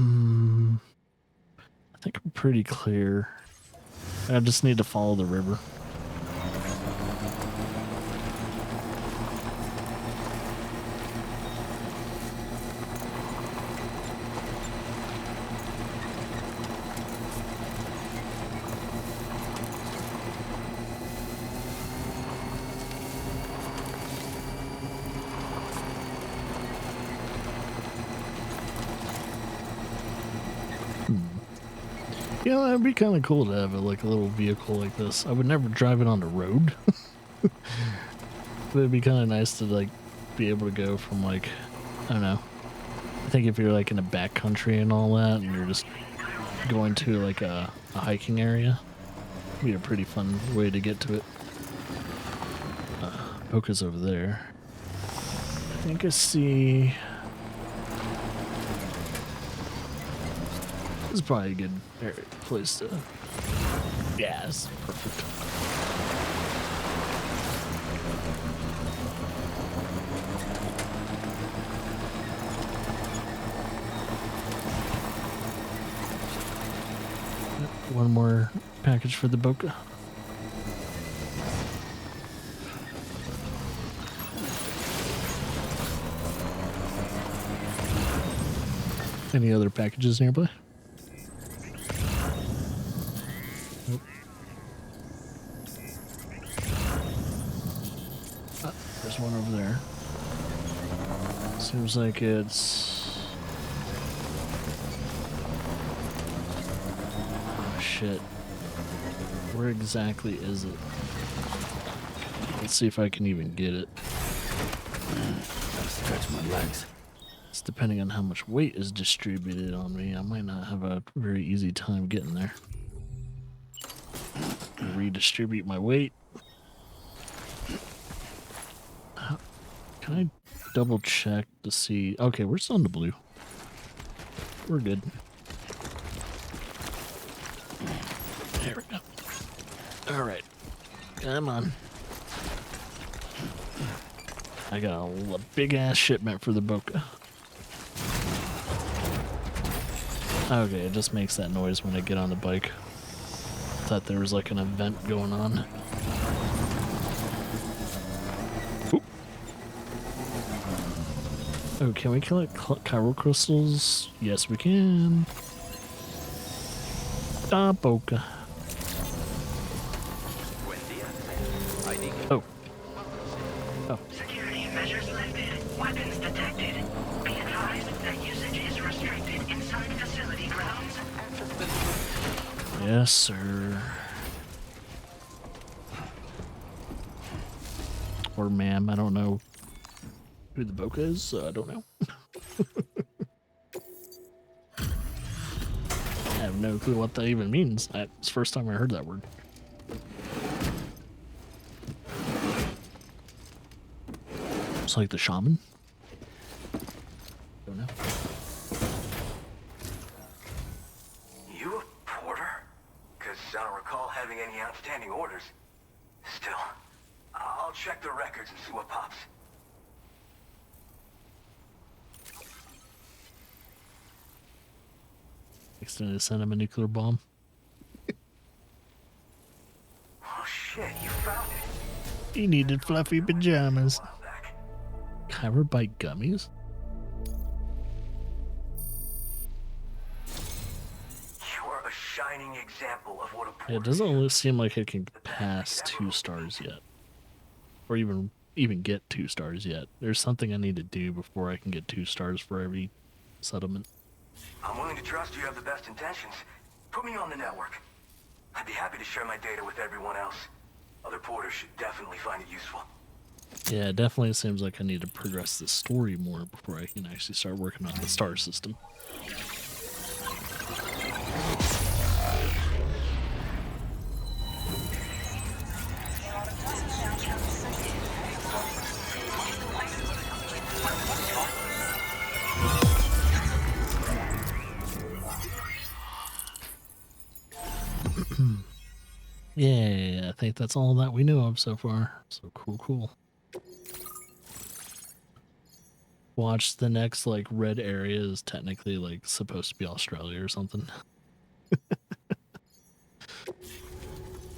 [SPEAKER 1] think I'm pretty clear. I just need to follow the river. Yeah, that'd be kind of cool to have a little vehicle like this. I would never drive it on the road. But it'd be kind of nice to be able to go from I don't know. I think if you're in a backcountry and all that, and you're just going to a hiking area, it'd be a pretty fun way to get to it. Boca's over there. I think I see... This is probably a good place to... Yeah, it's perfect. One more package for the Boca. Any other packages nearby? There's one over there. Seems like it's... Oh shit. Where exactly is it? Let's see if I can even get it.
[SPEAKER 7] Gotta stretch my legs.
[SPEAKER 1] It's depending on how much weight is distributed on me. I might not have a very easy time getting there. Redistribute my weight. Can I double check to see? Okay, we're still in the blue. We're good. There we go. Alright. Come on. I got a big ass shipment for the Boca. Okay, it just makes that noise when I get on the bike. Thought there was an event going on. Oop. Oh, can we collect chiral crystals? Yes, we can. Ah, Boca. Oh. Oh.
[SPEAKER 3] Security measures lifted. Weapons detected. Be advised that usage is restricted inside facility grounds.
[SPEAKER 1] Yes, sir. Or ma'am, I don't know who the Boca is, so I don't know. I have no clue what that even means. It's the first time I heard that word. It's like the shaman. Don't know.
[SPEAKER 5] You a porter? Because I don't recall having any outstanding orders. Still, I'll check the records and see what pops.
[SPEAKER 1] Next time to send him a nuclear bomb.
[SPEAKER 5] Oh shit, you found it.
[SPEAKER 1] He needed fluffy pajamas. have her bite gummies?
[SPEAKER 5] You're a shining example of what a
[SPEAKER 1] It doesn't really seem like it can pass 2 stars yet. Or even get 2 stars yet. There's something I need to do before I can get 2 stars for every settlement.
[SPEAKER 5] I'm willing to trust you have the best intentions. Put me on the network. I'd be happy to share my data with everyone else. Other porters should definitely find it useful.
[SPEAKER 1] Yeah, it definitely seems like I need to progress the story more before I can actually start working on the star system. Yeah, I think that's all that we know of so far. So cool. Watch the next like red area is technically like supposed to be Australia or something.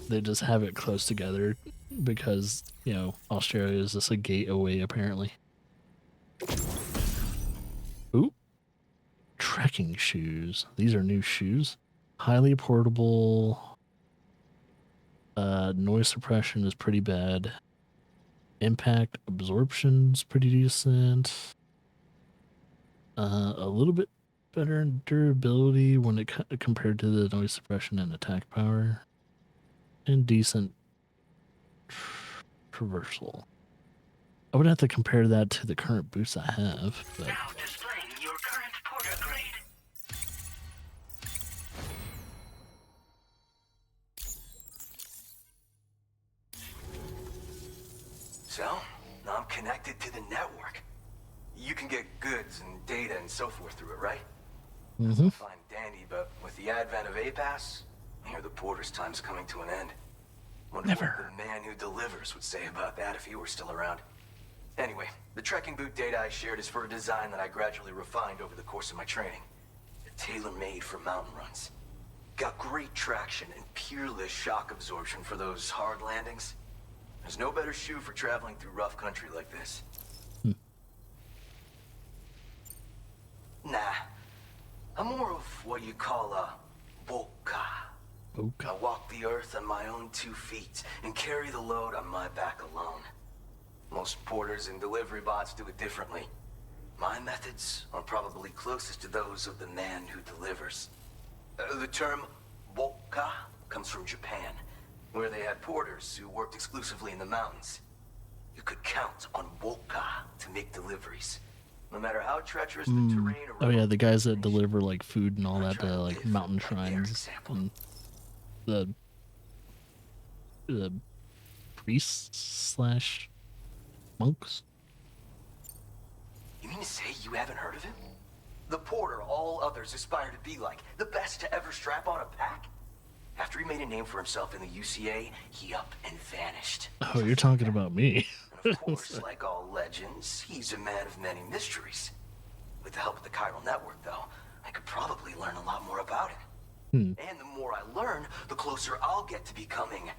[SPEAKER 1] They just have it close together because, you know, Australia is just a gate away apparently. Ooh. Trekking shoes. These are new shoes. Highly portable. Noise suppression is pretty bad. Impact absorption's pretty decent. A little bit better in durability when it compared to the noise suppression and attack power. And decent traversal. I would have to compare that to the current boots I have. But
[SPEAKER 3] Now displaying your current porter grade.
[SPEAKER 6] So, now I'm connected to the network. You can get goods and data and so forth through it, right?
[SPEAKER 1] Mm-hmm.
[SPEAKER 6] Fine and dandy, but with the advent of A-Pass, I hear the porter's time's coming to an end. Wonder what the man who delivers would say about that if he were still around. Anyway, the trekking boot data I shared is for a design that I gradually refined over the course of my training. They're tailor-made for mountain runs. Got great traction and peerless shock absorption for those hard landings. There's no better shoe for traveling through rough country like this. Nah, I'm more of what you call a boca. I walk the earth on my own 2 feet and carry the load on my back alone. Most porters and delivery bots do it differently. My methods are probably closest to those of the man who delivers. The term boca comes from Japan, where they had porters who worked exclusively in the mountains. You could count on boca to make deliveries. No matter how treacherous the terrain or
[SPEAKER 1] oh yeah, the guys that deliver like food and all that to like mountain shrines and the priests slash monks.
[SPEAKER 6] You mean to say you haven't heard of him? The porter all others aspire to be like, the best to ever strap on a pack? After he made a name for himself in the UCA, he up and vanished.
[SPEAKER 1] Oh, you're talking about me.
[SPEAKER 6] And of course, like all legends, he's a man of many mysteries. With the help of the chiral network, though, I could probably learn a lot more about him. And the more I learn, the closer I'll get to becoming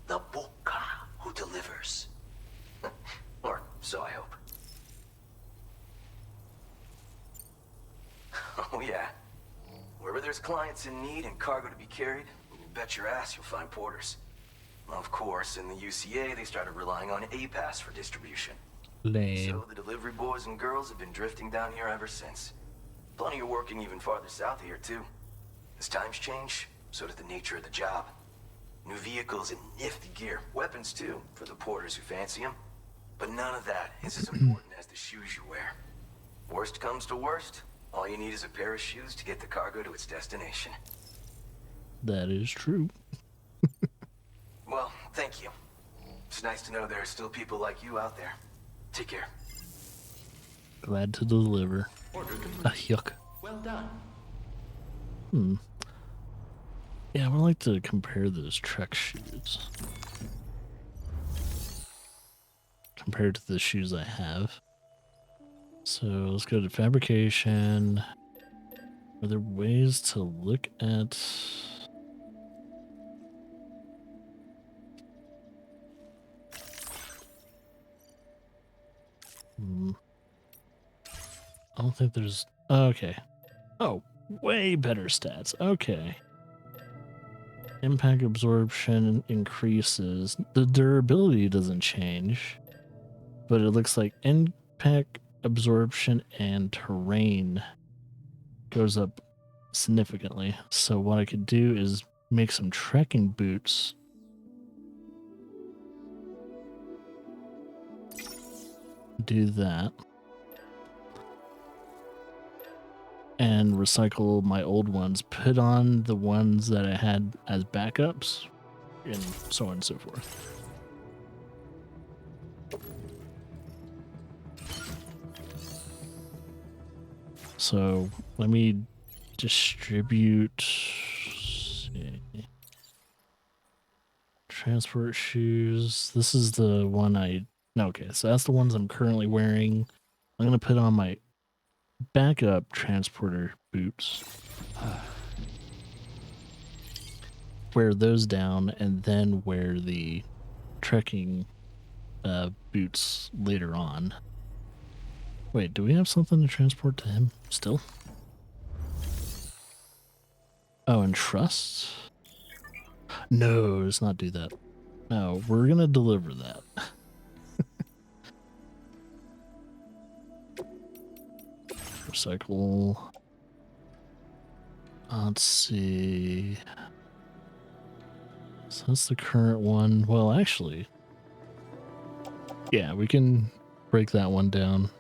[SPEAKER 6] the boca who delivers. Or so I hope. Oh yeah. Wherever there's clients in need and cargo to be carried, you bet your ass you'll find porters. Of course, in the UCA, they started relying on A-Pass for distribution.
[SPEAKER 1] Lame.
[SPEAKER 6] So the delivery boys and girls have been drifting down here ever since. Plenty of working even farther south here, too. As times change, so does the nature of the job. New vehicles and nifty gear. Weapons, too, for the porters who fancy them. But none of that is as important as the shoes you wear. Worst comes to worst, all you need is a pair of shoes to get the cargo to its destination.
[SPEAKER 1] That is true.
[SPEAKER 6] Well, thank you. It's nice to know there are still people like you out there. Take care.
[SPEAKER 1] Glad to deliver. Yuck.
[SPEAKER 2] Well done.
[SPEAKER 1] Yeah, I would like to compare those Trek shoes. Compared to the shoes I have. So let's go to fabrication. Are there ways to look at... I don't think there's... Okay. Oh, way better stats. Okay. Impact absorption increases. The durability doesn't change, but it looks like impact absorption and terrain goes up significantly. So what I could do is make some trekking boots. Do that. And recycle my old ones, put on the ones that I had as backups, and so on and so forth. So let me distribute. Transport shoes. This is the one okay, so that's the ones I'm currently wearing. I'm gonna put on my backup transporter boots. Wear those down and then wear the trekking boots later on. Wait, do we have something to transport to him still? Oh, and trust? No, let's not do that. No, we're gonna deliver that. Recycle. Let's see. So that's the current one. Well, actually, yeah, we can break that one down.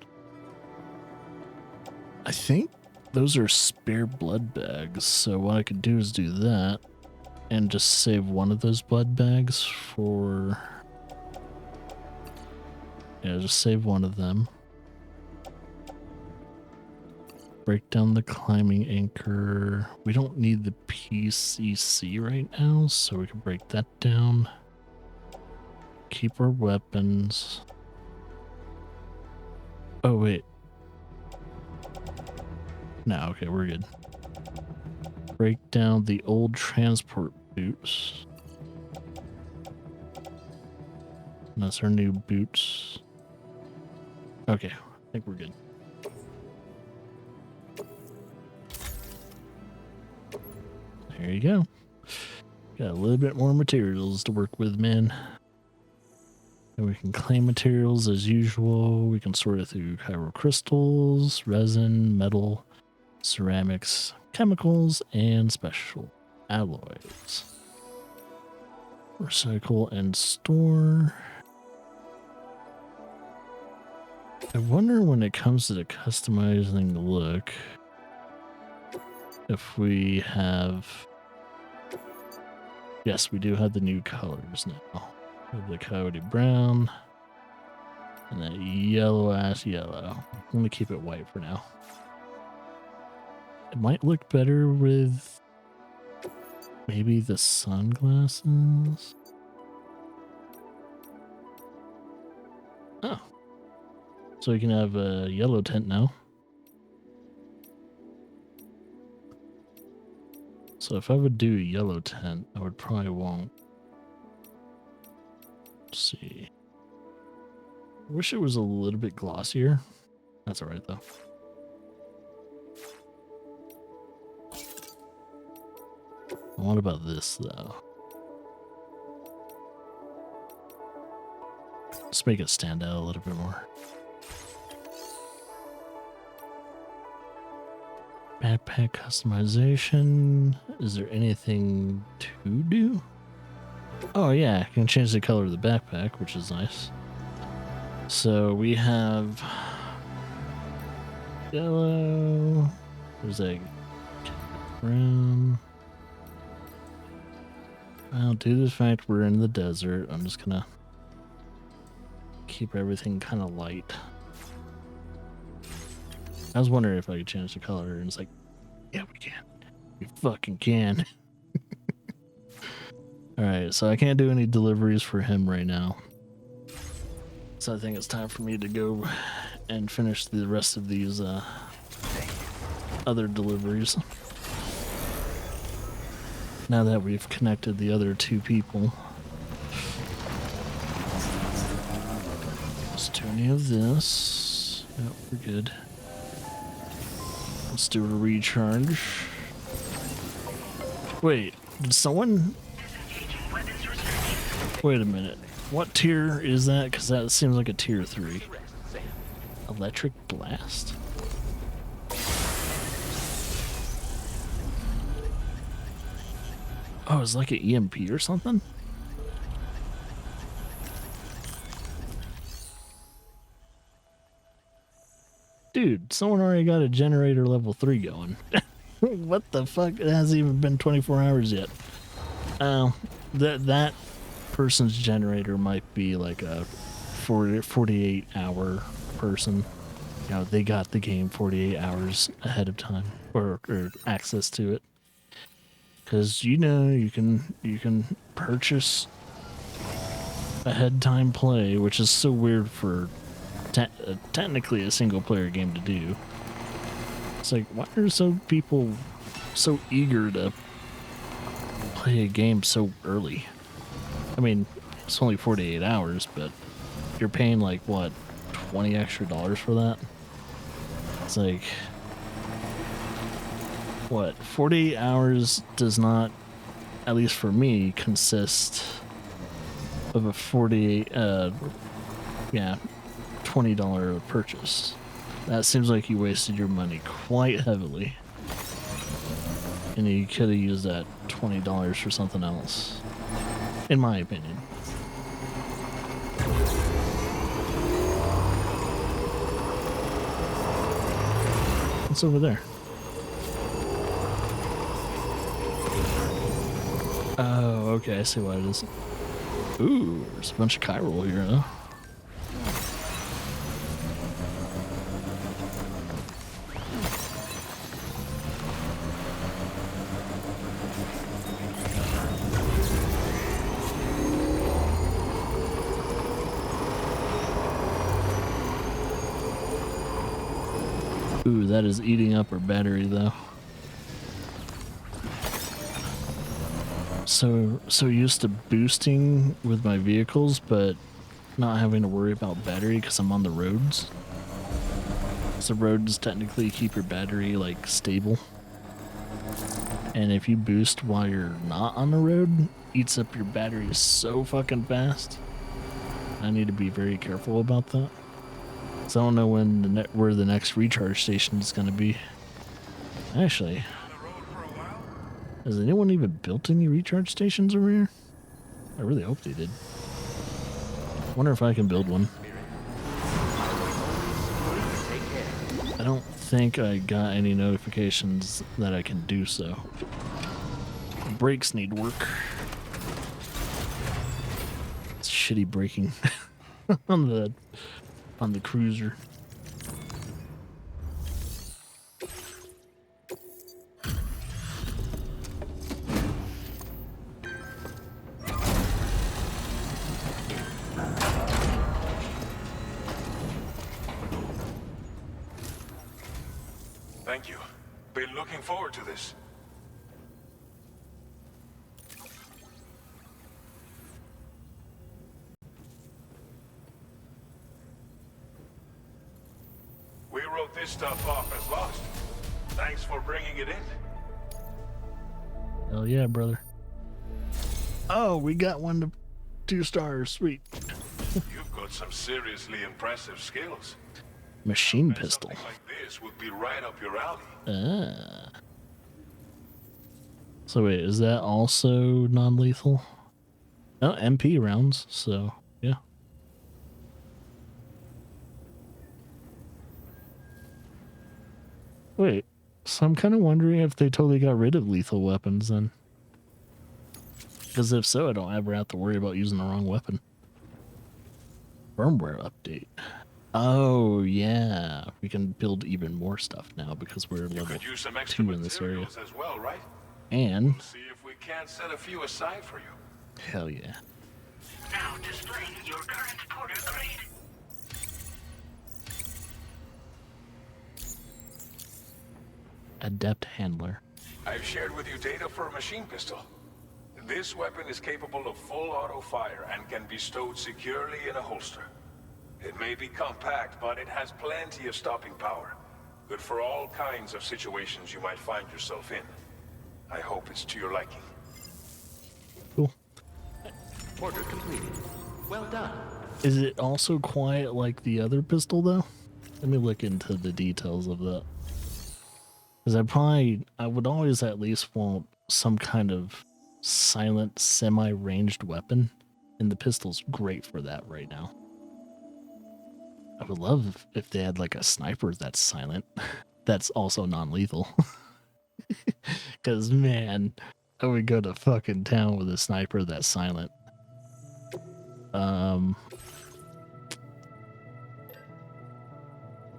[SPEAKER 1] I think those are spare blood bags. So what I could do is do that and just save one of those blood bags for... Yeah, just save one of them. Break down the climbing anchor. We don't need the PCC right now, so we can break that down. Keep our weapons. Oh, wait. No, okay, we're good. Break down the old transport boots. And that's our new boots. Okay, I think we're good. There you go. Got a little bit more materials to work with, man. And we can claim materials as usual. We can sort it through chiral crystals, resin, metal, ceramics, chemicals, and special alloys. Recycle and store. I wonder when it comes to the customizing the look, if we have... Yes, we do have the new colors now. We have the coyote brown and that yellow ass yellow. I'm gonna keep it white for now. It might look better with maybe the sunglasses. Oh. So you can have a yellow tint now. So if I would do a yellow tint, I would probably want... Let's see. I wish it was a little bit glossier. That's alright though. What about this though? Let's make it stand out a little bit more. Backpack customization. Is there anything to do? Oh yeah, I can change the color of the backpack, which is nice. So we have yellow. There's a brown. Well, due to the fact we're in the desert, I'm just gonna keep everything kind of light. I was wondering if I could change the color, and it's like, yeah, we can. We fucking can. Alright, so I can't do any deliveries for him right now. So I think it's time for me to go and finish the rest of these other deliveries. Now that we've connected the other two people. Let's do any of this. Yep, we're good. Let's do a recharge. Wait, did someone... Wait a minute. What tier is that? Because that seems like a tier 3. Electric Blast? Oh, it's like an EMP or something? Dude, someone already got a generator level 3 going. What the fuck? It hasn't even been 24 hours yet. That person's generator might be like a 48 hour person. You know, they got the game 48 hours ahead of time or access to it. Cause you know you can purchase ahead time play, which is so weird for technically a single player game to do. It's like, why are some people so eager to play a game so early? I mean, it's only 48 hours, but you're paying like what, $20 extra for that? It's like, what, 48 hours does not, at least for me, consist of a $20 purchase. That seems like you wasted your money quite heavily. And you could have used that $20 for something else. In my opinion. What's over there? Oh, okay, I see what it is. Ooh, there's a bunch of chiral here, huh? Ooh, that is eating up our battery, though. So used to boosting with my vehicles, but not having to worry about battery because I'm on the roads. So roads technically keep your battery like stable. And if you boost while you're not on the road, eats up your battery so fucking fast. I need to be very careful about that. So I don't know when where the next recharge station is going to be. Actually, has anyone even built any recharge stations over here? I really hope they did. Wonder if I can build one. I don't think I got any notifications that I can do so. Brakes need work. It's shitty braking on the cruiser.
[SPEAKER 13] Thank you. Been looking forward to this. We wrote this stuff off as lost. Thanks for bringing it in.
[SPEAKER 1] Hell yeah, brother. Oh, we got 1 to 2 stars. Sweet.
[SPEAKER 13] You've got some seriously impressive skills.
[SPEAKER 1] Machine pistol.
[SPEAKER 13] Something like this would be right up your alley.
[SPEAKER 1] Ah. So wait, is that also non-lethal? Oh, MP rounds, so yeah. Wait, so I'm kind of wondering if they totally got rid of lethal weapons then. Because if so, I don't ever have to worry about using the wrong weapon. Firmware update. Oh, yeah. We can build even more stuff now because we're level 2 in this area.
[SPEAKER 13] As well, right?
[SPEAKER 1] And...
[SPEAKER 13] We'll see if we can't set a few aside for you.
[SPEAKER 1] Hell yeah.
[SPEAKER 3] Now displaying your current porter grade.
[SPEAKER 1] Adept handler.
[SPEAKER 13] I've shared with you data for a machine pistol. This weapon is capable of full auto fire and can be stowed securely in a holster. It may be compact, but it has plenty of stopping power. Good for all kinds of situations you might find yourself in. I hope it's to your liking.
[SPEAKER 1] Cool.
[SPEAKER 2] Order completed. Well done.
[SPEAKER 1] Is it also quiet like the other pistol, though? Let me look into the details of that. Because I would always at least want some kind of silent, semi-ranged weapon. And the pistol's great for that right now. I would love if they had like a sniper that's silent. That's also non-lethal. Because, man, I would go to fucking town with a sniper that's silent.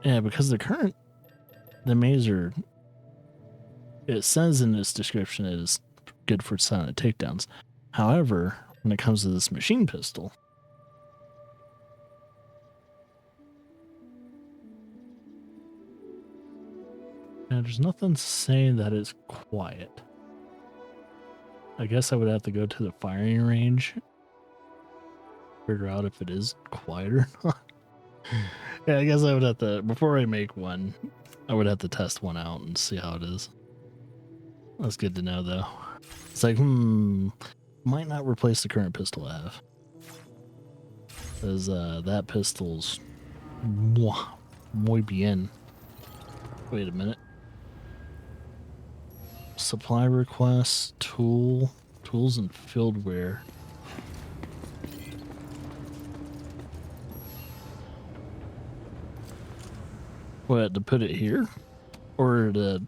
[SPEAKER 1] Yeah, because the Mazer, it says in its description it is good for silent takedowns. However, when it comes to this machine pistol, there's nothing saying that it's quiet. I guess I would have to go to the firing range, figure out if it is quiet or not. Yeah, I guess I would have to, before I make one, I would have to test one out and see how it is. That's good to know, though. It's like, might not replace the current pistol I have. Because that pistol's muy bien. Wait a minute. Supply requests, tools and field wear. What, to put it here? Or to...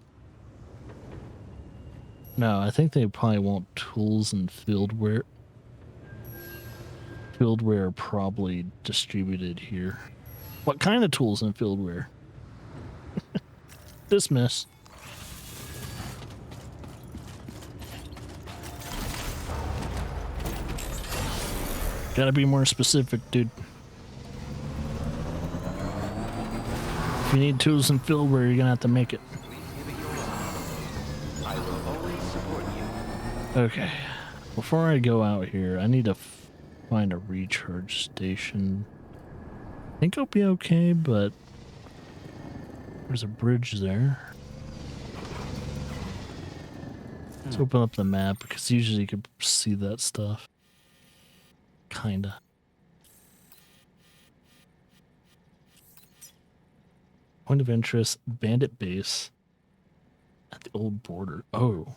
[SPEAKER 1] No, I think they probably want tools and field wear. Field wear probably distributed here. What kind of tools and field wear? Dismiss. Gotta be more specific, dude. If you need tools and field wear, you're gonna have to make it.
[SPEAKER 2] I will always support you.
[SPEAKER 1] Okay. Before I go out here, I need to find a recharge station. I think I'll be okay, but there's a bridge there. Let's open up the map because usually you can see that stuff. Kinda. Point of interest, bandit base at the old border. Oh.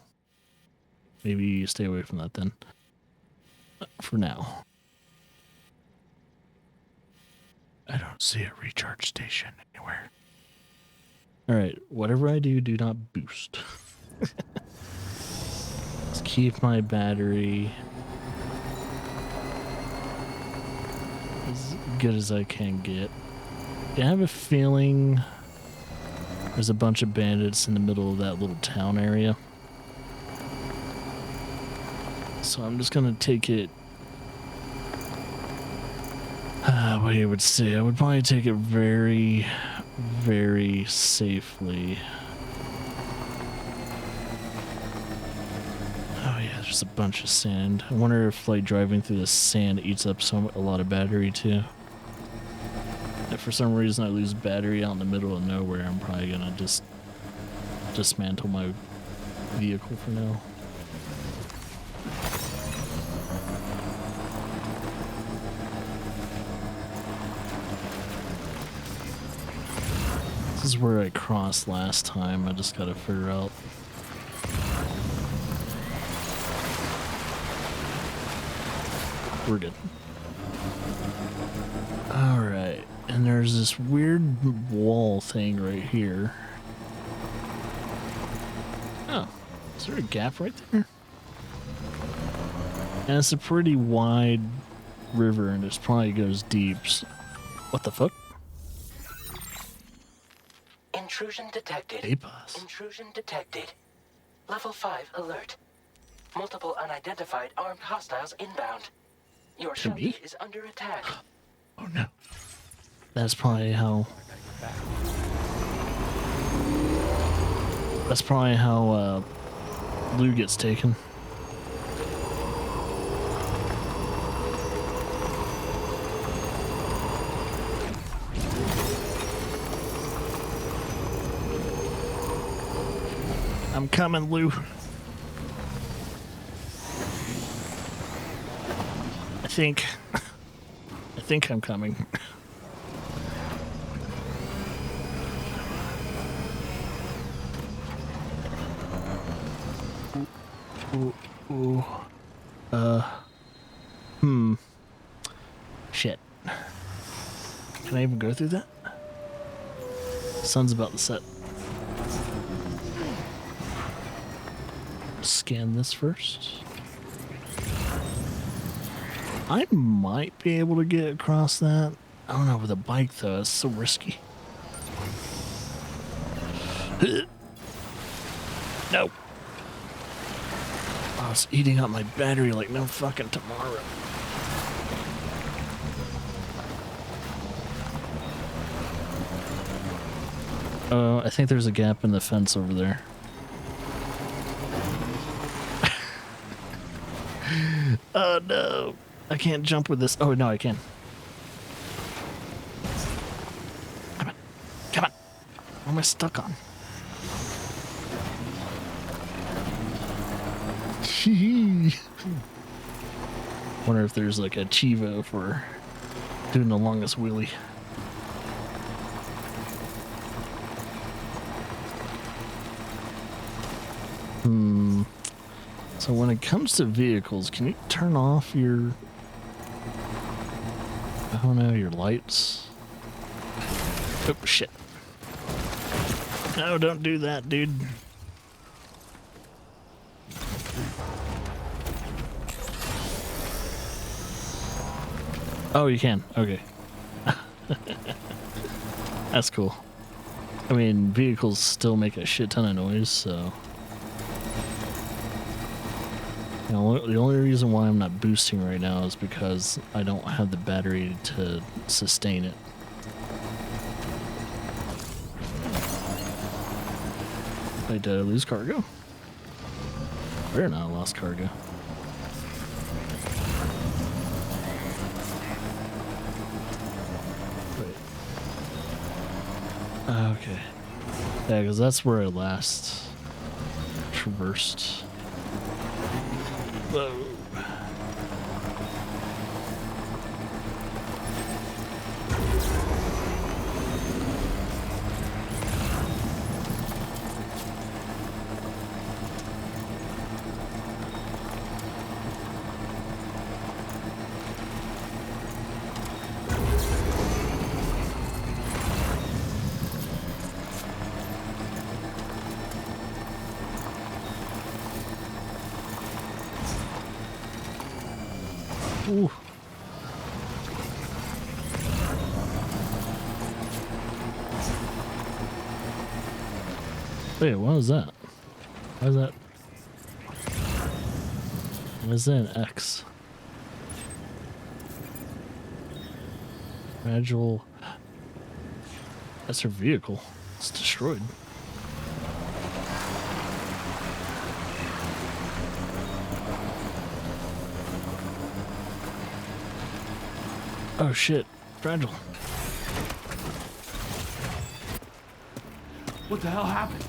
[SPEAKER 1] Maybe stay away from that then. For now. I don't see a recharge station anywhere. Alright, whatever I do, do not boost. Let's keep my battery as good as I can get. I have a feeling there's a bunch of bandits in the middle of that little town area. So I'm just gonna take it. What you would say? I would probably take it very, very safely. Oh yeah, there's a bunch of sand. I wonder if like driving through the sand eats up a lot of battery too. If for some reason I lose battery out in the middle of nowhere, I'm probably gonna just dismantle my vehicle for now. This is where I crossed last time. I just gotta figure out. We're good. Alright. And there's this weird wall thing right here. Oh. Is there a gap right there? And it's a pretty wide river and it probably goes deep. What the fuck?
[SPEAKER 3] Intrusion detected.
[SPEAKER 1] Hey, boss.
[SPEAKER 3] Intrusion detected. Level 5 alert. Multiple unidentified armed hostiles inbound. Your shelter is under attack.
[SPEAKER 1] Oh no. That's probably how... That's probably how Lou gets taken. I'm coming, Lou. I think I'm coming. Ooh. Shit. Can I even go through that? Sun's about to set. Scan this first. I might be able to get across that. I don't know, with a bike though, it's so risky. No. Oh, it's eating up my battery like no fucking tomorrow. Oh, I think there's a gap in the fence over there. Oh no, I can't jump with this. Oh no, I can. Come on, come on. What am I stuck on? Wonder if there's like a Chivo for doing the longest wheelie. So when it comes to vehicles, can you turn off your, I don't know, your lights? Oh, shit. No, don't do that, dude. Oh, you can. Okay. That's cool. I mean, vehicles still make a shit ton of noise, so... The only reason why I'm not boosting right now is because I don't have the battery to sustain it. Wait, did I lose cargo? Better not have lost cargo. Wait. Okay. Yeah, because that's where I last traversed. Whoa. Ooh. Wait, what was that? Why is that? Why is that an X? Fragile. That's her vehicle. It's destroyed. Oh shit, fragile.
[SPEAKER 7] What the hell happened?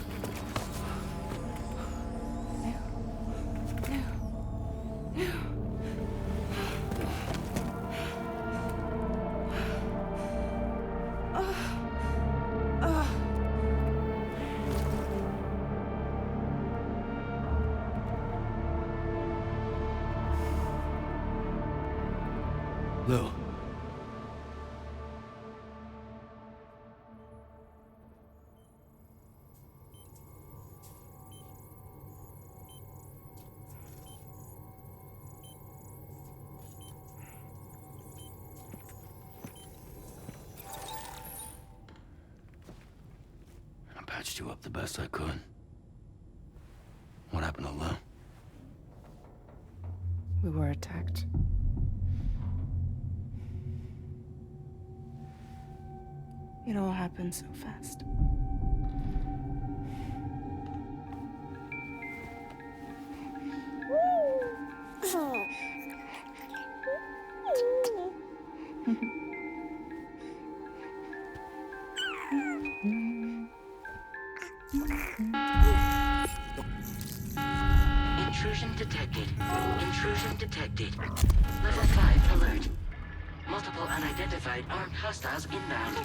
[SPEAKER 7] Lou. I patched you up the best I could. What happened to Lou?
[SPEAKER 11] We were attacked. It all happened so fast.
[SPEAKER 3] Intrusion detected. Level 5 alert. Multiple unidentified armed hostiles inbound.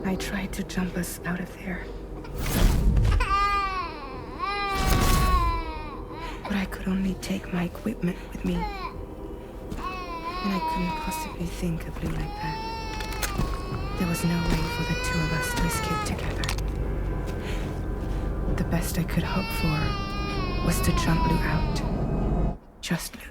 [SPEAKER 11] I tried to jump us out of there. But I could only take my equipment with me. And I couldn't possibly think of Lou like that. There was no way for the two of us to escape together. The best I could hope for was to jump Lou out. Just Lou.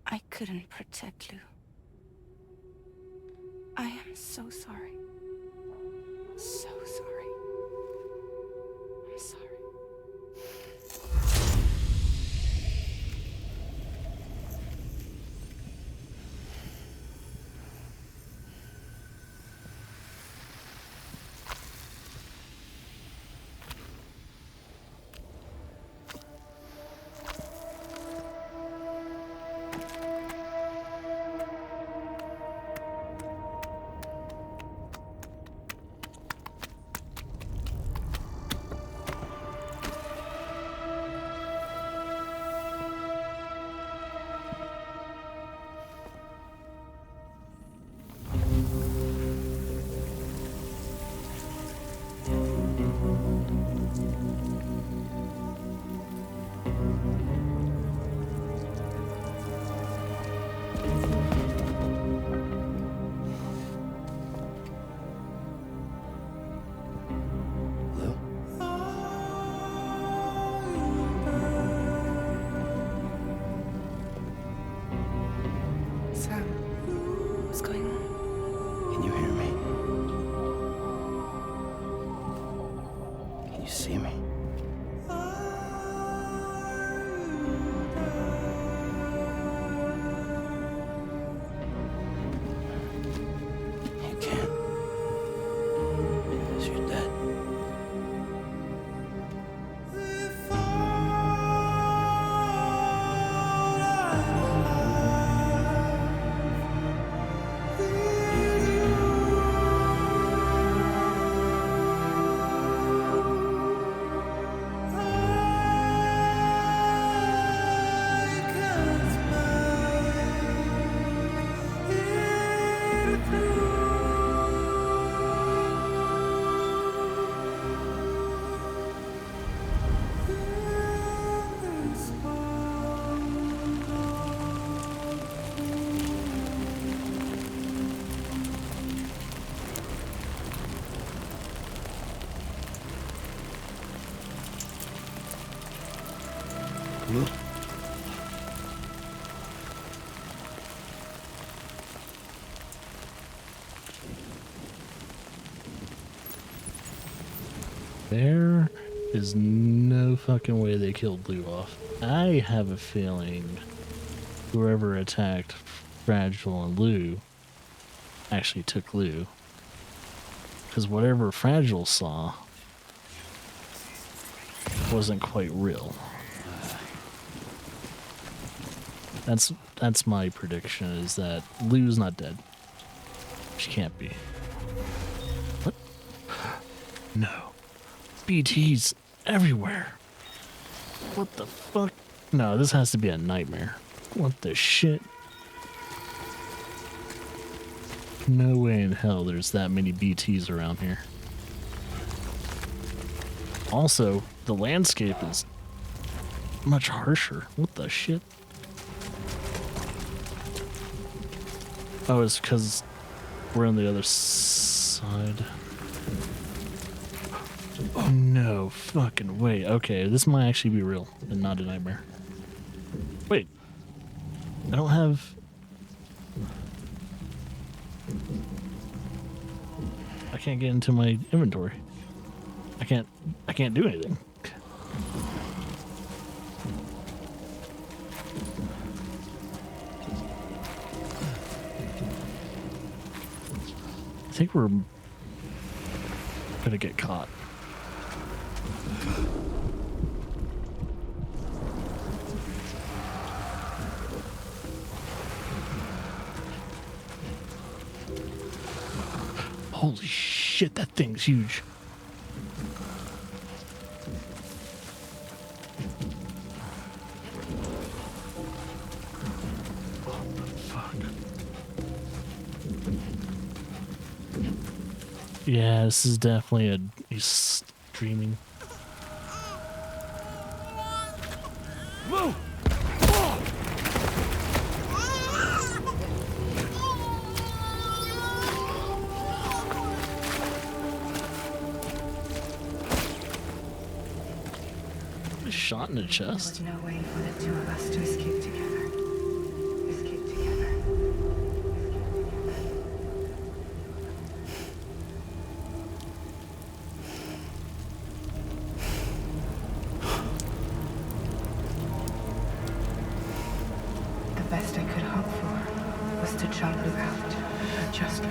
[SPEAKER 11] I couldn't protect Lou. I am so sorry. So sorry. I'm sorry.
[SPEAKER 1] There is no fucking way they killed Lou off. I have a feeling whoever attacked Fragile and Lou actually took Lou. Because whatever Fragile saw wasn't quite real. That's my prediction, is that Lou's not dead. She can't be. What? No. BTs everywhere. What the fuck? No, this has to be a nightmare. What the shit? No way in hell there's that many BTs around here. Also, the landscape is much harsher. What the shit? Oh, it's because we're on the other side. Oh, no fucking way. Okay, this might actually be real and not a nightmare. Wait. I don't have... I can't get into my inventory. I can't do anything. I think we're gonna get caught. Holy shit, that thing's huge. Yeah, this is definitely he's streaming.
[SPEAKER 14] Move!
[SPEAKER 1] Shot in the chest.
[SPEAKER 11] There was no way for the two of us to escape together. Escape together. The best I could hope for was to jump Lou out. Just Lou.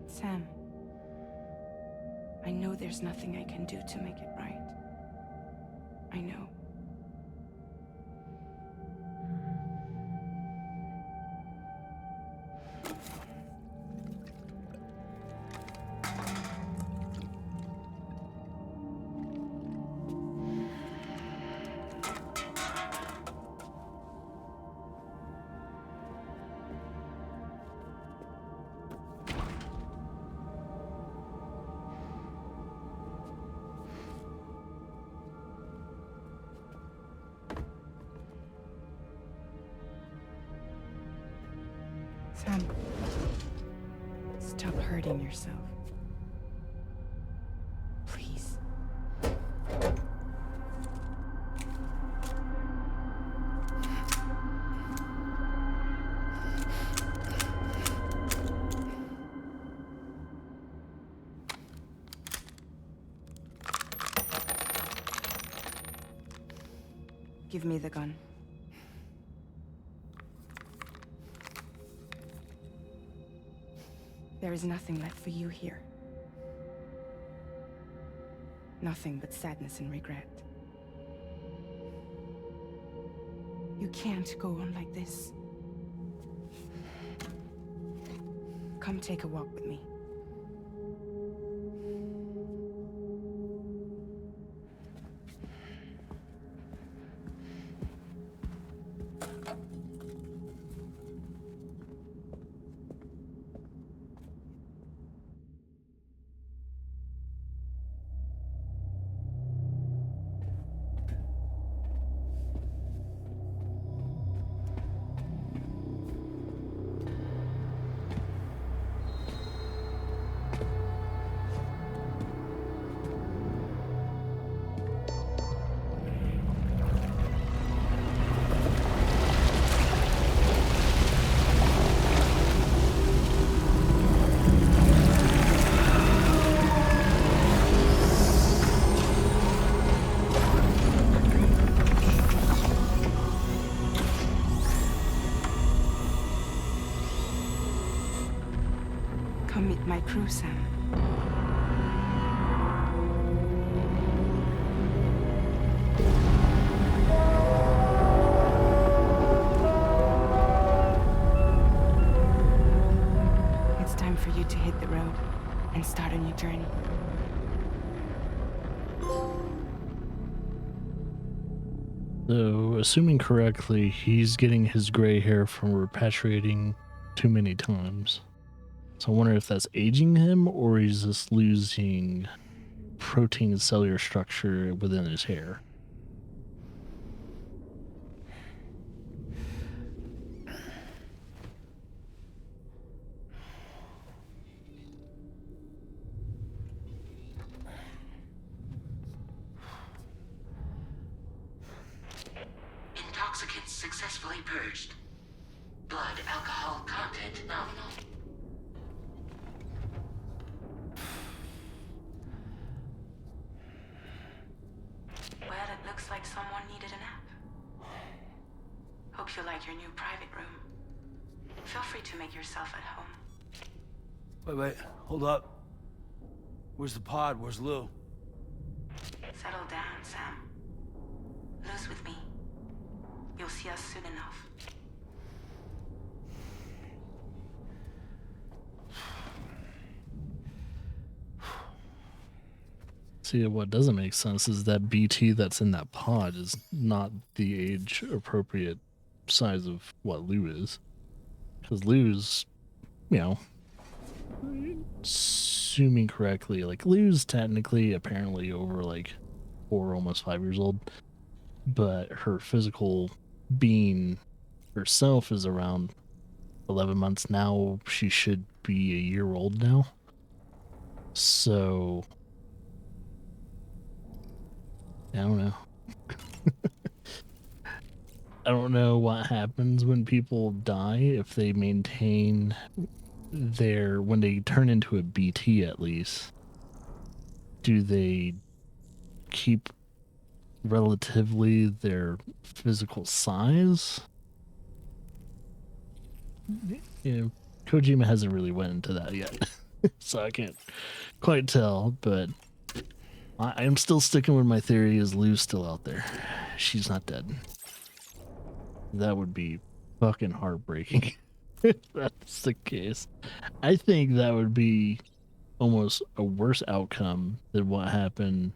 [SPEAKER 11] Sam, I know there's nothing I can do to make it right. I know. Sam, stop hurting yourself. Give me the gun. There is nothing left for you here. Nothing but sadness and regret. You can't go on like this. Come take a walk with me. Come meet my crew, Sam. It's time for you to hit the road and start a new journey.
[SPEAKER 1] So, assuming correctly, he's getting his gray hair from repatriating too many times. So I wonder if that's aging him, or he's just losing protein and cellular structure within his hair.
[SPEAKER 3] Intoxicants successfully purged. Blood alcohol content nominal. Well, it looks like someone needed a nap. Hope you like your new private room. Feel free to make yourself at home.
[SPEAKER 7] Wait, hold up. Where's the pod? Where's Lou?
[SPEAKER 3] Settle down, Sam. Lose with me. You'll see us soon enough.
[SPEAKER 1] See, what doesn't make sense is that BT that's in that pod is not the age appropriate size of what Lou is. Because Lou's, you know, assuming correctly, like Lou's technically apparently over like 4, almost 5 years old, but her physical being herself is around 11 months now. She should be a year old now. So I don't know. I don't know what happens when people die, if they maintain their, when they turn into a BT at least, do they keep relatively their physical size? You know, Kojima hasn't really went into that yet, so I can't quite tell, but I am still sticking with my theory is Lou's still out there. She's not dead. That would be fucking heartbreaking if that's the case. I think that would be almost a worse outcome than what happened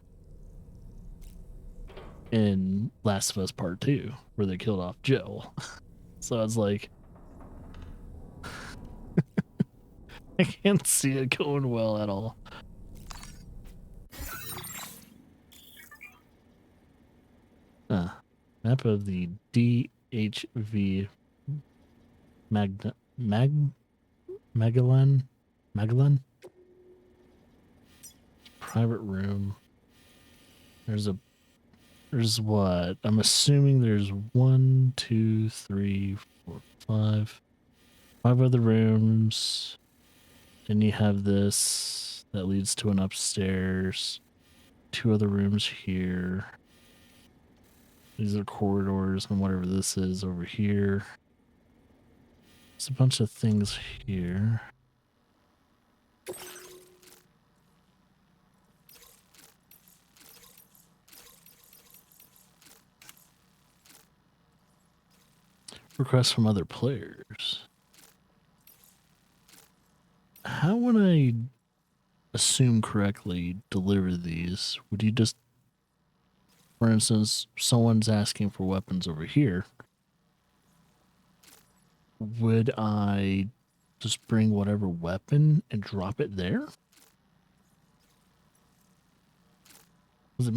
[SPEAKER 1] in Last of Us Part 2, where they killed off Joel. So it's like, I can't see it going well at all. Map of the DHV Magellan? Private room. There's what? I'm assuming there's 1, 2, 3, 4, 5 other rooms. Then you have this that leads to an upstairs. 2 other rooms here. These are corridors and whatever this is over here. There's a bunch of things here. Requests from other players. How would I assume correctly deliver these? Would you just, for instance, someone's asking for weapons over here. Would I just bring whatever weapon and drop it there? Was it,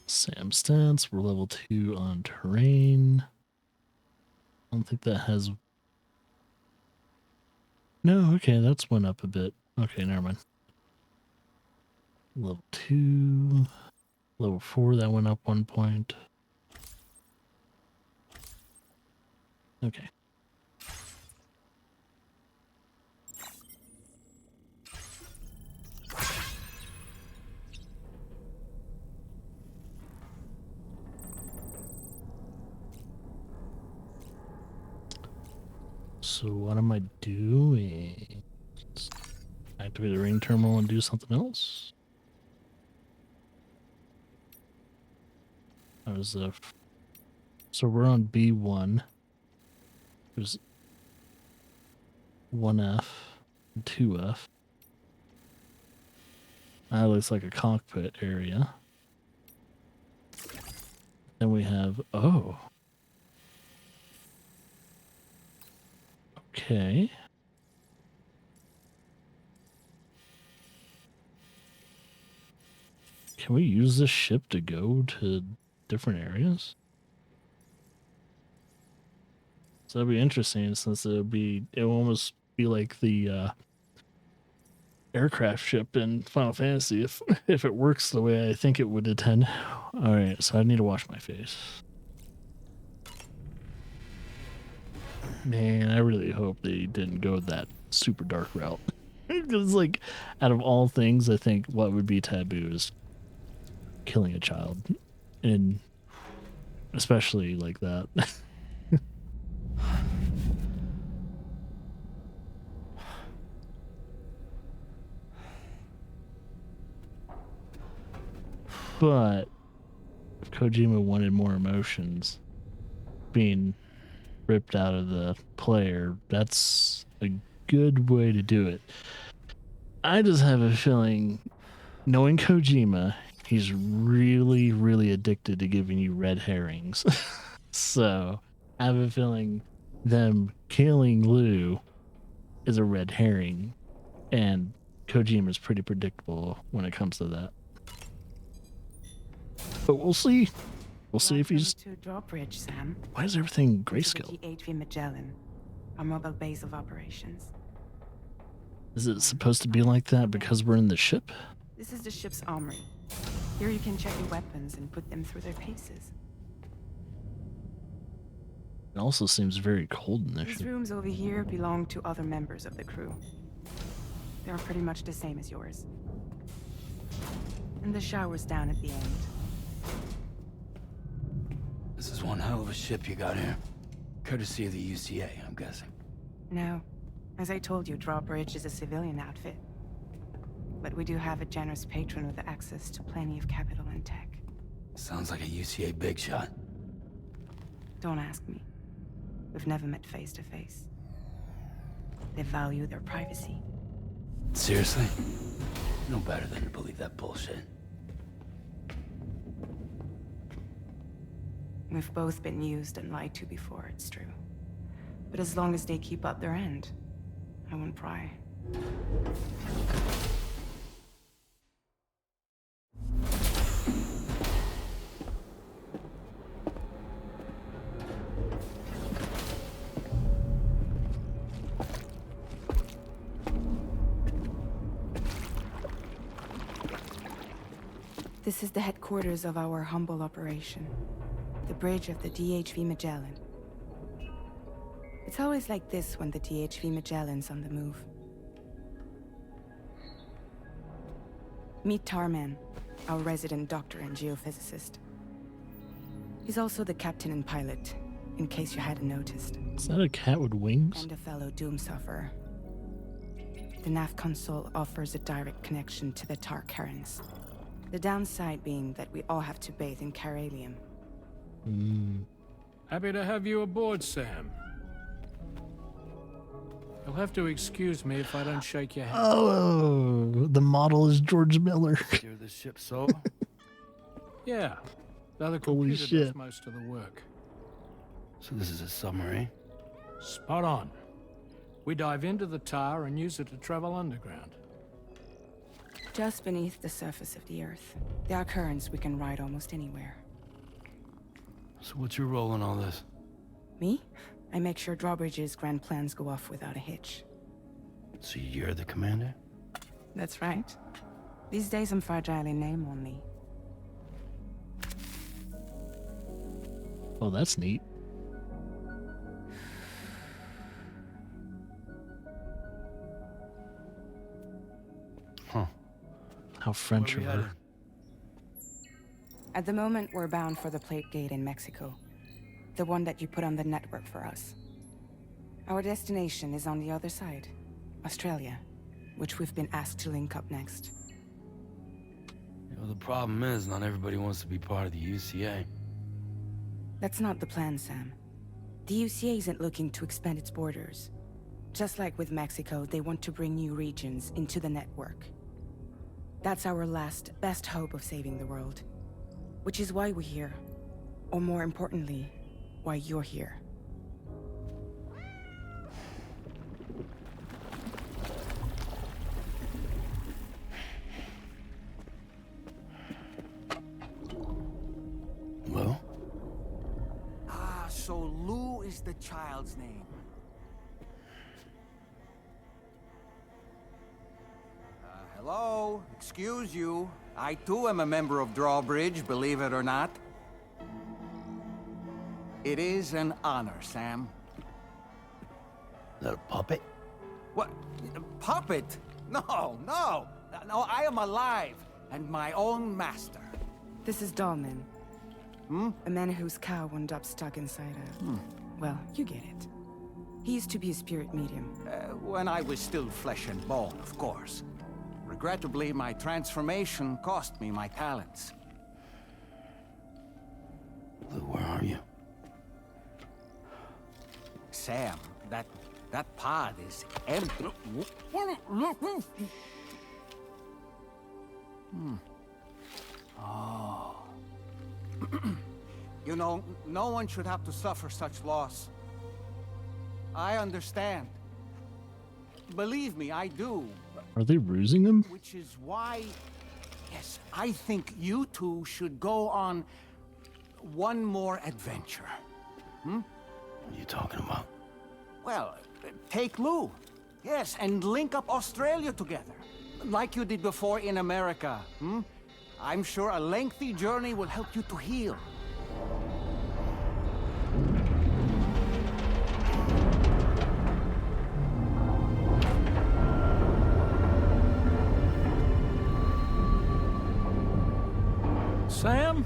[SPEAKER 1] Sam stats, we're level 2 on terrain. I don't think that has... No, okay, that's went up a bit. Okay, never mind. Level 2, level 4, that went up 1 point. Okay. So what am I doing? Activate the ring terminal and do something else? So we're on B1. There's 1F and 2F. That looks like a cockpit area. Then we have, oh. Okay. Can we use this ship to go to different areas? So that'd be interesting, since it will almost be like the aircraft ship in Final Fantasy if it works the way I think it would intend. All right, so I need to wash my face. Man, I really hope they didn't go that super dark route. Because, like, out of all things, I think what would be taboo is killing a child, and especially like that. But if Kojima wanted more emotions being ripped out of the player, that's a good way to do it. I just have a feeling, knowing Kojima, he's really, really addicted to giving you red herrings. So I have a feeling them killing Lou is a red herring, and Kojima's pretty predictable when it comes to that. But we'll see. We'll see if he's...
[SPEAKER 11] to Drawbridge, Sam.
[SPEAKER 1] Why is everything grayscale?
[SPEAKER 11] GHV Magellan, our mobile base of operations.
[SPEAKER 1] Is it supposed to be like that because we're in the ship?
[SPEAKER 11] This is the ship's armory. Here you can check your weapons and put them through their paces.
[SPEAKER 1] It also seems very cold in this
[SPEAKER 11] These
[SPEAKER 1] ship.
[SPEAKER 11] rooms over here belong to other members of the crew. They are pretty much the same as yours. And the shower's down at the end.
[SPEAKER 7] This is one hell of a ship you got here. Courtesy of the UCA, I'm guessing.
[SPEAKER 11] No. As I told you, Drawbridge is a civilian outfit. But we do have a generous patron with access to plenty of capital and tech.
[SPEAKER 7] Sounds like a UCA big shot.
[SPEAKER 11] Don't ask me. We've never met face to face. They value their privacy.
[SPEAKER 7] Seriously? No better than to believe that bullshit.
[SPEAKER 11] We've both been used and lied to before, it's true. But as long as they keep up their end, I won't pry. This is the headquarters of our humble operation. The bridge of the DHV Magellan. It's always like this when the DHV Magellan's on the move. Meet Tarman, our resident doctor and geophysicist. He's also the captain and pilot, in case you hadn't noticed.
[SPEAKER 1] Is that a cat with wings?
[SPEAKER 11] And a fellow doom sufferer. The nav console offers a direct connection to the tar cairns. The downside being that we all have to bathe in caralium.
[SPEAKER 15] Happy to have you aboard, Sam. You'll have to excuse me if I don't shake your hand.
[SPEAKER 1] Oh, the model is George Miller.
[SPEAKER 7] Steer the ship so?
[SPEAKER 15] Yeah, the other
[SPEAKER 1] Holy
[SPEAKER 15] computer
[SPEAKER 1] shit.
[SPEAKER 15] does most of the work.
[SPEAKER 7] So this is a submarine?
[SPEAKER 15] Spot on. We dive into the tar and use it to travel underground.
[SPEAKER 11] Just beneath the surface of the Earth, there are currents we can ride almost anywhere.
[SPEAKER 7] So what's your role in all this?
[SPEAKER 11] Me? I make sure Drawbridge's grand plans go off without a hitch.
[SPEAKER 7] So you're the commander?
[SPEAKER 11] That's right. These days I'm fragile in name only.
[SPEAKER 1] Oh, that's neat.
[SPEAKER 7] Huh.
[SPEAKER 1] How French of her.
[SPEAKER 11] At the moment, we're bound for the Plate Gate in Mexico. The one that you put on the network for us. Our destination is on the other side, Australia, which we've been asked to link up next.
[SPEAKER 7] You know, the problem is not everybody wants to be part of the UCA.
[SPEAKER 11] That's not the plan, Sam. The UCA isn't looking to expand its borders. Just like with Mexico, they want to bring new regions into the network. That's our last, best hope of saving the world. Which is why we're here. Or more importantly, why you're here.
[SPEAKER 7] Well?
[SPEAKER 16] Ah, so Lou is the child's name. Hello? Excuse you. I too am a member of Drawbridge, believe it or not. It is an honor, Sam.
[SPEAKER 7] Is that a puppet?
[SPEAKER 16] What? A puppet? No, no! No, I am alive, and my own master.
[SPEAKER 11] This is Dahlman. A man whose cow wound up stuck inside a... Well, you get it. He used to be a spirit medium.
[SPEAKER 16] When I was still flesh and bone, of course. Regrettably, my transformation cost me my talents.
[SPEAKER 7] Lou, where are you?
[SPEAKER 16] Sam, that pod is empty. Oh. You know, no one should have to suffer such loss. I understand. Believe me, I do.
[SPEAKER 1] Are they rusing them?
[SPEAKER 16] Which is why, yes, I think you two should go on one more adventure.
[SPEAKER 7] What are you talking about?
[SPEAKER 16] Well, take Lou. Yes, and link up Australia together. Like you did before in America. I'm sure a lengthy journey will help you to heal.
[SPEAKER 15] Sam,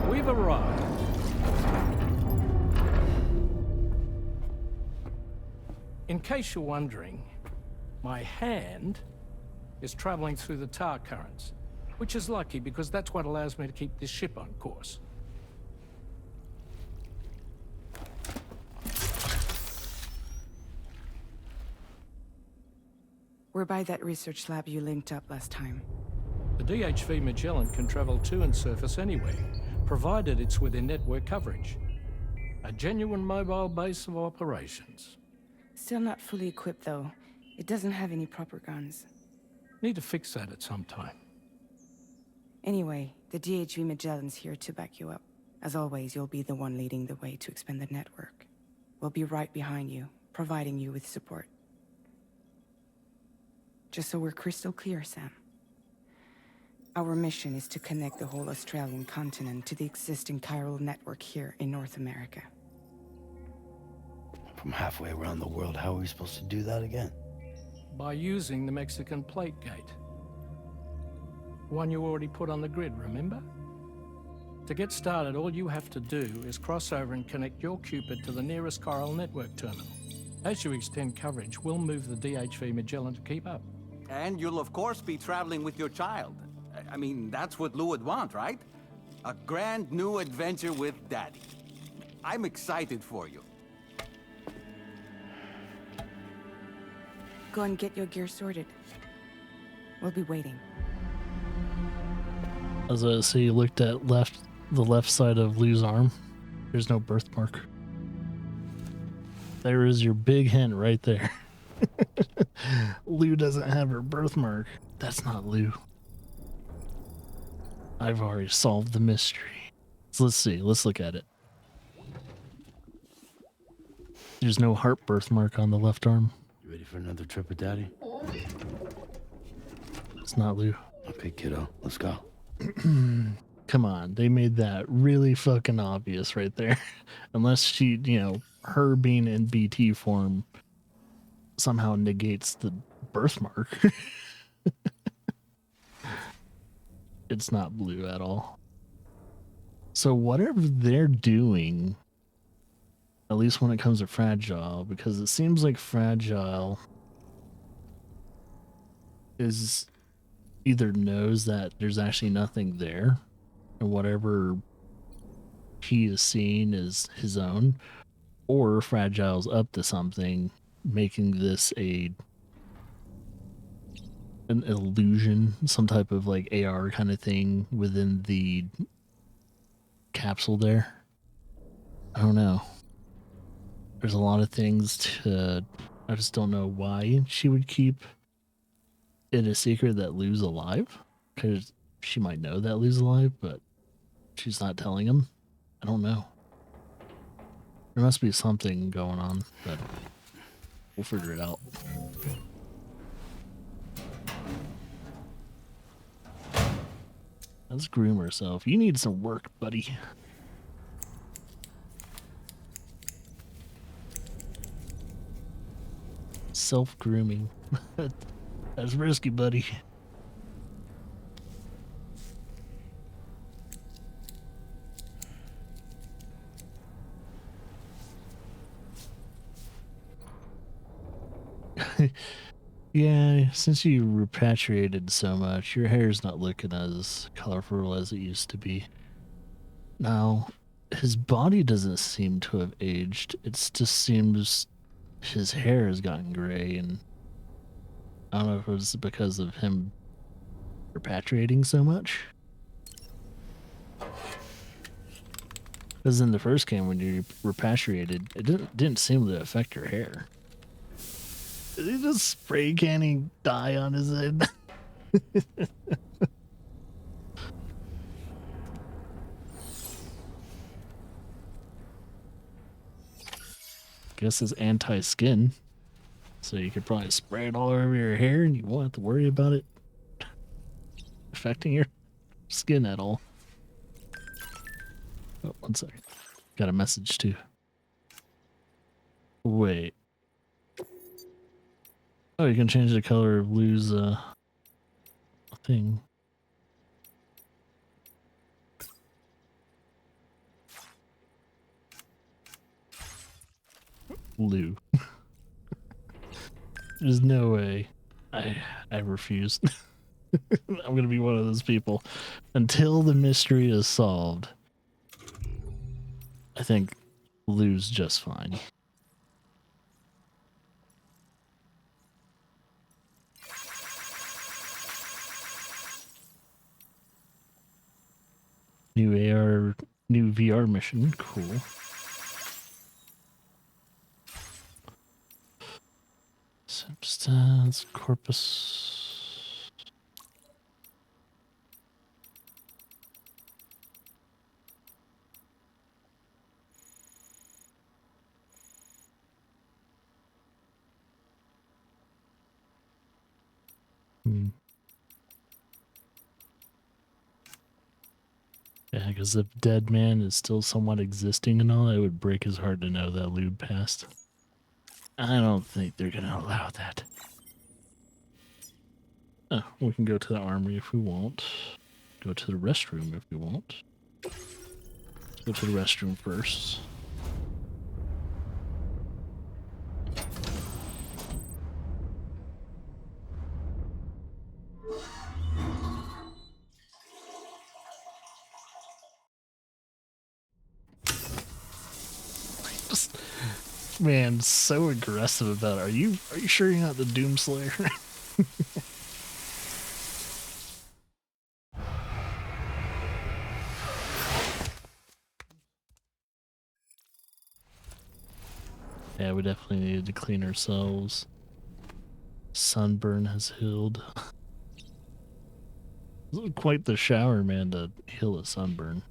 [SPEAKER 15] we've arrived. In case you're wondering, my hand is traveling through the tar currents, which is lucky because that's what allows me to keep this ship on course.
[SPEAKER 11] We're by that research lab you linked up last time.
[SPEAKER 15] The DHV Magellan can travel to and surface anywhere, provided it's within network coverage. A genuine mobile base of operations.
[SPEAKER 11] Still not fully equipped, though. It doesn't have any proper guns.
[SPEAKER 15] Need to fix that at some time.
[SPEAKER 11] Anyway, the DHV Magellan's here to back you up. As always, you'll be the one leading the way to expand the network. We'll be right behind you, providing you with support. Just so we're crystal clear, Sam. Our mission is to connect the whole Australian continent to the existing chiral network here in North America.
[SPEAKER 7] From halfway around the world, how are we supposed to do that again?
[SPEAKER 15] By using the Mexican plate gate. One you already put on the grid, remember? To get started, all you have to do is cross over and connect your Cupid to the nearest chiral network terminal. As you extend coverage, we'll move the DHV Magellan to keep up.
[SPEAKER 16] And you'll of course be traveling with your child. I mean, that's what Lou would want, right? A grand new adventure with Daddy. I'm excited for you.
[SPEAKER 11] Go and get your gear sorted. We'll be waiting.
[SPEAKER 1] As I see, you looked at the left side of Lou's arm. There's no birthmark. There is your big hint right there. Lou doesn't have her birthmark. That's not Lou. I've already solved the mystery. So let's see. Let's look at it. There's no heart birthmark on the left arm.
[SPEAKER 7] You ready for another trip with Daddy?
[SPEAKER 1] It's not Lou.
[SPEAKER 7] Okay, kiddo. Let's go.
[SPEAKER 1] Come on. They made that really fucking obvious right there. Unless she, her being in BT form somehow negates the birthmark. It's not Blue at all. So whatever they're doing, at least when it comes to Fragile, because it seems like Fragile is either knows that there's actually nothing there, and whatever he is seeing is his own, or Fragile's up to something, making this an illusion, some type of like AR kind of thing within the capsule there. I don't know. There's a lot of things I just don't know why she would keep it a secret that Lou's alive. Because she might know that Lou's alive, but she's not telling him. I don't know. There must be something going on, but we'll figure it out. Let's groom herself. You need some work, buddy. Self-grooming. That's risky, buddy. Yeah, since you repatriated so much, your hair's not looking as colorful as it used to be. Now, his body doesn't seem to have aged. It just seems his hair has gotten gray, and I don't know if it was because of him repatriating so much. Because in the first game, when you repatriated, it didn't seem to affect your hair. Did he just spray canning dye on his head? Guess it's anti-skin. So you could probably spray it all over your hair and you won't have to worry about it affecting your skin at all. Oh, one second. Got a message too. Wait. Oh, you can change the color of Lou's thing. Lou. There's no way. I refuse. I'm gonna be one of those people. Until the mystery is solved, I think Lou's just fine. New VR mission, cool. Substance, corpus. because if Dead Man is still somewhat existing and all, it would break his heart to know that lube passed. I don't think they're gonna allow that. Oh, we can go to the armory if we want. Go to the restroom if we want. Go to the restroom first. Just, man, so aggressive about it. Are you sure you're not the Doomslayer? Yeah, we definitely needed to clean ourselves. Sunburn has healed. Quite the shower, man, to heal a sunburn.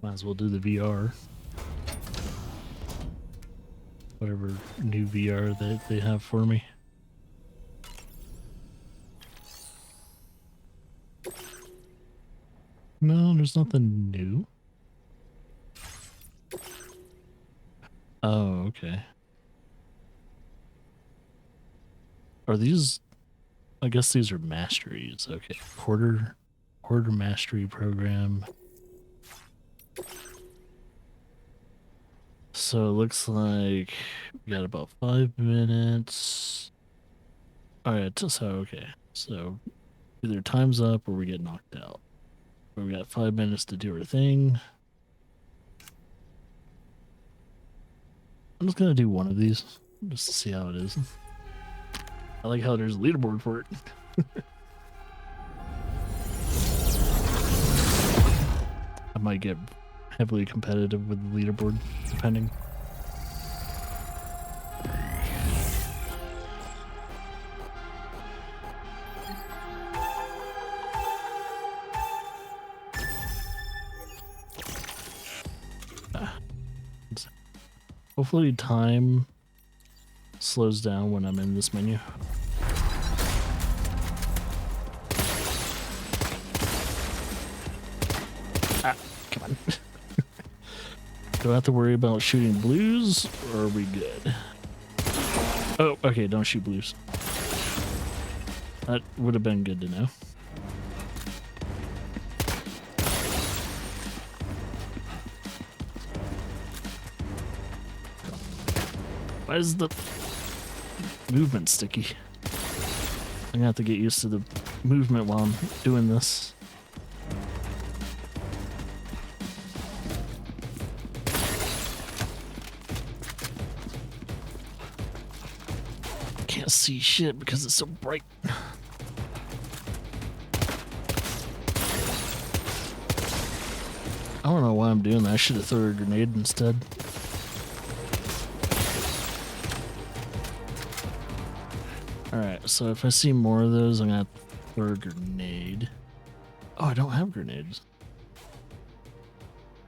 [SPEAKER 1] Might as well do the VR. Whatever new VR that they have for me. No, there's nothing new. Oh, okay. Are these... I guess these are masteries. Okay, quarter mastery program. So it looks like we got about 5 minutes. Alright, so okay. So either time's up or we get knocked out. But we got 5 minutes to do our thing. I'm just gonna do one of these just to see how it is. I like how there's a leaderboard for it. I might get heavily competitive with the leaderboard, depending. Hopefully time slows down when I'm in this menu. Ah, come on. Do I have to worry about shooting blues, or are we good? Oh, okay, don't shoot blues. That would have been good to know. Why is the movement sticky? I'm gonna have to get used to the movement while I'm doing this. Can't see shit because it's so bright. I don't know why I'm doing that. I should have thrown a grenade instead. Alright, so if I see more of those, I'm gonna have to throw a grenade. Oh, I don't have grenades.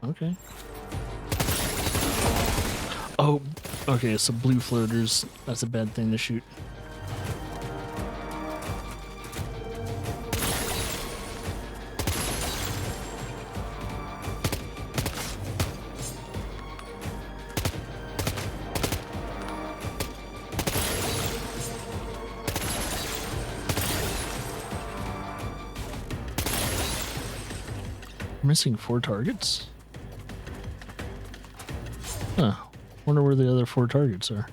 [SPEAKER 1] Okay. Oh, okay, so blue floaters. That's a bad thing to shoot. Missing 4 targets? Huh. Wonder where the other 4 targets are.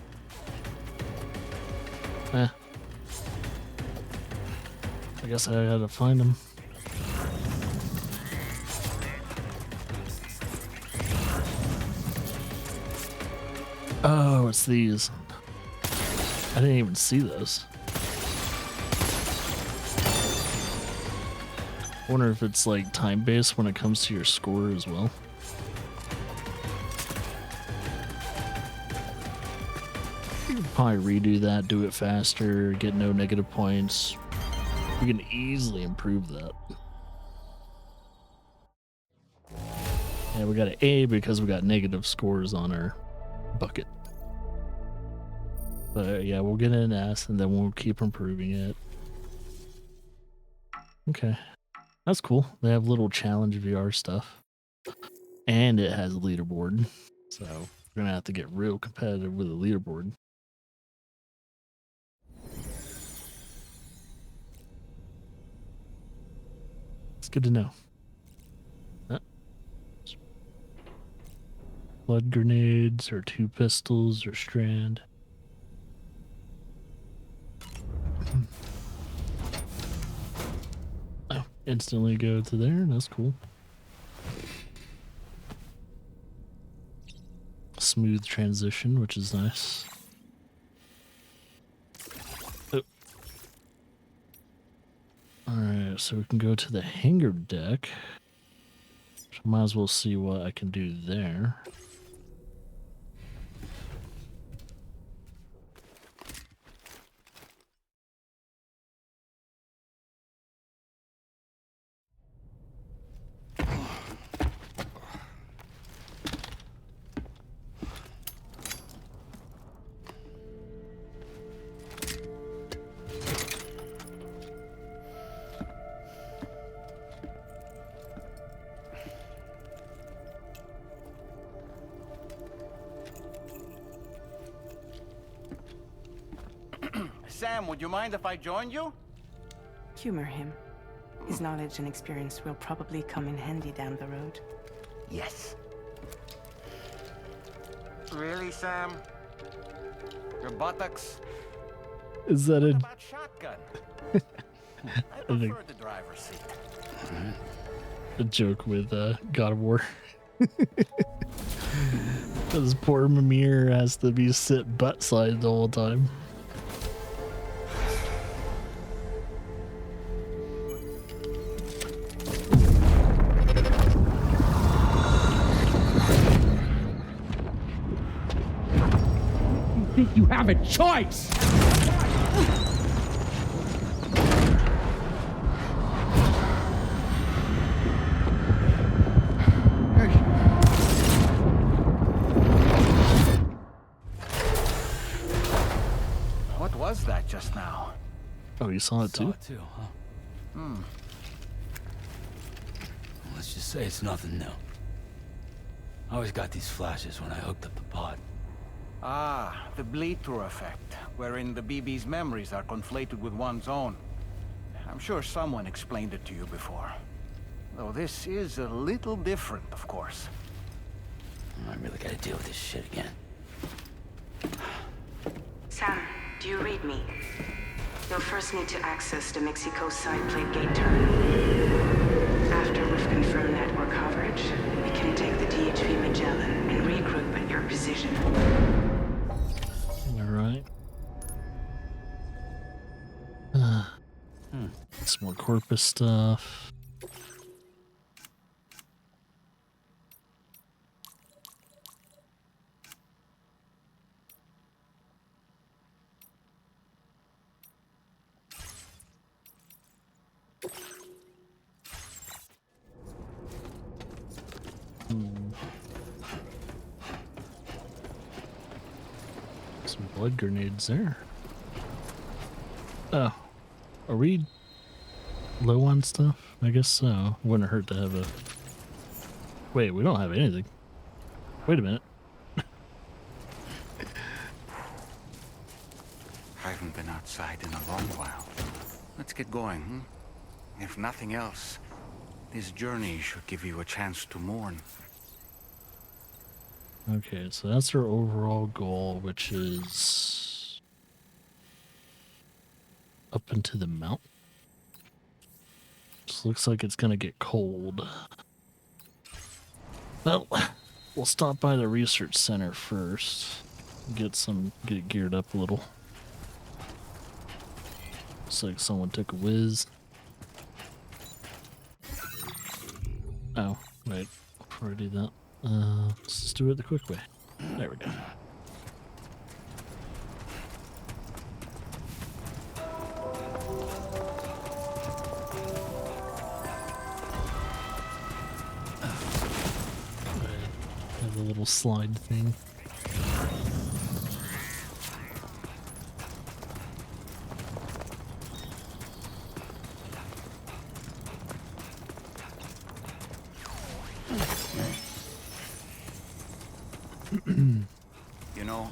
[SPEAKER 1] I guess I gotta find them. Oh, it's these. I didn't even see those. I wonder if it's like time-based when it comes to your score as well. You can probably redo that, do it faster, get no negative points. You can easily improve that. Yeah, we got an A because we got negative scores on our bucket. But yeah, we'll get an S and then we'll keep improving it. Okay. That's cool. They have little challenge VR stuff. And it has a leaderboard. So we're gonna have to get real competitive with a leaderboard. It's good to know. Blood grenades or 2 pistols or strand. Oh, instantly go to there. That's cool. Smooth transition, which is nice. Oh. Alright, so we can go to the hangar deck. So might as well see what I can do there.
[SPEAKER 16] Sam, would you mind if I joined you?
[SPEAKER 11] Humor him. His knowledge and experience will probably come in handy down the road.
[SPEAKER 16] Yes. Really, Sam? Your buttocks?
[SPEAKER 1] Is that
[SPEAKER 16] What
[SPEAKER 1] a
[SPEAKER 16] about shotgun? I prefer the driver's seat.
[SPEAKER 1] joke with God of War? This poor Mimir has to be sit butt side the whole time.
[SPEAKER 14] Think you have a choice?
[SPEAKER 16] What was that just now?
[SPEAKER 1] Oh, you saw it too?
[SPEAKER 7] Saw it too, huh?
[SPEAKER 16] Hmm.
[SPEAKER 7] Let's just say it's nothing new. I always got these flashes when I hooked up the pod.
[SPEAKER 16] Ah, the bleed-through effect, wherein the BB's memories are conflated with one's own. I'm sure someone explained it to you before. Though this is a little different, of course.
[SPEAKER 7] I really gotta deal with this shit again.
[SPEAKER 3] Sam, do you read me? You'll first need to access the Mexico side plate gate terminal. After we've confirmed network coverage, we can take the DHV Magellan and regroup at your position.
[SPEAKER 1] Alright. Some more Corpus stuff. Some blood grenades there. Oh, are we low on stuff? I guess so. Wouldn't hurt to have a... Wait, we don't have anything. Wait a minute.
[SPEAKER 17] I haven't been outside in a long while. Let's get going, hmm? If nothing else, this journey should give you a chance to mourn.
[SPEAKER 1] Okay, so that's our overall goal, which is up into the mountain. Just looks like it's gonna get cold. Well, we'll stop by the research center first. Get geared up a little. Looks like someone took a whiz. Oh, wait. Before I do that, let's just do it the quick way. There we go. Have a little slide thing.
[SPEAKER 17] You know,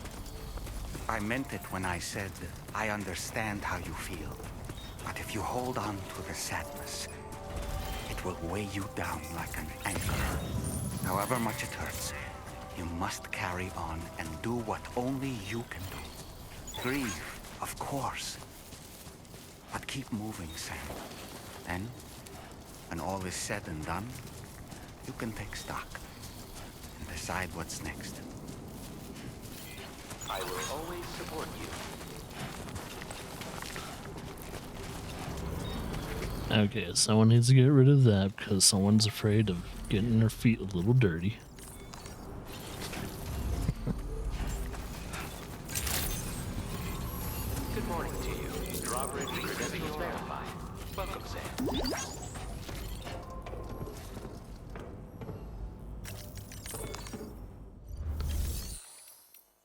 [SPEAKER 17] I meant it when I said I understand how you feel. But if you hold on to the sadness, it will weigh you down like an anchor. However much it hurts, you must carry on and do what only you can do. Grieve, of course. But keep moving, Sam. Then, when all is said and done, you can take stock and decide what's next.
[SPEAKER 2] I will always support you.
[SPEAKER 1] Okay, someone needs to get rid of that because someone's afraid of getting their feet a little dirty.
[SPEAKER 2] Good morning to you. Drawbridge credentials verified. Welcome, Sam.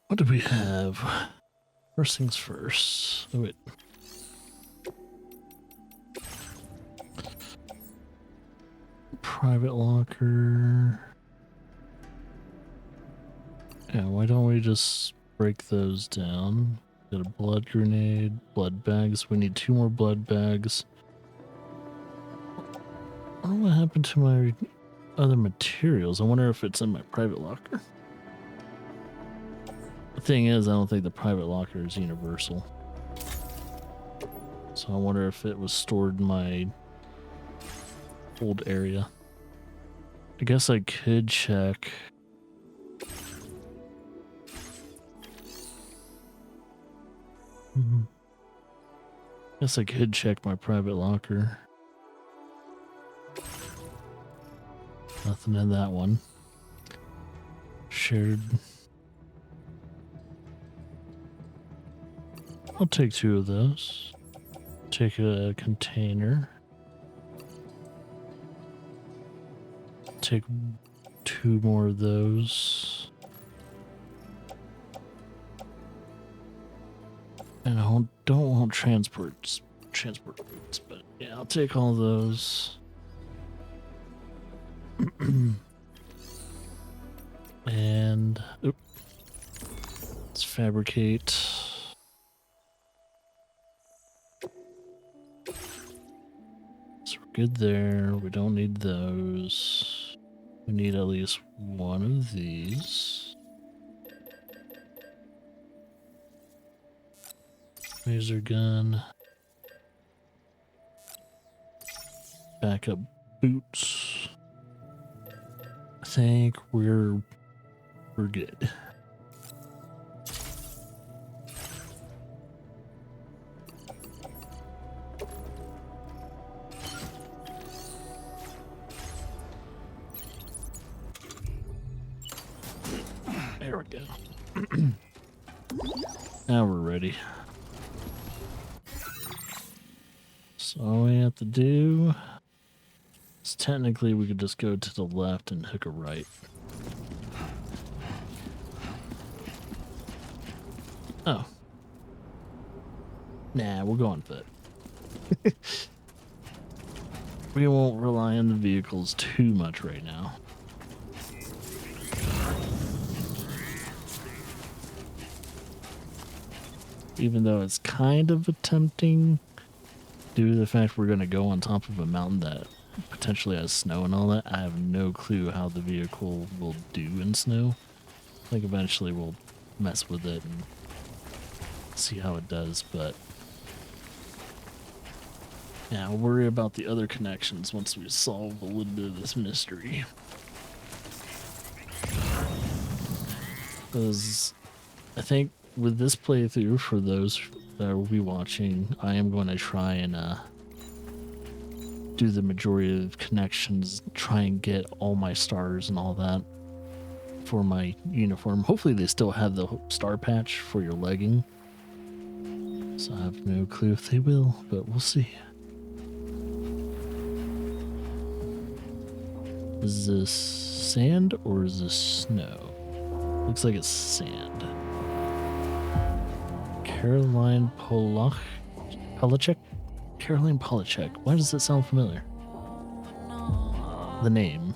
[SPEAKER 1] What do we have? First things first. Oh, wait. Private locker. Yeah, why don't we just break those down? Got a blood grenade, blood bags. We need 2 more blood bags. I don't know what happened to my other materials. I wonder if it's in my private locker. The thing is, I don't think the private locker is universal. So I wonder if it was stored in my old area. I guess I could check. Guess I could check my private locker. Nothing in that one. Shared. I'll take 2 of those. Take a container. Take 2 more of those. And I don't want transport routes, but yeah, I'll take all those. And let's fabricate. So we're good there. We don't need those. We need at least 1 of these. Laser gun. Backup boots. I think we're good. There we go. Now we're ready. So all we have to do is technically we could just go to the left and hook a right. Oh. Nah, we're going foot. We won't rely on the vehicles too much right now. Even though it's kind of tempting due to the fact we're going to go on top of a mountain that potentially has snow and all that. I have no clue how the vehicle will do in snow. I think eventually we'll mess with it and see how it does, but yeah, I'll worry about the other connections once we solve a little bit of this mystery. Because I think with this playthrough, for those that will be watching, I am going to try and do the majority of connections, try and get all my stars and all that for my uniform. Hopefully they still have the star patch for your legging. So I have no clue if they will, but we'll see. Is this sand or is this snow? Looks like it's sand. Caroline Polachek? Caroline Polachek. Why does that sound familiar? The name.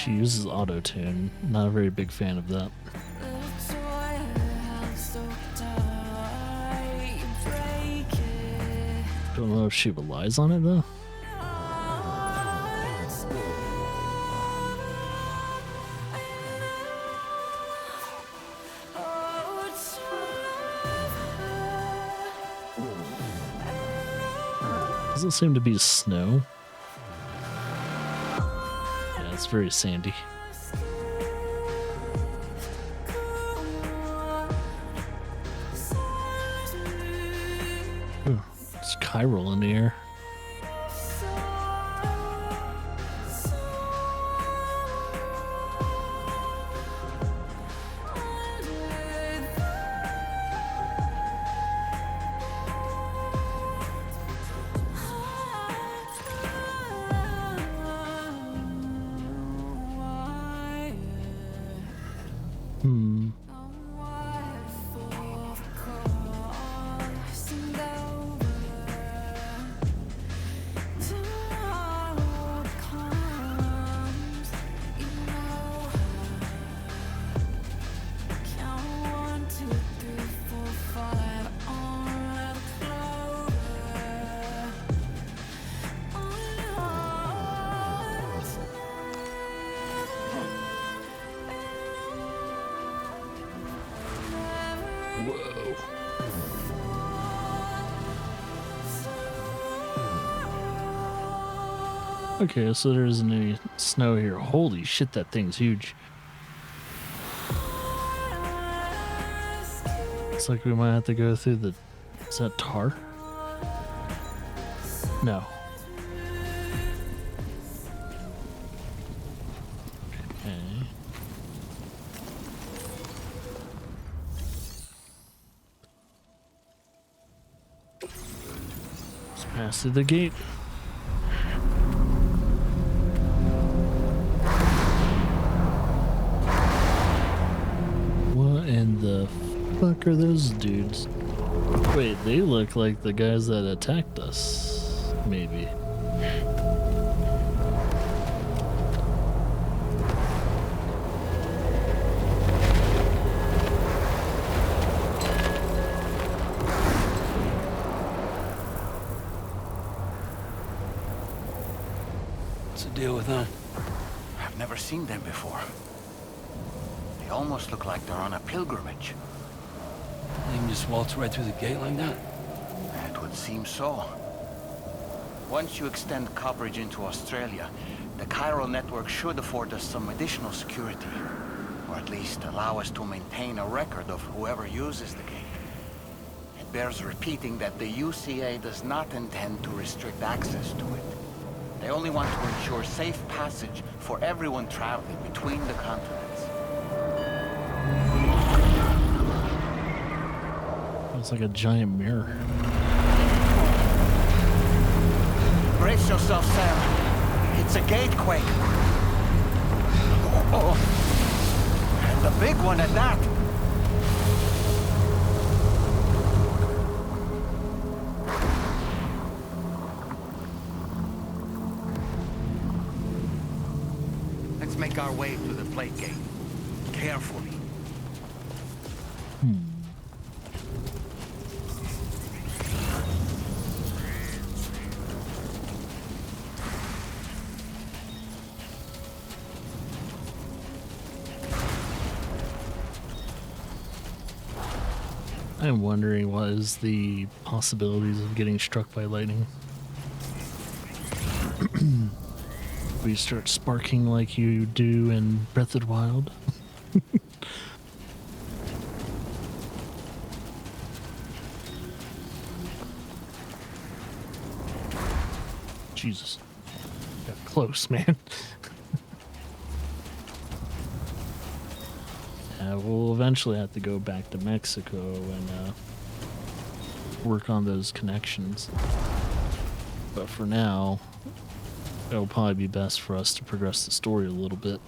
[SPEAKER 1] She uses auto-tune. Not a very big fan of that. Don't know if she relies on it though. Doesn't seem to be snow. Yeah, it's very sandy. Ooh, it's chiral in the air. Okay, so there isn't any snow here. Holy shit, that thing's huge. Looks like we might have to go through the... Is that tar? No. Okay. Let's pass through the gate. Fuck are those dudes? Wait, they look like the guys that attacked us. Maybe.
[SPEAKER 7] What's the deal with them?
[SPEAKER 16] I've never seen them before. They almost look like they're on a pilgrimage.
[SPEAKER 7] They can just waltz right through the gate like that?
[SPEAKER 16] It would seem so. Once you extend coverage into Australia, the chiral network should afford us some additional security. Or at least allow us to maintain a record of whoever uses the gate. It bears repeating that the UCA does not intend to restrict access to it. They only want to ensure safe passage for everyone traveling between the continents.
[SPEAKER 1] It's like a giant mirror.
[SPEAKER 16] Brace yourself, Sam. It's a gatequake. Oh. And a big one at that.
[SPEAKER 17] Let's make our way to the plate gate. Carefully.
[SPEAKER 1] I'm wondering what is the possibilities of getting struck by lightning. We start sparking like you do in Breath of the Wild. Jesus. Got close, man. We'll eventually have to go back to Mexico and work on those connections. But for now, it'll probably be best for us to progress the story a little bit.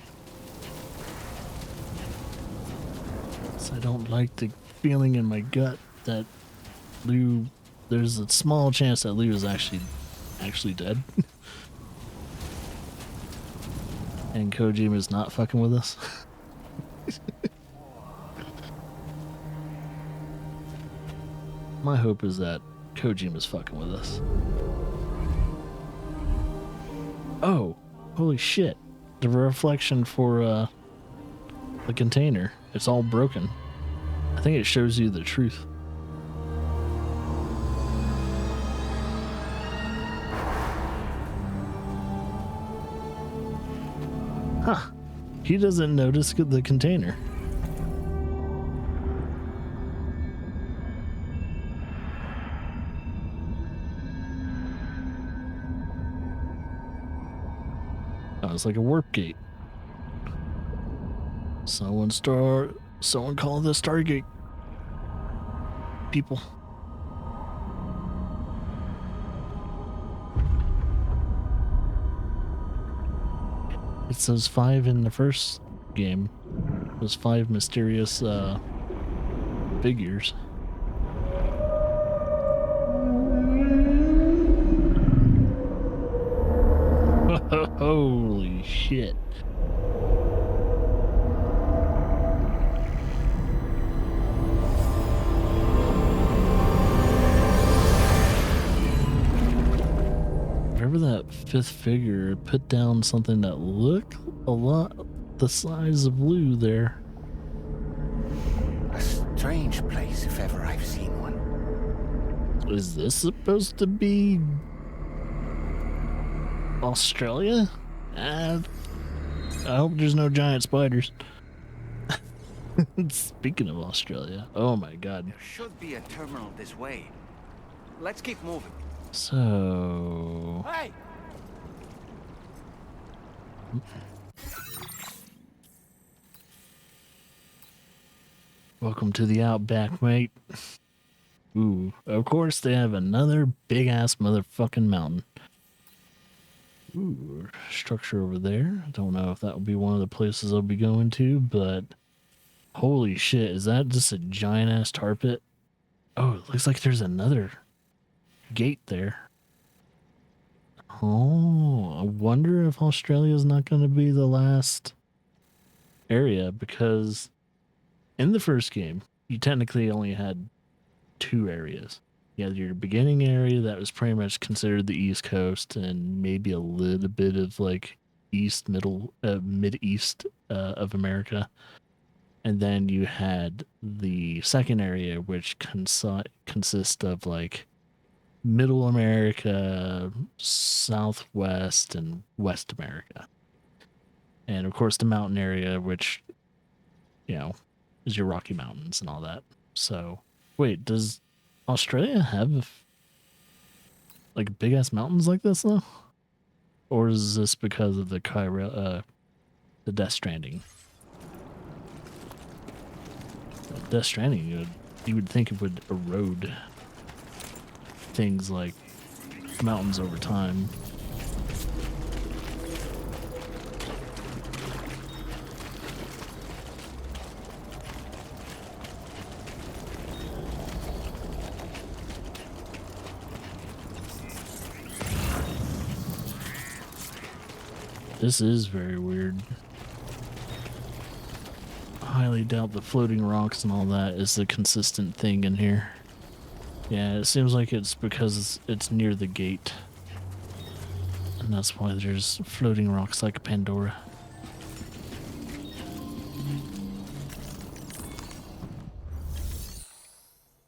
[SPEAKER 1] So I don't like the feeling in my gut that Lou... There's a small chance that Lou is actually dead. And Kojima's not fucking with us. My hope is that Kojima's fucking with us. Oh, holy shit. The reflection for the container, it's all broken. I think it shows you the truth. Huh. He doesn't notice the container. Oh, it's like a warp gate. Someone call the Stargate people. It says 5 in the first game. Those 5 mysterious figures. Holy shit. Wherever that 5th figure put down something that looked a lot the size of Lou there.
[SPEAKER 16] A strange place if ever I've seen one.
[SPEAKER 1] Is this supposed to be Australia? I hope there's no giant spiders. Speaking of Australia, oh my god.
[SPEAKER 17] There should be a terminal this way. Let's keep moving.
[SPEAKER 1] So...
[SPEAKER 16] Hey!
[SPEAKER 1] Welcome to the Outback, mate. Ooh, of course they have another big-ass motherfucking mountain. Ooh, structure over there. I don't know if that will be one of the places I'll be going to, but... Holy shit, is that just a giant-ass tar pit? Oh, it looks like there's another gate there. Oh, I wonder if Australia's not going to be the last area, because in the first game, you technically only had 2 areas. You had your beginning area that was pretty much considered the East Coast and maybe a little bit of like mid-east of America. And then you had the second area, which consists of like Middle America, Southwest, and West America. And of course the mountain area, which, you know, is your Rocky Mountains and all that. So, wait, does Australia have like big ass mountains like this though? Or is this because of the Death Stranding? Death Stranding, you would think it would erode things like mountains over time. This is very weird. I highly doubt the floating rocks and all that is the consistent thing in here. Yeah, it seems like it's because it's near the gate. And that's why there's floating rocks like Pandora.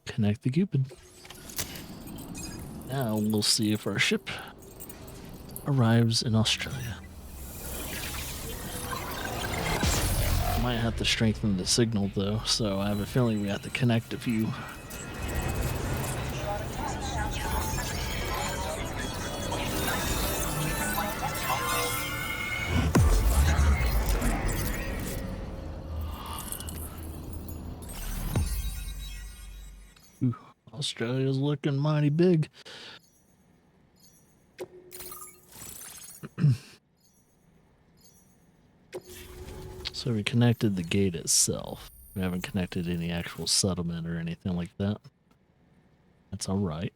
[SPEAKER 1] Connect the Cupid. Now we'll see if our ship arrives in Australia. Might have to strengthen the signal though, so I have a feeling we have to connect a few. Ooh, Australia's looking mighty big. So we connected the gate itself. We haven't connected any actual settlement or anything like that. That's alright.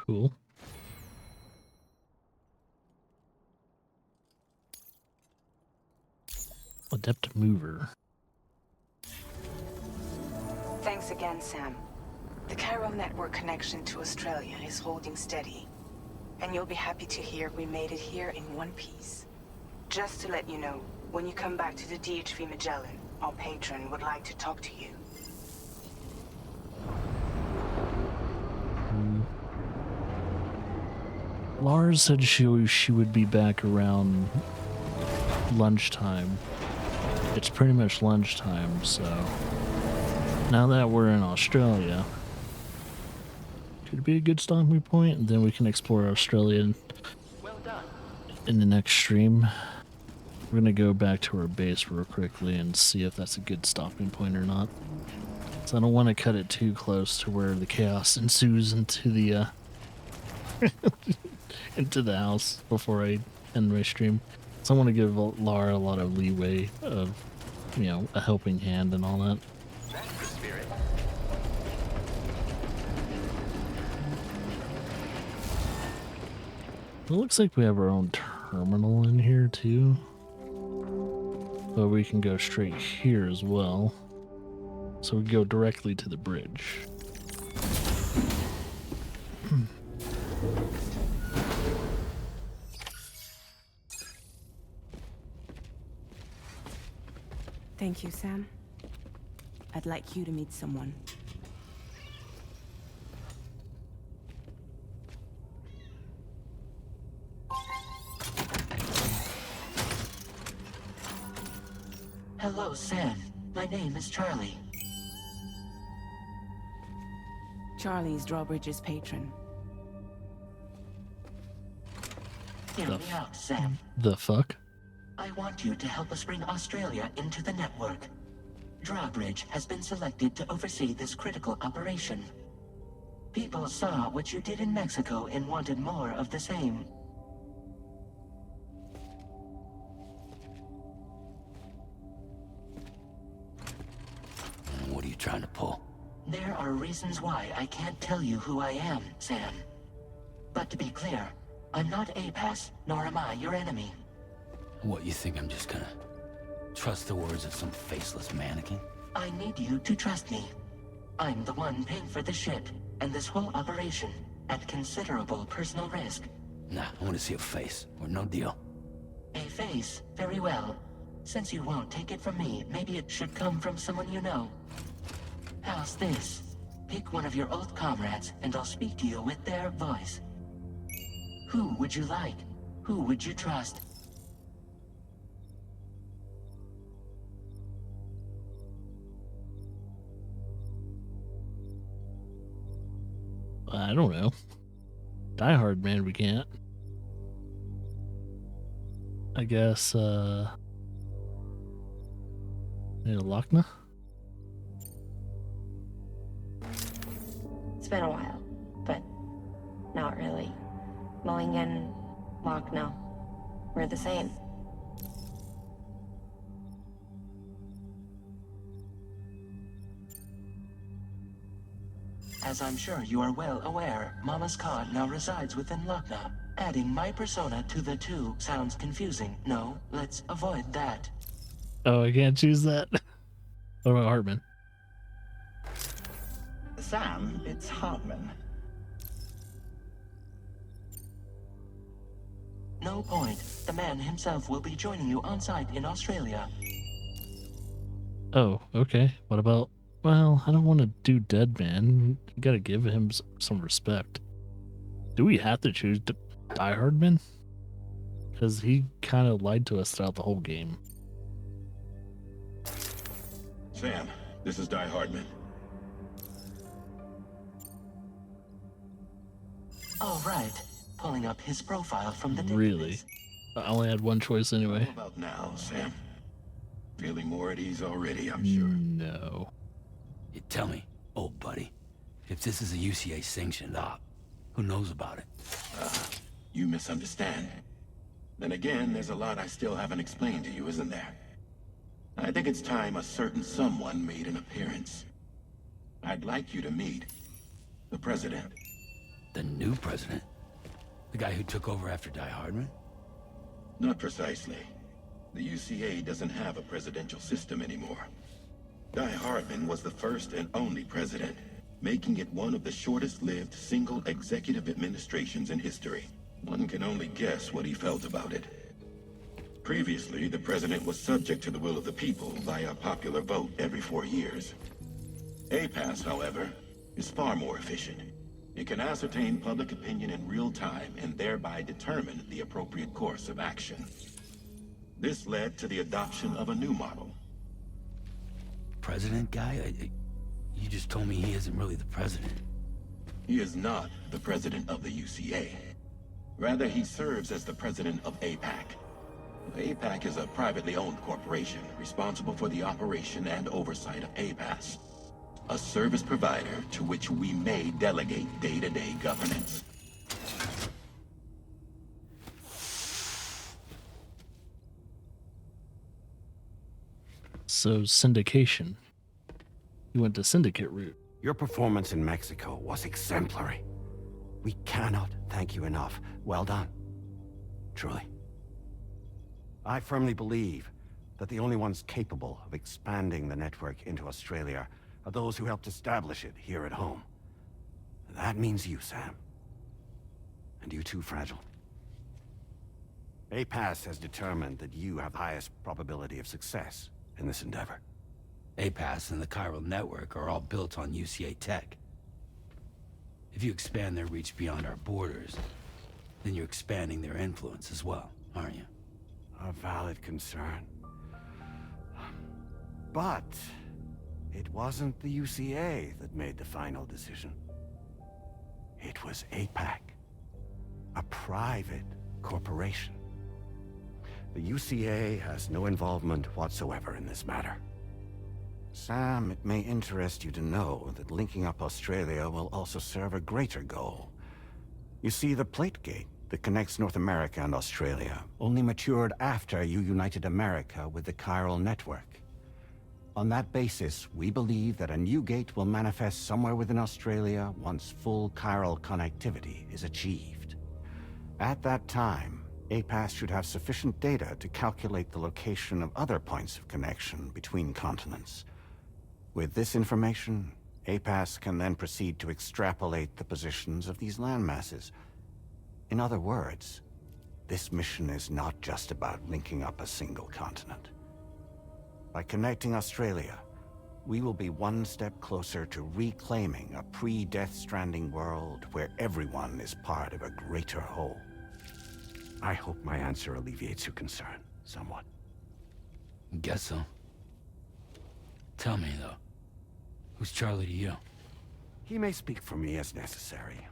[SPEAKER 1] Cool. Adept mover.
[SPEAKER 11] Thanks again, Sam. The chiral network connection to Australia is holding steady. And you'll be happy to hear we made it here in one piece. Just to let you know, when you come back to the DHV Magellan, our patron would like to talk to you.
[SPEAKER 1] Lars said she would be back around lunchtime. It's pretty much lunchtime, so now that we're in Australia, could be a good stopping point, and then we can explore Australia in the next stream. We're gonna go back to our base real quickly and see if that's a good stopping point or not. So I don't want to cut it too close to where the chaos ensues into the into the house before I end my stream. So I want to give Lara a lot of leeway of, you know, a helping hand and all that.
[SPEAKER 2] That's the spirit.
[SPEAKER 1] It looks like we have our own terminal in here too. But we can go straight here as well. So we go directly to the bridge.
[SPEAKER 11] Thank you, Sam. I'd like you to meet someone.
[SPEAKER 18] Hello, Sam. My name is Charlie.
[SPEAKER 11] Charlie's Drawbridge's patron.
[SPEAKER 18] Hear me out, Sam.
[SPEAKER 1] The fuck?
[SPEAKER 18] I want you to help us bring Australia into the network. Drawbridge has been selected to oversee this critical operation. People saw what you did in Mexico and wanted more of the same.
[SPEAKER 7] What are you trying to pull?
[SPEAKER 18] There are reasons why I can't tell you who I am, Sam. But to be clear, I'm not APAS, nor am I your enemy.
[SPEAKER 7] What, you think I'm just gonna trust the words of some faceless mannequin?
[SPEAKER 18] I need you to trust me. I'm the one paying for the ship and this whole operation at considerable personal risk.
[SPEAKER 7] Nah, I want to see a face, or no deal.
[SPEAKER 18] A face? Very well. Since you won't take it from me, maybe it should come from someone you know. How's this? Pick one of your old comrades, and I'll speak to you with their voice. Who would you like? Who would you trust?
[SPEAKER 1] I don't know. Die Hard, man, we can't. I guess, Lochna?
[SPEAKER 19] It's been a while, but not really. Mulligan, Lochna, we're the same.
[SPEAKER 18] As I'm sure you are well aware, Mama's Khan now resides within Lochna. Adding my persona to the two sounds confusing. No, let's avoid that.
[SPEAKER 1] Oh, I can't choose that. What about Hartman?
[SPEAKER 20] Sam, it's Hartman.
[SPEAKER 18] No point. The man himself will be joining you on site in Australia.
[SPEAKER 1] Oh, okay. What about... Well, I don't want to do Dead Man. You gotta give him some respect. Do we have to choose Die Hardman? Because he kind of lied to us throughout the whole game.
[SPEAKER 21] Sam, this is Die Hardman.
[SPEAKER 18] Oh, right. Pulling up his profile from the database.
[SPEAKER 1] Really? I only had one choice anyway.
[SPEAKER 21] How about now, Sam? Feeling more at ease already, I'm sure.
[SPEAKER 1] No.
[SPEAKER 7] You tell me, old buddy, if this is a UCA sanctioned op, who knows about it?
[SPEAKER 21] You misunderstand. Then again, there's a lot I still haven't explained to you, isn't there? I think it's time a certain someone made an appearance. I'd like you to meet the President.
[SPEAKER 7] The new president? The guy who took over after Die Hardman?
[SPEAKER 21] Not precisely. The UCA doesn't have a presidential system anymore. Die Hardman was the first and only president, making it one of the shortest-lived single executive administrations in history. One can only guess what he felt about it. Previously, the president was subject to the will of the people via a popular vote every 4 years. APAS, however, is far more efficient. It can ascertain public opinion in real time and thereby determine the appropriate course of action. This led to the adoption of a new model.
[SPEAKER 7] President guy? You just told me he isn't really the president.
[SPEAKER 21] He is not the president of the UCA. Rather, he serves as the president of APAC. APAC is a privately owned corporation responsible for the operation and oversight of APAS, a service provider to which we may delegate day-to-day governance.
[SPEAKER 1] So, syndication. You went the syndicate route.
[SPEAKER 10] Your performance in Mexico was exemplary. We cannot thank you enough. Well done. Truly. I firmly believe that the only ones capable of expanding the network into Australia are those who helped establish it here at home. That means you, Sam. And you too, Fragile. APAS has determined that you have the highest probability of success in this endeavor.
[SPEAKER 7] APAS and the chiral network are all built on UCA tech. If you expand their reach beyond our borders, then you're expanding their influence as well, aren't you?
[SPEAKER 10] A valid concern. But it wasn't the UCA that made the final decision. It was APAC, a private corporation. The UCA has no involvement whatsoever in this matter. Sam, it may interest you to know that linking up Australia will also serve a greater goal. You see, the plate gate that connects North America and Australia only matured after you united America with the chiral network. On that basis, we believe that a new gate will manifest somewhere within Australia once full chiral connectivity is achieved. At that time, APAS should have sufficient data to calculate the location of other points of connection between continents. With this information, APAS can then proceed to extrapolate the positions of these landmasses. In other words, this mission is not just about linking up a single continent. By connecting Australia, we will be one step closer to reclaiming a pre-Death Stranding world where everyone is part of a greater whole. I hope my answer alleviates your concern somewhat.
[SPEAKER 7] Guess so. Tell me, though, who's Charlie to you?
[SPEAKER 10] He may speak for me as necessary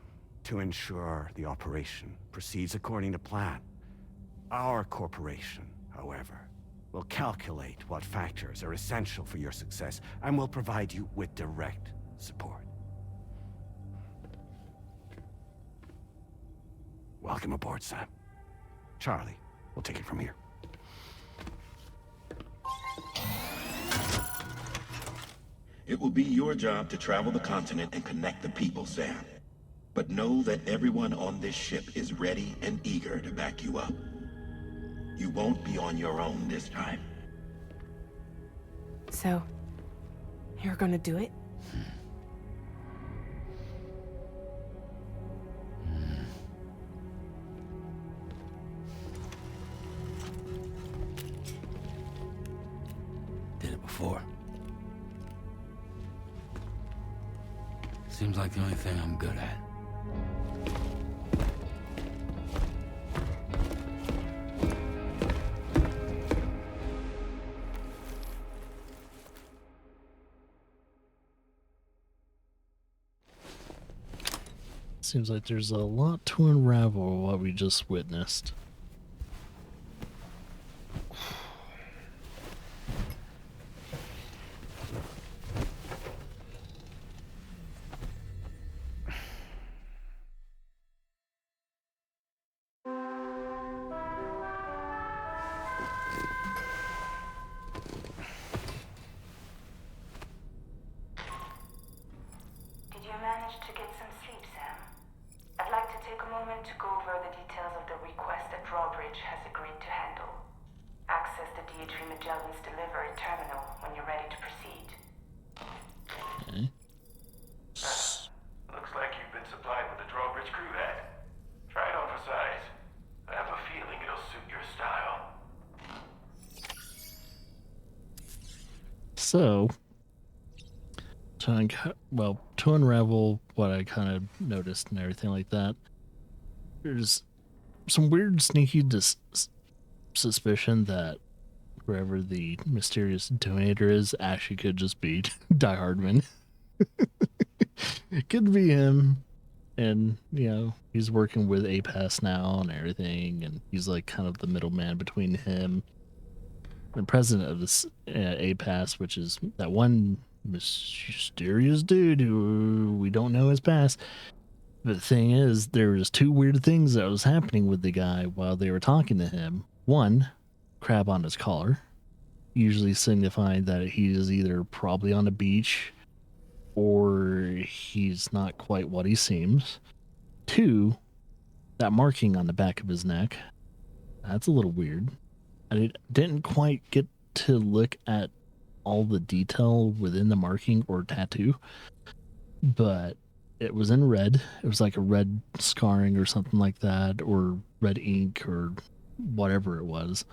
[SPEAKER 10] to ensure the operation proceeds according to plan. Our corporation, however, will calculate what factors are essential for your success and will provide you with direct support. Welcome aboard, Sam. Charlie, we'll take it from here.
[SPEAKER 21] It will be your job to travel the continent and connect the people, Sam. But know that everyone on this ship is ready and eager to back you up. You won't be on your own this time.
[SPEAKER 11] So, you're gonna do it?
[SPEAKER 7] Did it before. Seems like the only thing I'm good at.
[SPEAKER 1] Seems like there's a lot to unravel what we just witnessed.
[SPEAKER 12] Did you manage to get some sleep, Sam?
[SPEAKER 3] moment to go over the details of the request that Drawbridge has agreed to handle. Access the DHV Magellan's delivery terminal when you're ready to proceed.
[SPEAKER 1] Okay.
[SPEAKER 13] Looks like you've been supplied with the Drawbridge crew head. Try it on for size. I have a feeling it'll suit your style.
[SPEAKER 1] So, to unravel what I kind of noticed and everything like that, there's some weird sneaky suspicion that whoever the mysterious donator is actually could just be Die Hardman. It could be him, and he's working with APAS now and everything, and he's like kind of the middleman between him and president of this APAS, which is that one mysterious dude who we don't know his past. But the thing is, there was two weird things that was happening with the guy while they were talking to him. One, crab on his collar, usually signifying that he is either probably on a beach or he's not quite what he seems. Two, that marking on the back of his neck. That's a little weird. I didn't quite get to look at all the detail within the marking or tattoo, but it was in red. It was like a red scarring or something like that, or red ink or whatever it was.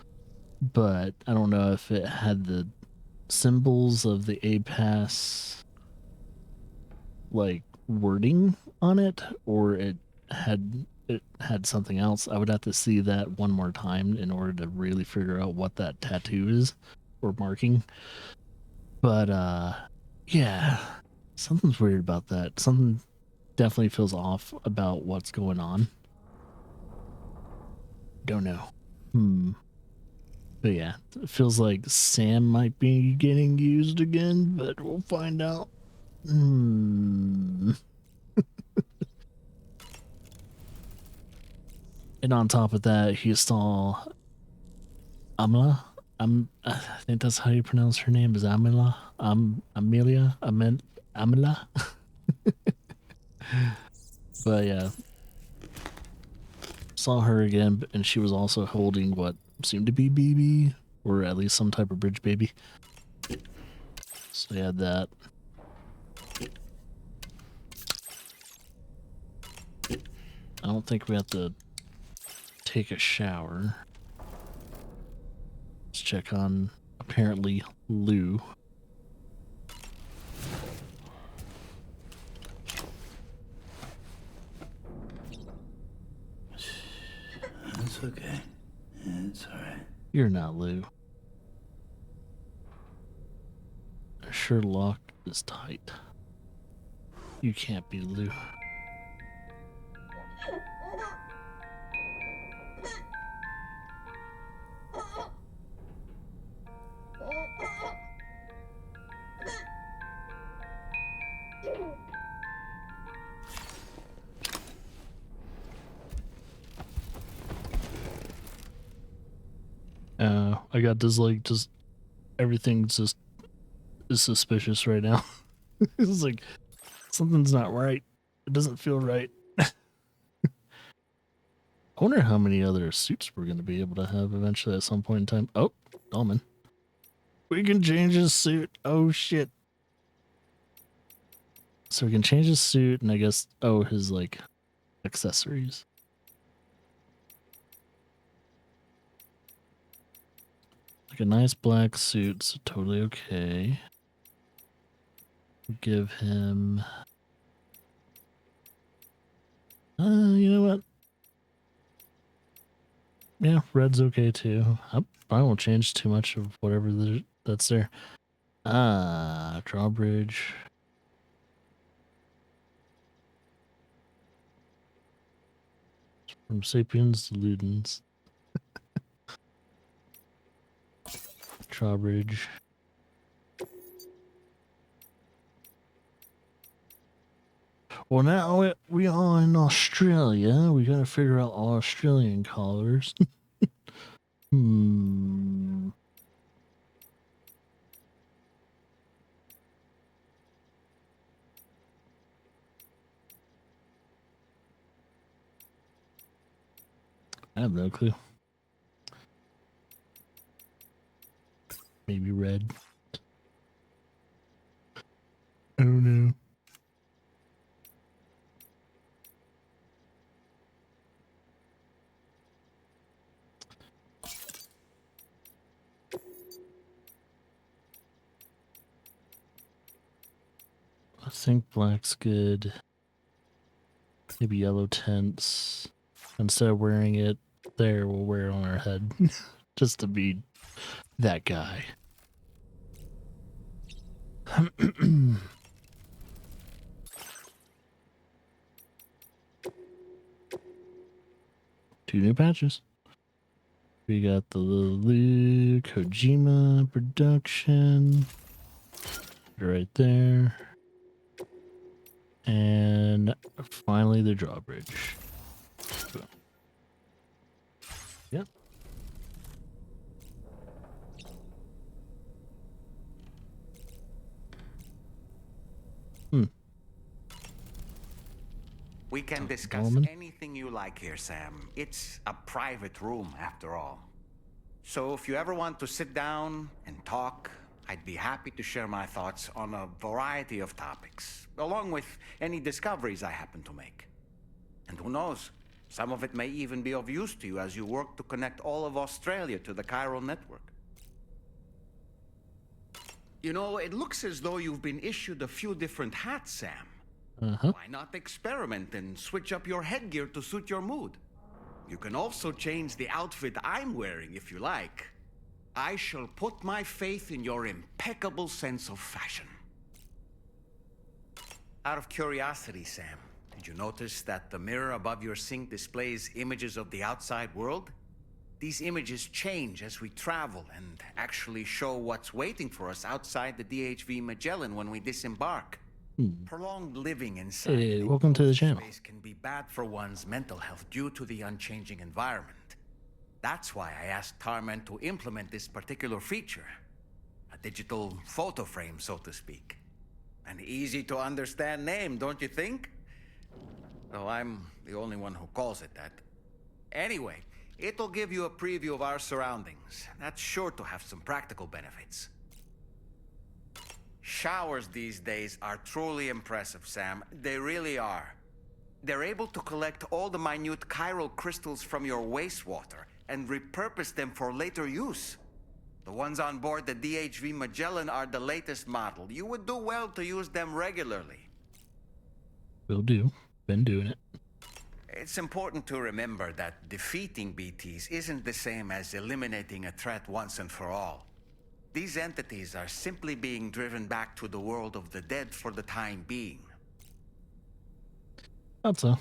[SPEAKER 1] But I don't know if it had the symbols of the APAS like wording on it, or it had something else. I would have to see that one more time in order to really figure out what that tattoo is or marking. But yeah, something's weird about that. Something definitely feels off about what's going on. Don't know. But yeah, it feels like Sam might be getting used again, but we'll find out. And on top of that, he saw Amla. I think that's how you pronounce her name, is Amila. Amelia. Amila. But yeah, saw her again, and she was also holding what seemed to be BB, or at least some type of bridge baby. So they had that. I don't think we have to take a shower. Let's check on, apparently, Lou.
[SPEAKER 7] That's okay. It's alright.
[SPEAKER 1] You're not Lou. Sure, lock is tight. You can't be Lou. I got this, like, just everything's just is suspicious right now. It's like something's not right. It doesn't feel right. I wonder how many other suits we're going to be able to have eventually at some point in time. Oh, Dolman. We can change his suit. Oh, shit. So we can change his suit and I guess, his, like, accessories. Like a nice black suit, so totally okay. Give him... you know what? Yeah, red's okay too. I won't change too much of whatever that's there. Drawbridge. From Sapiens to Ludens. Drawbridge. Well, now we are in Australia. We gotta figure out Australian colors. I have no clue. Maybe red. I don't know. I think black's good. Maybe yellow tints. Instead of wearing it there, we'll wear it on our head. Just to be that guy. Two new patches. We got the Kojima production right there. And finally the drawbridge. Boom. Yep.
[SPEAKER 17] We can discuss anything you like here, Sam. It's a private room, after all. So if you ever want to sit down and talk, I'd be happy to share my thoughts on a variety of topics, along with any discoveries I happen to make. And who knows, some of it may even be of use to you as you work to connect all of Australia to the chiral network. You know, it looks as though you've been issued a few different hats, Sam. Why not experiment and switch up your headgear to suit your mood? You can also change the outfit I'm wearing if you like. I shall put my faith in your impeccable sense of fashion. Out of curiosity, Sam, did you notice that the mirror above your sink displays images of the outside world? These images change as we travel and actually show what's waiting for us outside the DHV Magellan when we disembark. Prolonged living inside
[SPEAKER 1] hey, welcome to the channel.
[SPEAKER 17] Space can be bad for one's mental health due to the unchanging environment. That's why I asked Tarman to implement this particular feature. A digital photo frame, so to speak. An easy to understand name, don't you think? Though I'm the only one who calls it that. Anyway, it'll give you a preview of our surroundings. That's sure to have some practical benefits. Showers these days are truly impressive, Sam. They really are. They're able to collect all the minute chiral crystals from your wastewater and repurpose them for later use. The ones on board the DHV Magellan are the latest model. You would do well to use them regularly.
[SPEAKER 1] Will do. Been doing it.
[SPEAKER 17] It's important to remember that defeating BTs isn't the same as eliminating a threat once and for all. These entities are simply being driven back to the world of the dead for the time being.
[SPEAKER 1] That's all.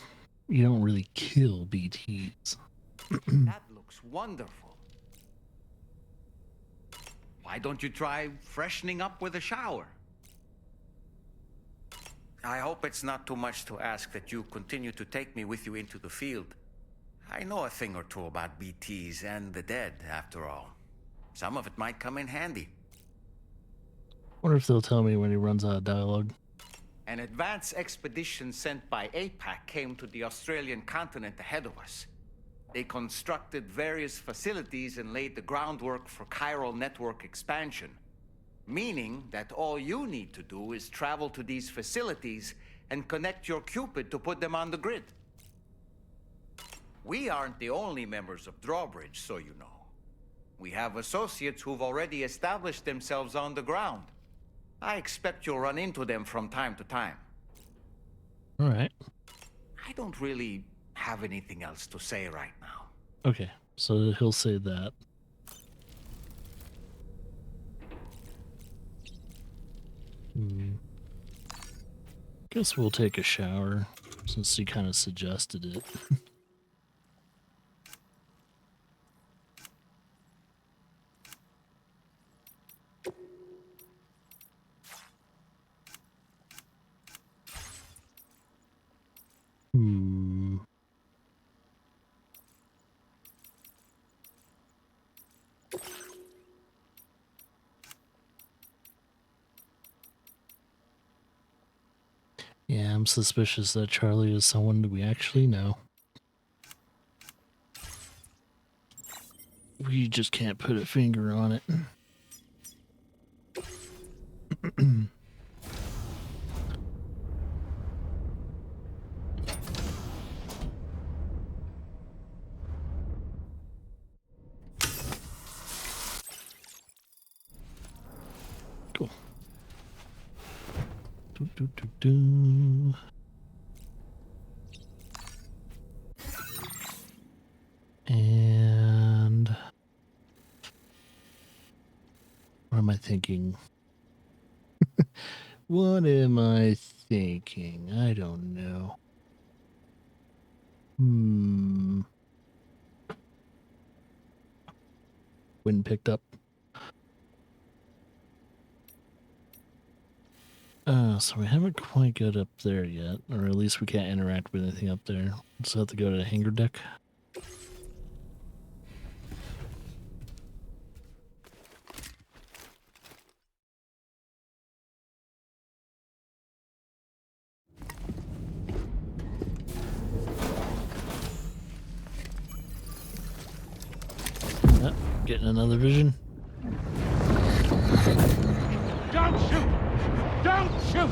[SPEAKER 1] You don't really kill BTs.
[SPEAKER 17] That looks wonderful. Why don't you try freshening up with a shower? I hope it's not too much to ask that you continue to take me with you into the field. I know a thing or two about BTs and the dead, after all. Some of it might come in handy.
[SPEAKER 1] Wonder if they'll tell me when he runs out of dialogue.
[SPEAKER 17] An advance expedition sent by APAC came to the Australian continent ahead of us. They constructed various facilities and laid the groundwork for chiral network expansion. Meaning that all you need to do is travel to these facilities and connect your Cupid to put them on the grid. We aren't the only members of Drawbridge, so you know. We have associates who've already established themselves on the ground. I expect you'll run into them from time to time.
[SPEAKER 1] All right.
[SPEAKER 17] I don't really have anything else to say right now.
[SPEAKER 1] Okay, so he'll say that. Guess we'll take a shower since he kind of suggested it. Yeah, I'm suspicious that Charlie is someone we actually know. We just can't put a finger on it. Cool. Do. And what am I thinking? What am I thinking? I don't know. Wind picked up. So we haven't quite got up there yet, or at least we can't interact with anything up there. So have to go to the hangar deck. Getting another vision.
[SPEAKER 14] Don't shoot! Don't shoot!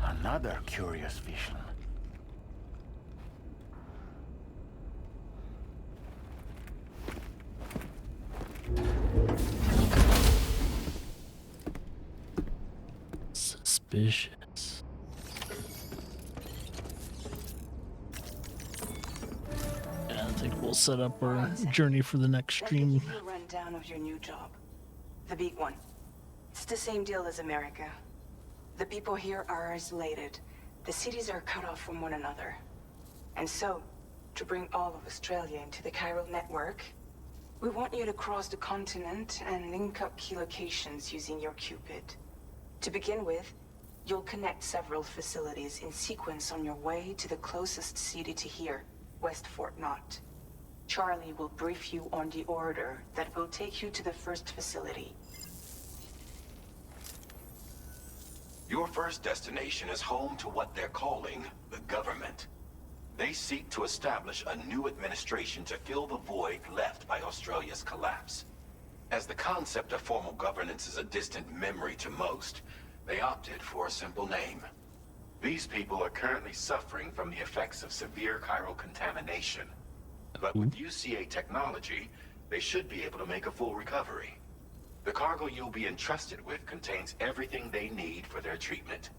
[SPEAKER 16] Another curious vision.
[SPEAKER 1] Suspicious. Yeah, I think we'll set up our journey for the next stream.
[SPEAKER 11] Let me give you a rundown of your new job. The big one. It's the same deal as America. The people here are isolated. The cities are cut off from one another. And so, to bring all of Australia into the chiral network, we want you to cross the continent and link up key locations using your Cupid. To begin with, you'll connect several facilities in sequence on your way to the closest city to here, West Fort Knott. Charlie will brief you on the order that will take you to the first facility.
[SPEAKER 21] Your first destination is home to what they're calling the government. They seek to establish a new administration to fill the void left by Australia's collapse. As the concept of formal governance is a distant memory to most, they opted for a simple name. These people are currently suffering from the effects of severe chiral contamination. But with UCA technology, they should be able to make a full recovery. The cargo you'll be entrusted with contains everything they need for their treatment.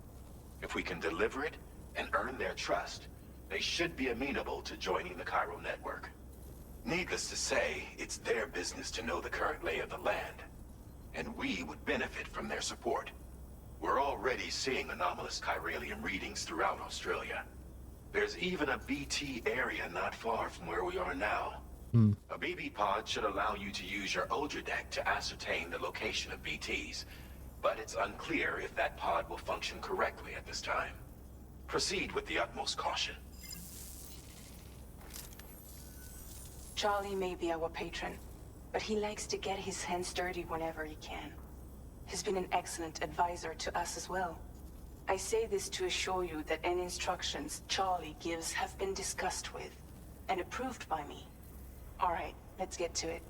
[SPEAKER 21] If we can deliver it and earn their trust, they should be amenable to joining the chiral network. Needless to say, it's their business to know the current lay of the land, and we would benefit from their support. We're already seeing anomalous chiralium readings throughout Australia. There's even a BT area not far from where we are now. A BB pod should allow you to use your Ultra deck to ascertain the location of BTs, but it's unclear if that pod will function correctly at this time. Proceed with the utmost caution.
[SPEAKER 11] Charlie may be our patron, but he likes to get his hands dirty whenever he can. He's been an excellent advisor to us as well. I say this to assure you that any instructions Charlie gives have been discussed with and approved by me. All right, let's get to it.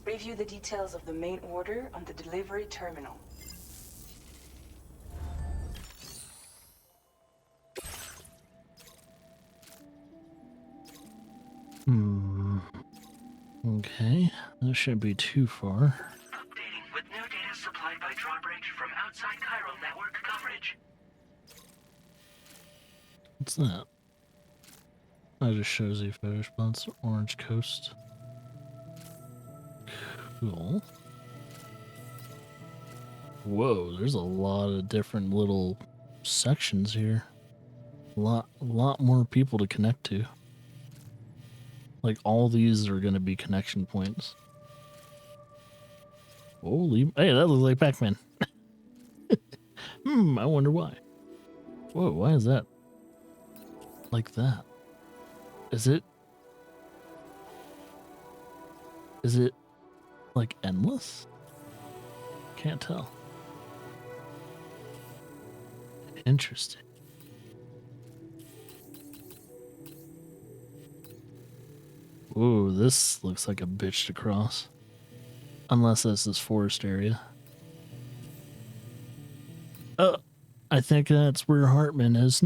[SPEAKER 11] Review the details of the main order on the delivery terminal.
[SPEAKER 1] Okay, that shouldn't be too far.
[SPEAKER 18] Updating with new data supplied by drawbridge from outside chiral network coverage.
[SPEAKER 1] What's that? That just shows the photo response. Orange Coast. Cool. Whoa, there's a lot of different little sections here. A lot more people to connect to. Like, all these are going to be connection points. Holy, hey, that looks like Pac-Man. I wonder why. Whoa, why is that like that? Is it Like endless? Can't tell. Interesting. Ooh, this looks like a bitch to cross. Unless that's this forest area. I think that's where Hartman is.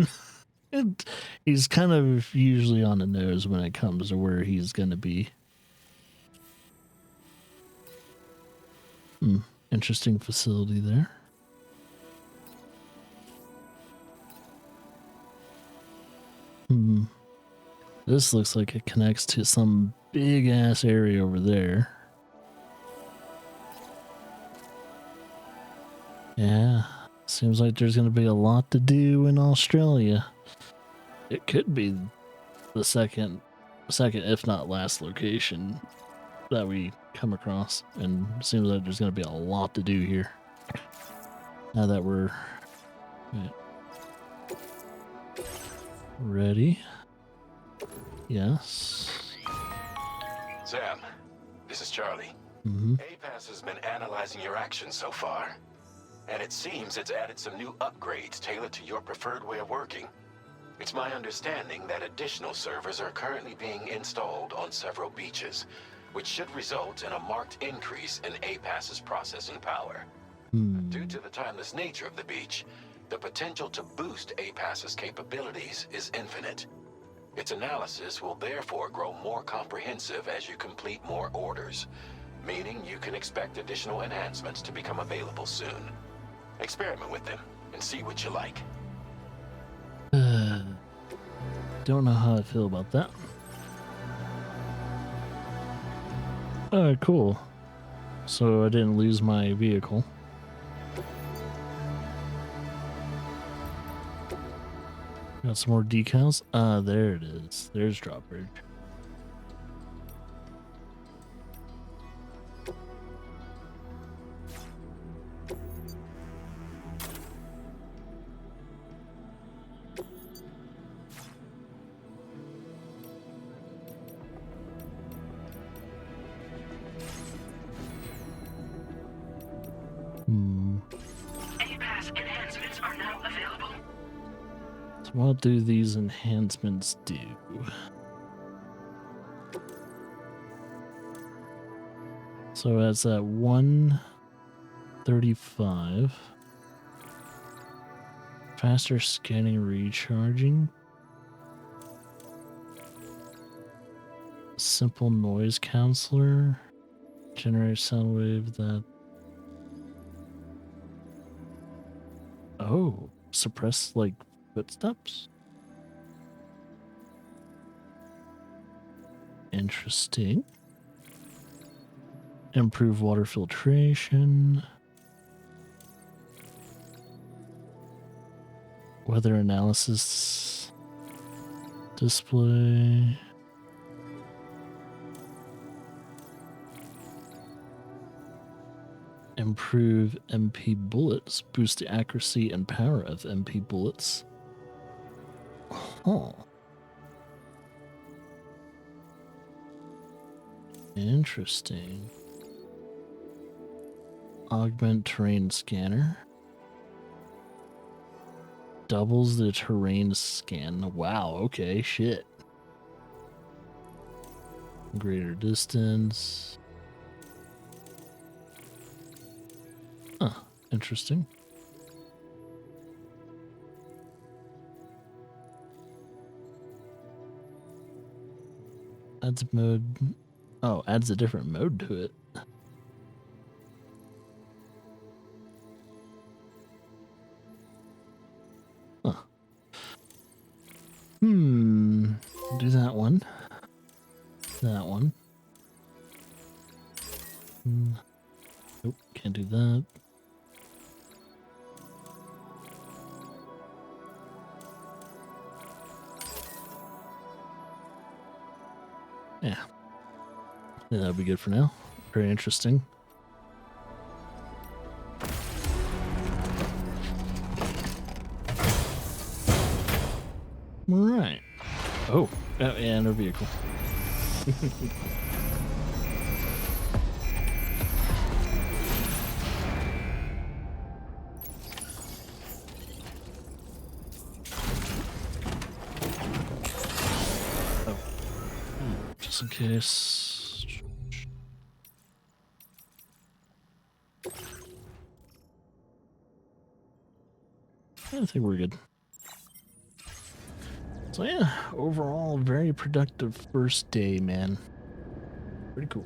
[SPEAKER 1] He's kind of usually on the nose when it comes to where he's going to be. Interesting facility there. This looks like it connects to some big ass area over there. Yeah, seems like there's going to be a lot to do in Australia. It could be the second, if not last location that we come across, and it seems like there's going to be a lot to do here. Now that we're ready. Yes.
[SPEAKER 8] Sam, this is Charlie. APAS has been analyzing your actions so far, and it seems it's added some new upgrades tailored to your preferred way of working. It's my understanding that additional servers are currently being installed on several beaches, which should result in a marked increase in APAS's processing power. Due to the timeless nature of the beach, the potential to boost APAS's capabilities is infinite. Its analysis will therefore grow more comprehensive as you complete more orders, meaning you can expect additional enhancements to become available soon. Experiment with them and see what you like.
[SPEAKER 1] Don't know how I feel about that. Alright, cool. So I didn't lose my vehicle. Got some more decals. There it is. There's Drawbridge.
[SPEAKER 3] APAS enhancements are now available.
[SPEAKER 1] So what do these enhancements do? So that's at 135. Faster scanning recharging. Simple noise counselor. Generate sound wave that... Oh, suppress like footsteps? Interesting. Improve water filtration. Weather analysis display. Improve MP bullets. Boost the accuracy and power of MP bullets. Oh. Interesting. Augment terrain scanner. Doubles the terrain scan. Wow, okay, shit. Greater distance. Huh, interesting. Adds mode. Oh, adds a different mode to it. Huh. Do that one. That one. Nope, can't do that. Yeah. Yeah, that'll be good for now. Very interesting. Right. Oh, yeah, and our vehicle. Yes. I think we're good. So yeah, overall, very productive first day, man. Pretty cool.